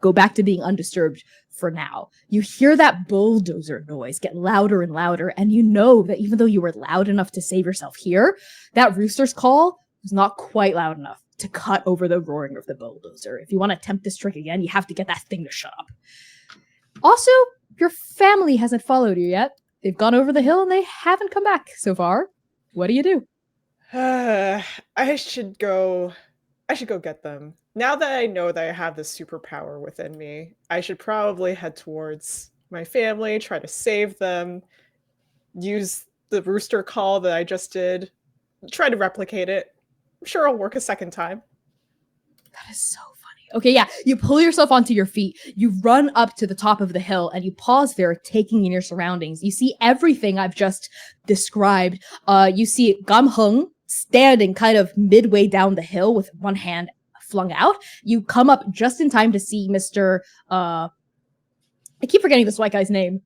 go back to being undisturbed for now. You hear that bulldozer noise get louder and louder, and you know that even though you were loud enough to save yourself here, that rooster's call was not quite loud enough to cut over the roaring of the bulldozer. If you want to attempt this trick again, you have to get that thing to shut up. Also, your family hasn't followed you yet. They've gone over the hill and they haven't come back so far. What do you do? I should go get them. Now that I know that I have this superpower within me, I should probably head towards my family, try to save them, use the rooster call that I just did, try to replicate it. I'm sure it'll work a second time. That is so funny. Okay, yeah, you pull yourself onto your feet, you run up to the top of the hill, and you pause there, taking in your surroundings. You see everything I've just described. You see Gamhung standing kind of midway down the hill with one hand flung out. You come up just in time to see Mr. I keep forgetting this white guy's name.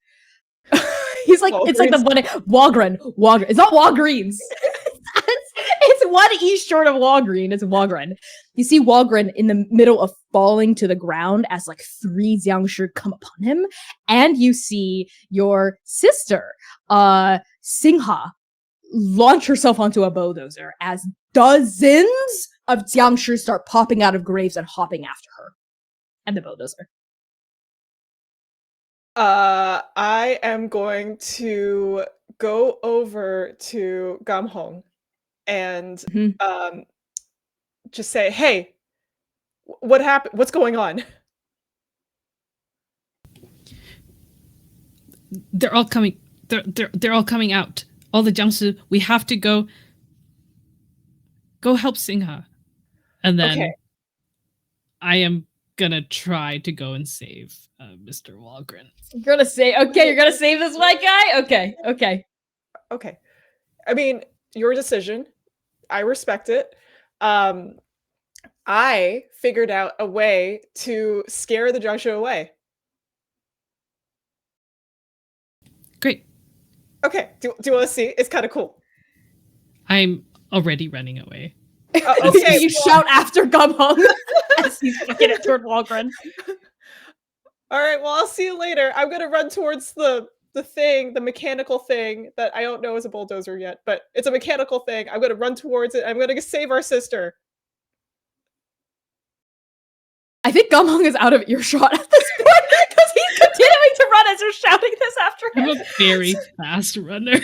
He's like, it's like the one Walgreens. It's not Walgreens. It's one E short of Walgreen. It's Walgren. You see Walgren in the middle of falling to the ground as like 3 Jiangshi come upon him, and you see your sister, Singha, launch herself onto a bulldozer as dozens of Jiangshi start popping out of graves and hopping after her and the bulldozer. I am going to go over to Gamhong and just say, "Hey, what happened? What's going on?" They're all coming. They're all coming out. All the Jiangshi. We have to go help Singha, and then Okay. I am gonna try to go and save Mr. Walgren. You're gonna say, okay, you're gonna save this white guy? Okay. Okay. I mean, your decision. I respect it. I figured out a way to scare the Jiangshi away. Great. Okay. Do you want to see? It's kind of cool. I'm already running away. Okay. You shout after Gamhong as he's kicking it toward Walgren. All right. Well, I'll see you later. I'm gonna run towards the thing, the mechanical thing that I don't know is a bulldozer yet, but it's a mechanical thing. I'm gonna run towards it. I'm gonna save our sister. I think Gamhong is out of earshot at this point because he's continuing to run as you're shouting this after him. I'm a very fast runner.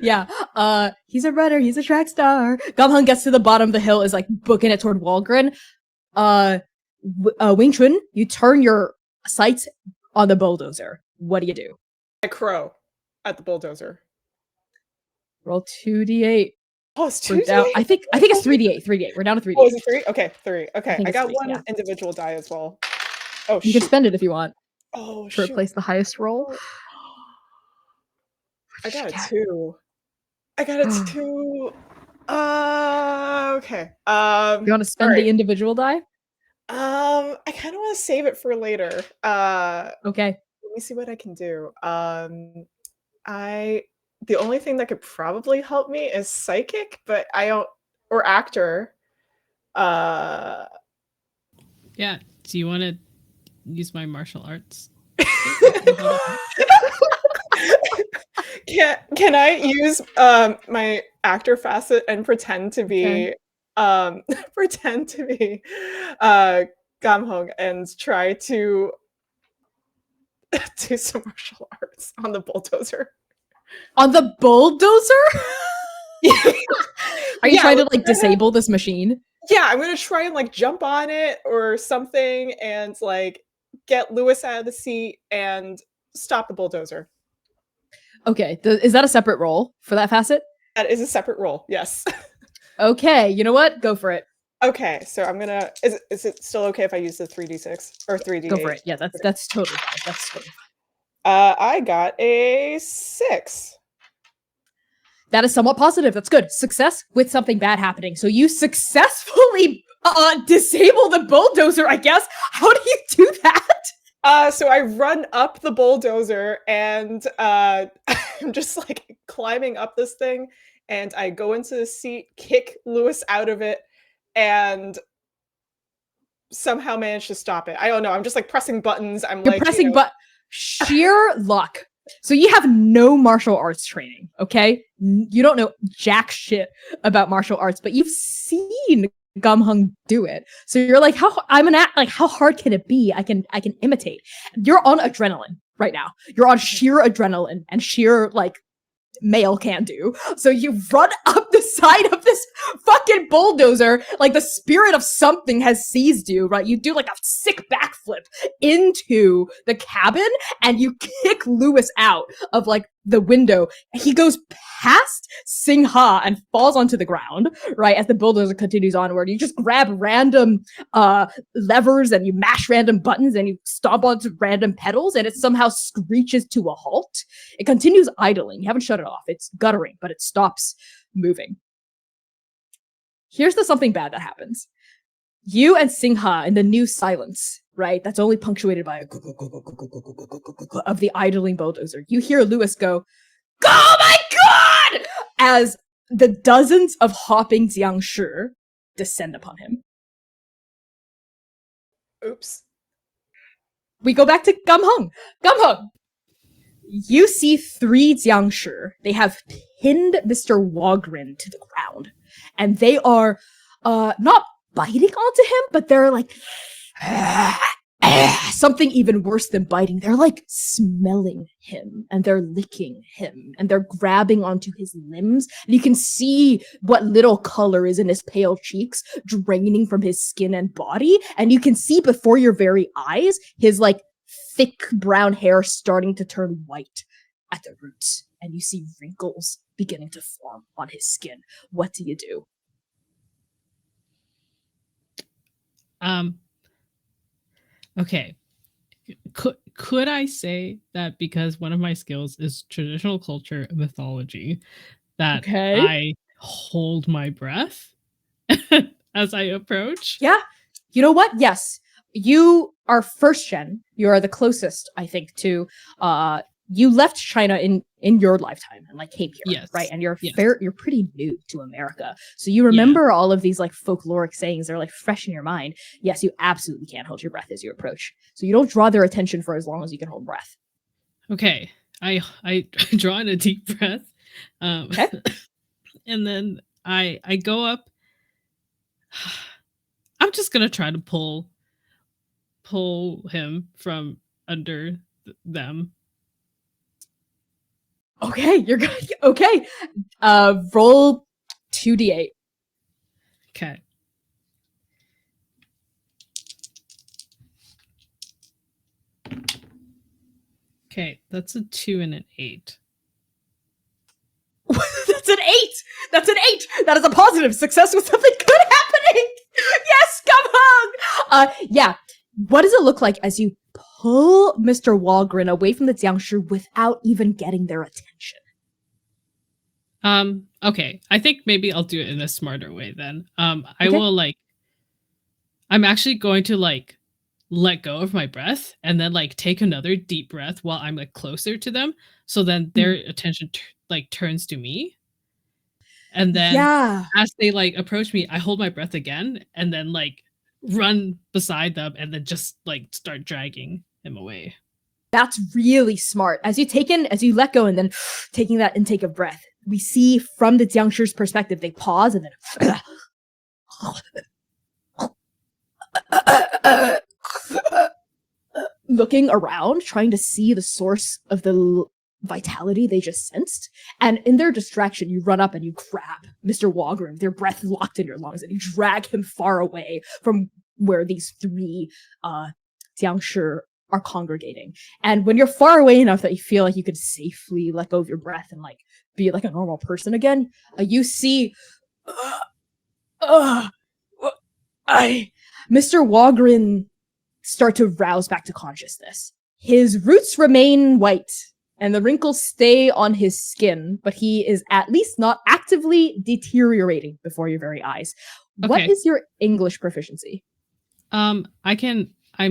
Yeah, he's a runner, he's a track star. Gamhong gets to the bottom of the hill, is like booking it toward Walgren. Wing-Chun, you turn your sights on the bulldozer. What do? I crow at the bulldozer. Roll 2d8. Oh, it's We're 2D8? down, I think it's 3d8. 3d8. We're down to 3d8. Oh, is it 3? Okay, 3. Okay, think I it's got 3, one yeah. individual die as well. Oh, You shoot. can spend it if you want Oh, to shoot. replace the highest roll. I got a 2. I got a 2. Okay. You want to spend the individual die? I kind of want to save it for later. Okay. Let me see what I can do. The only thing that could probably help me is psychic, but I don't, or actor. Yeah. Do you want to use my martial arts? Can I use my actor facet and pretend to be Gamhong and try to do some martial arts on the bulldozer? On the bulldozer? Are you trying to like gonna, disable this machine? Yeah, I'm gonna try and like jump on it or something and like get Lewis out of the seat and stop the bulldozer. Okay, is that a separate roll for that facet? That is a separate roll, yes. Okay, you know what? Go for it. Okay, so I'm gonna. Is it still okay if I use the 3d6 or 3d8? Go for it. Yeah, that's totally fine. That's totally fine. I got a 6. That is somewhat positive. That's good. Success with something bad happening. So you successfully disable the bulldozer, I guess. How do you do that? So I run up the bulldozer and I'm just like climbing up this thing, and I go into the seat, kick Lewis out of it, and somehow manage to stop it. I don't know. I'm just like pressing buttons. You're pressing sheer luck. So you have no martial arts training, okay? You don't know jack shit about martial arts, but you've seen Gamhong do it. So you're like, how hard can it be? I can imitate. You're on adrenaline right now. You're on sheer adrenaline and sheer like male can do. So you run up the side of this fucking bulldozer like the spirit of something has seized you, right? You do like a sick backflip into the cabin and you kick Lewis out of like the window. He goes past Singha and falls onto the ground, right? As the bulldozer continues onward, you just grab random levers and you mash random buttons and you stomp onto random pedals and it somehow screeches to a halt. It continues idling. You haven't shut it off. It's guttering, but it stops moving. Here's the something bad that happens. You and Singha in the new silence, right? That's only punctuated by a of the idling bulldozer. You hear Lewis go, "Oh my god!" as the dozens of hopping Jiangshi descend upon him. Oops. We go back to Gamheng. Gamheng! You see 3 Jiangshi. They have pinned Mr. Wagrin to the ground. And they are not biting onto him, but they're like something even worse than biting. They're like smelling him, and they're licking him, and they're grabbing onto his limbs. And you can see what little color is in his pale cheeks draining from his skin and body. And you can see before your very eyes his like thick brown hair starting to turn white at the roots. And you see wrinkles beginning to form on his skin. What do you do? Okay. Could I say that because one of my skills is traditional culture and mythology, that Okay. I hold my breath as I approach? Yeah. You know what? Yes. You are first gen. You are the closest, I think, to you left China in your lifetime and like came here, Yes. right? And you're Yes. you're pretty new to America. So you remember all of these like folkloric sayings, they're like fresh in your mind. Yes, you absolutely can't hold your breath as you approach. So you don't draw their attention for as long as you can hold breath. Okay. I draw in a deep breath. Okay. And then I go up. I'm just gonna try to pull him from under them. Okay, you're good. Okay. Roll 2d8. Okay. Okay, that's a 2 and an 8. That's an 8! That's an 8! That is a positive success with something good happening! Yes, come on! Yeah. What does it look like as you pull Mr. Walgren away from the Jiangshi without even getting their attention? Okay. I think maybe I'll do it in a smarter way then. I Okay. will like I'm actually going to like let go of my breath and then like take another deep breath while I'm like closer to them, so then their attention turns to me. And then Yeah. as they like approach me, I hold my breath again and then like run beside them and then just like start dragging him away. That's really smart. As you let go and then taking that intake of breath, we see from the Jiangshi's perspective, they pause and then looking around, trying to see the source of the vitality they just sensed. And in their distraction, you run up and you grab Mr. Walgren with your breath locked in your lungs and you drag him far away from where these 3 Jiangshi are congregating. And when you're far away enough that you feel like you could safely let go of your breath and like be like a normal person again, you see Mr. Walgren start to rouse back to consciousness. His roots remain white and the wrinkles stay on his skin, but he is at least not actively deteriorating before your very eyes. What Okay. is your English proficiency? I'm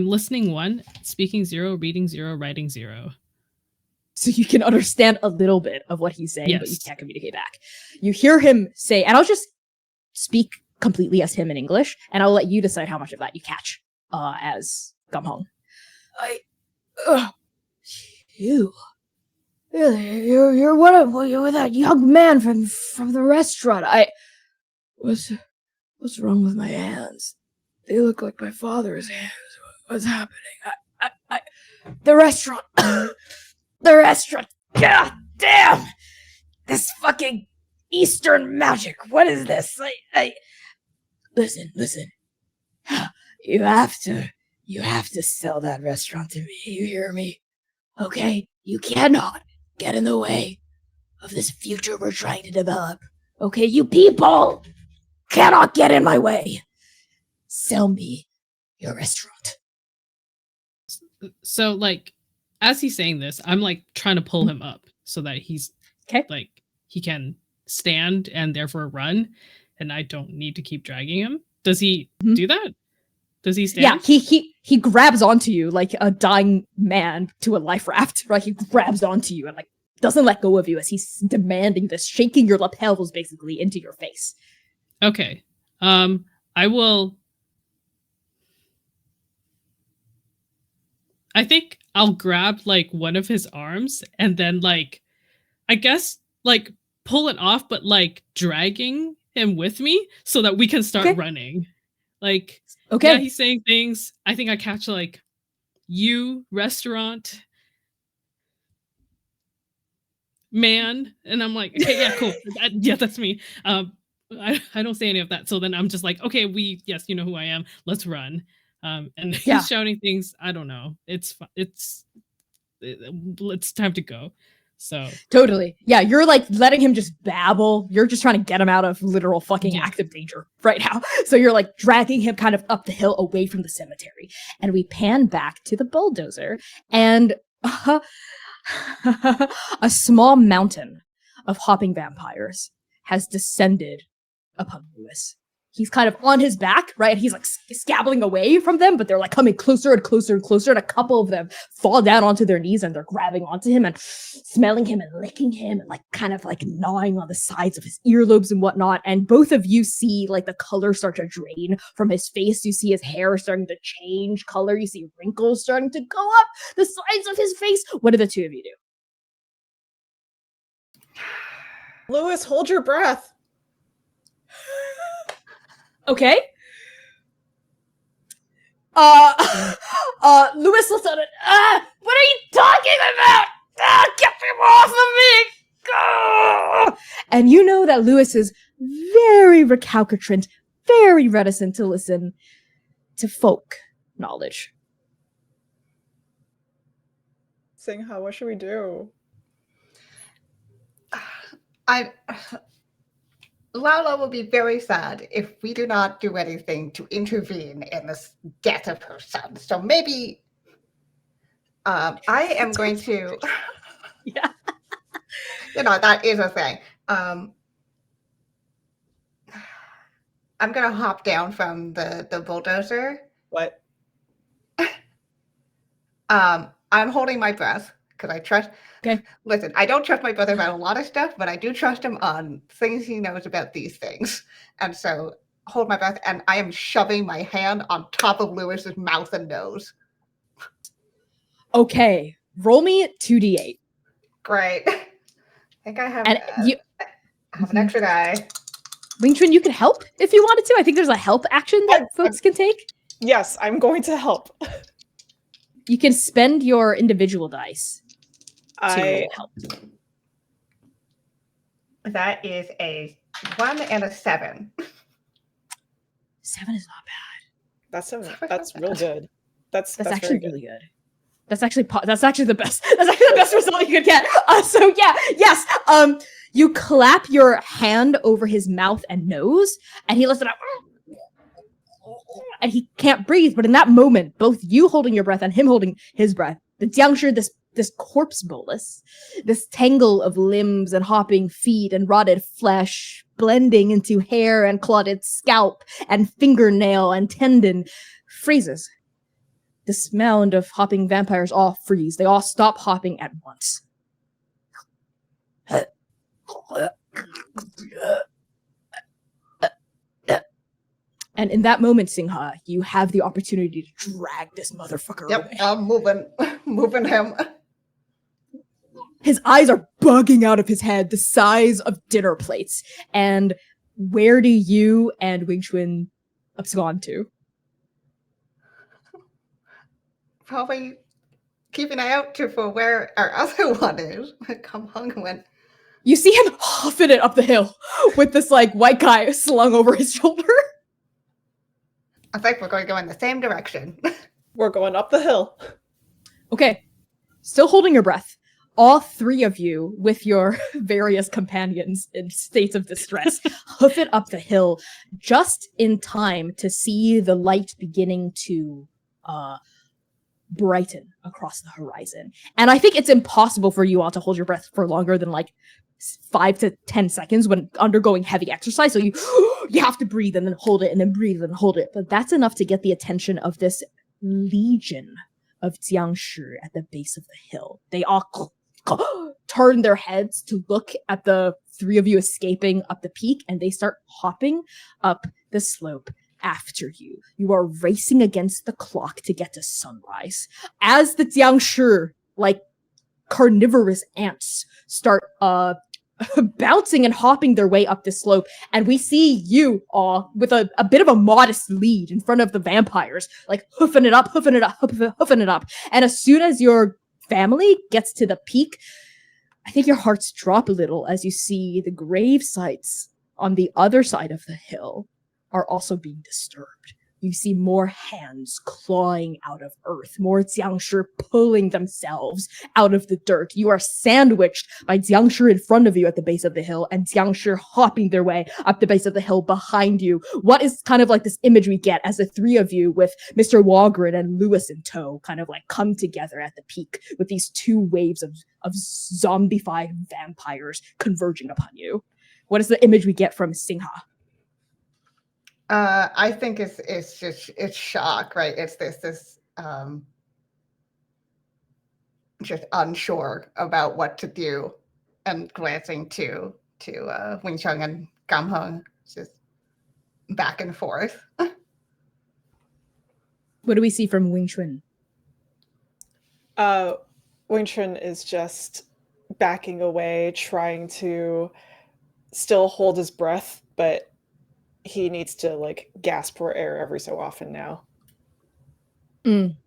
listening 1, speaking 0, reading 0, writing 0. So you can understand a little bit of what he's saying, but you Yes. can't communicate back. You hear him say, and I'll just speak completely as him in English, and I'll let you decide how much of that you catch as Gamheng. You're one of you're that young man from the restaurant. What's wrong with my hands? They look like my father's hands. What's happening? The restaurant. The restaurant. God damn! This fucking Eastern magic. What is this? Listen. You have to sell that restaurant to me. You hear me? Okay? You cannot get in the way of this future we're trying to develop. Okay? You people cannot get in my way. Sell me your restaurant. So like as he's saying this, I'm like trying to pull him up so that he's Okay. like he can stand and therefore run and I don't need to keep dragging him. Does he do that? Does he stand? Yeah, he grabs onto you like a dying man to a life raft, right? He grabs onto you and like doesn't let go of you as he's demanding this, shaking your lapels basically into your face. Okay. I will. I think I'll grab like one of his arms and then like, I guess like pull it off, but like dragging him with me so that we can start running. Like, okay, yeah, he's saying things. I think I catch like, you restaurant man, and I'm like, okay, yeah, cool. Yeah, that's me. I don't say any of that. So then I'm just like, okay, yes, you know who I am. Let's run. And he's shouting things. I don't know. It's time to go. So totally, yeah. You're like letting him just babble. You're just trying to get him out of literal fucking active danger right now. So you're like dragging him kind of up the hill away from the cemetery, and we pan back to the bulldozer, and a small mountain of hopping vampires has descended upon Lewis. He's kind of on his back, right? He's like scabbling away from them, but they're like coming closer and closer and closer. And a couple of them fall down onto their knees and they're grabbing onto him and smelling him and licking him and like kind of like gnawing on the sides of his earlobes and whatnot. And both of you see like the color start to drain from his face. You see his hair starting to change color. You see wrinkles starting to go up the sides of his face. What do the two of you do? Lewis, hold your breath. Okay. Lewis looks at it. What are you talking about? Get him off of me! And you know that Lewis is very recalcitrant, very reticent to listen to folk knowledge. Singha, what should we do? Lala will be very sad if we do not do anything to intervene in this death of her son. So maybe I am going to... Yeah. You know, that is a thing. I'm going to hop down from the bulldozer. What? I'm holding my breath because I trust... Okay. Listen, I don't trust my brother about a lot of stuff, but I do trust him on things he knows about these things. And so hold my breath, and I am shoving my hand on top of Lewis's mouth and nose. Okay. Roll me 2d8. Great. I think I have, and I have an extra die. Wing-Chun, you can help if you wanted to. I think there's a help action that folks can take. Yes, I'm going to help. You can spend your individual dice. I help. That is a 1 and a 7. 7 is not bad. That's real good. That's actually really good. That's actually the best. That's actually the best result you could get. So yeah, yes. You clap your hand over his mouth and nose, and he lets it out, and he can't breathe. But in that moment, both you holding your breath and him holding his breath, the Jiangshi, this corpse bolus, this tangle of limbs and hopping feet and rotted flesh blending into hair and clotted scalp and fingernail and tendon freezes. The sound of hopping vampires all freeze. They all stop hopping at once. And in that moment, Singha, you have the opportunity to drag this motherfucker away. I'm moving him. His eyes are bugging out of his head, the size of dinner plates. And where do you and Wing-Chun abscond to? Probably keep an eye out for where our other one is. Come on, Nguyen. You see him huffing it up the hill with this like white guy slung over his shoulder. I think we're going to go in the same direction. We're going up the hill. Okay. Still holding your breath. All three of you, with your various companions in states of distress, hoof it up the hill just in time to see the light beginning to brighten across the horizon. And I think it's impossible for you all to hold your breath for longer than like 5 to 10 seconds when undergoing heavy exercise. So you have to breathe and then hold it and then breathe and hold it. But that's enough to get the attention of this legion of Jiangshi at the base of the hill. They all turn their heads to look at the three of you escaping up the peak, and they start hopping up the slope after you. You are racing against the clock to get to sunrise. As the Jiangshi, like carnivorous ants, start bouncing and hopping their way up the slope, and we see you all with a bit of a modest lead in front of the vampires, like hoofing it up. And as soon as your family gets to the peak, I think your hearts drop a little as you see the grave sites on the other side of the hill are also being disturbed. You see more hands clawing out of earth, more Jiangshi pulling themselves out of the dirt. You are sandwiched by Jiangshi in front of you at the base of the hill and Jiangshi hopping their way up the base of the hill behind you. What is kind of like this image we get as the three of you with Mr. Walgren and Lewis in tow kind of like come together at the peak with these two waves of zombified vampires converging upon you? What is the image we get from Singha? I think it's shock, right? It's this just unsure about what to do, and glancing to Wing-Chun and Gamheng, just back and forth. What do we see from Wing-Chun? Wing-Chun is just backing away, trying to still hold his breath, but he needs to like gasp for air every so often now. And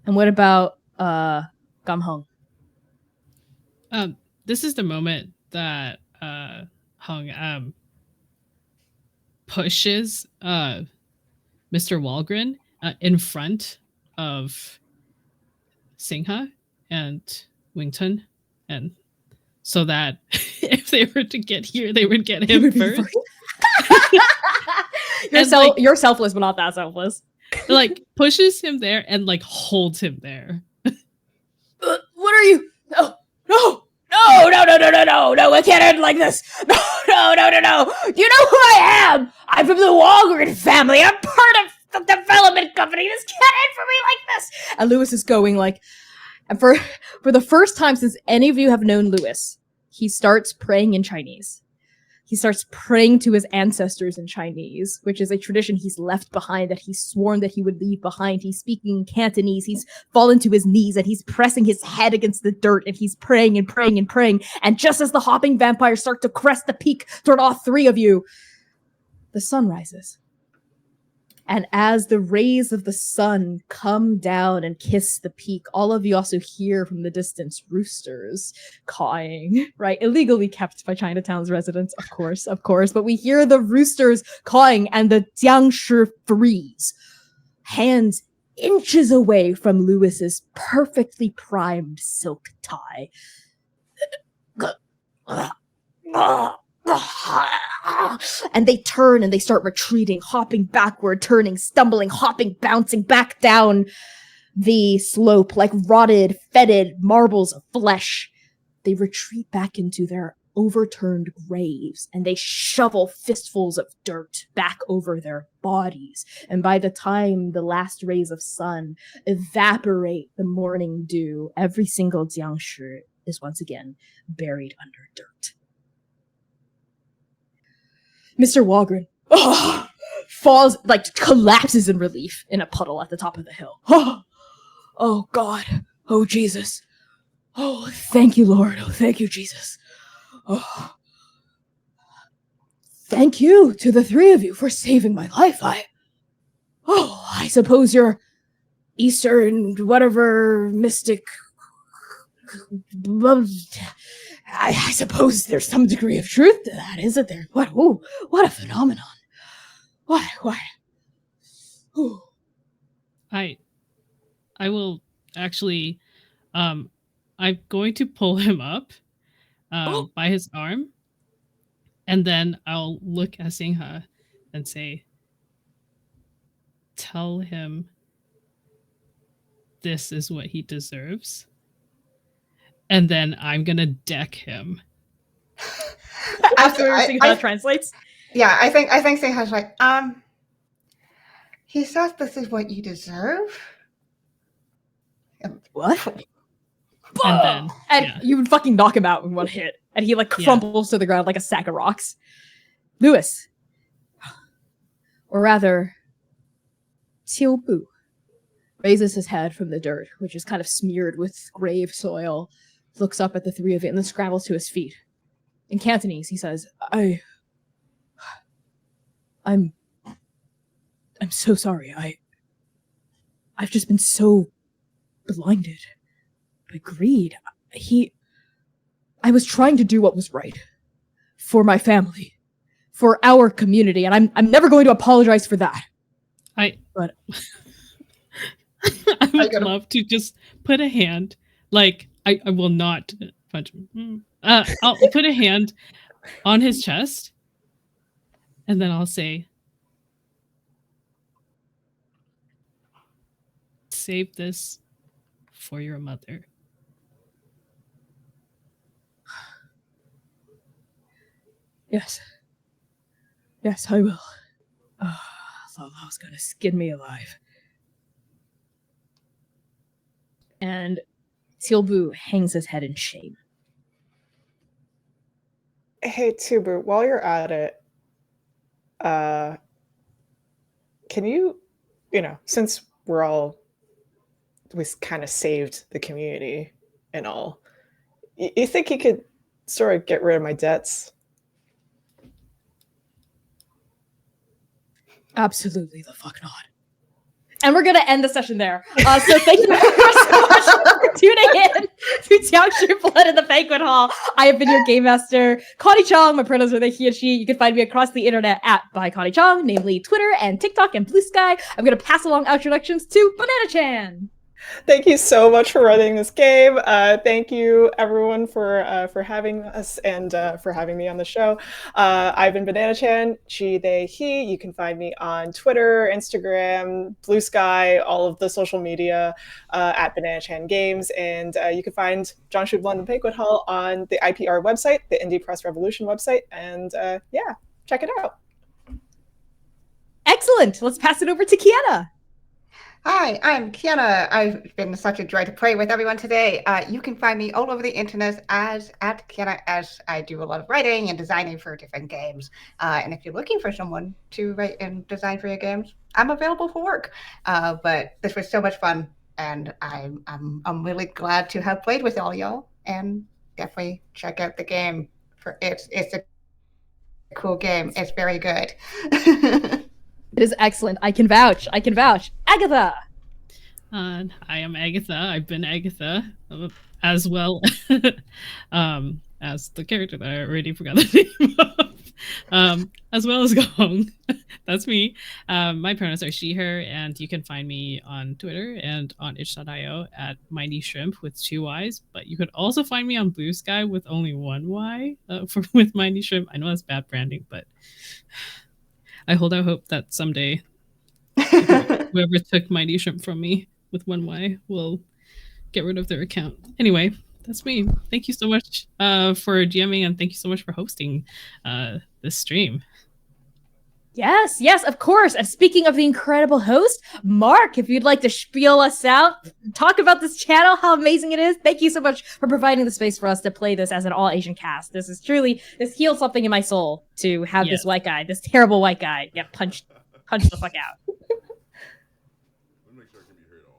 what about Gamheng? This is the moment that Hung pushes Mr. Walgren in front of Singha and Wing-Chun, and so that if they were to get here, they would get him first. You're selfless, but not that selfless. Like pushes him there and like holds him there. What are you? No, it can't end like this. No. You know who I am? I'm from the Walgren family. I'm part of the development company. This can't end for me like this. And Lewis is going like, and for the first time since any of you have known Lewis, he starts praying in Chinese. He starts praying to his ancestors in Chinese, which is a tradition he's left behind that he's sworn that he would leave behind. He's speaking Cantonese. He's fallen to his knees and he's pressing his head against the dirt and he's praying and praying and praying. And just as the hopping vampires start to crest the peak toward all three of you, the sun rises. And as the rays of the sun come down and kiss the peak, all of you also hear from the distance roosters cawing, right? Illegally kept by Chinatown's residents, of course. But we hear the roosters cawing and the Jiangshi freeze, hands inches away from Lewis's perfectly primed silk tie. And they turn and they start retreating, hopping backward, turning, stumbling, hopping, bouncing back down the slope like rotted, fetid marbles of flesh. They retreat back into their overturned graves and they shovel fistfuls of dirt back over their bodies. And by the time the last rays of sun evaporate the morning dew, every single Jiangshi is once again buried under dirt. Mr. Walgren falls, like collapses in relief in a puddle at the top of the hill. Oh God. Oh Jesus. Oh, thank you, Lord. Oh, thank you, Jesus. Oh, thank you to the three of you for saving my life. I suppose you're Eastern, whatever, mystic. I suppose there's some degree of truth to that, isn't there? What a phenomenon. What? Ooh. I will actually, I'm going to pull him up by his arm, and then I'll look at Singha and say, tell him this is what he deserves. and then I'm gonna deck him. After we're seeing how it translates. Yeah, I think Seiha's like, he says this is what you deserve. What? And then you would fucking knock him out in one hit, and he like crumbles to the ground like a sack of rocks. Lewis, or rather, Qiu Bu raises his head from the dirt, which is kind of smeared with grave soil, looks up at the three of you, and then scrambles to his feet. In Cantonese, he says, I'm so sorry. I've just been so blinded by greed. I was trying to do what was right for my family, for our community, and I'm never going to apologize for that. But I would love to just put a hand, like I will not punch him. I'll put a hand on his chest, and then I'll say, "Save this for your mother." Yes, I will. I thought that was gonna skin me alive. And Tilbu hangs his head in shame. Hey, Tubu, while you're at it, can you, since we kind of saved the community and all, you think you could sort of get rid of my debts? Absolutely the fuck not. And we're going to end the session there. So thank you so much for tuning in to Jiangshi Blood in the Banquet Hall. I have been your game master, Connie Chang. My pronouns are they, he, and she. You can find me across the internet at by Connie Chang, namely Twitter and TikTok and Blue Sky. I'm going to pass along introductions to Banana Chan. Thank you so much for running this game. Thank you, everyone, for having us and for having me on the show. I've been Banana Chan, she, they, he. You can find me on Twitter, Instagram, Blue Sky, all of the social media at Banana Chan Games. And you can find Jiangshi Blood in the Banquet Hall on the IPR website, the Indie Press Revolution website. And check it out. Excellent. Let's pass it over to Kienna. Hi, I'm Kienna. I've been such a joy to play with everyone today. You can find me all over the internet as at Kienna, as I do a lot of writing and designing for different games. And if you're looking for someone to write and design for your games, I'm available for work. But this was so much fun, and I'm really glad to have played with all y'all. And definitely check out the game. It's a cool game. It's very good. It is excellent. I can vouch. Agatha. I am Agatha. I've been Agatha as well as the character that I already forgot the name of, as well as Gong. That's me. My pronouns are she, her, and you can find me on Twitter and on itch.io at Mighty Shrimp with 2 Y's. But you could also find me on Blue Sky with only 1 Y with Mighty Shrimp. I know that's bad branding, but I hold out hope that someday whoever took Mighty Shrimp from me with 1 Y will get rid of their account. Anyway, that's me. Thank you so much for GMing, and thank you so much for hosting this stream. Yes, of course. And speaking of the incredible host, Mark, if you'd like to spiel us out, talk about this channel, how amazing it is. Thank you so much for providing the space for us to play this as an all-Asian cast. This heals something in my soul to have this white guy, this terrible white guy, get punched the fuck out. Let me make sure I can be heard on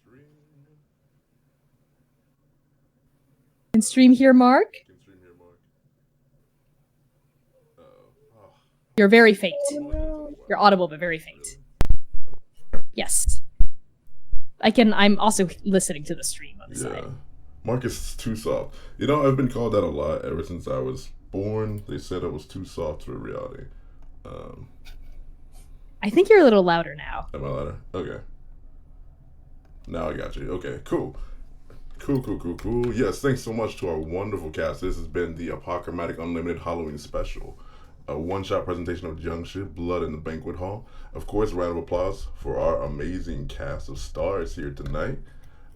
stream. And stream here, Mark. You're very faint. You're audible, but very faint. Yes. I'm also listening to the stream on the side. Mark is too soft. I've been called that a lot ever since I was born. They said I was too soft for reality. I think you're a little louder now. Am I louder? Okay. Now I got you. Okay, cool. Cool. Yes, thanks so much to our wonderful cast. This has been the Apochromatic Unlimited Halloween Special. A one-shot presentation of Jiangshi Blood in the Banquet Hall. Of course, a round of applause for our amazing cast of stars here tonight.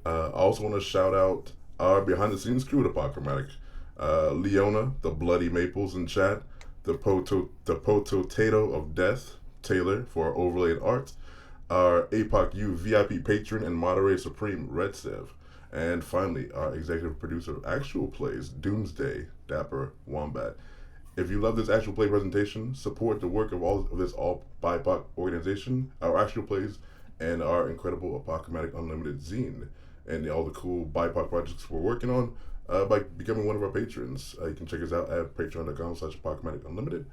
I also want to shout out our behind-the-scenes crew at Apochromatic. Leona, the Bloody Maples in chat, the Potato of Death, Taylor, for our overlaid art, our APOC U VIP patron and moderator supreme, Red Sev, and finally, our executive producer of actual plays, Doomsday, Dapper Wombat. If you love this actual play presentation, support the work of this all BIPOC organization, our actual plays, and our incredible Apochromatic Unlimited zine, and all the cool BIPOC projects we're working on by becoming one of our patrons. You can check us out at patreon.com/Apochromatic-Unlimited.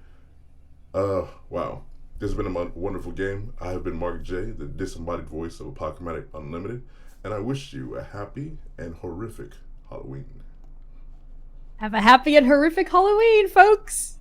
Wow. This has been a wonderful game. I have been Mark J, the disembodied voice of Apochromatic Unlimited, and I wish you a happy and horrific Halloween. Have a happy and horrific Halloween, folks!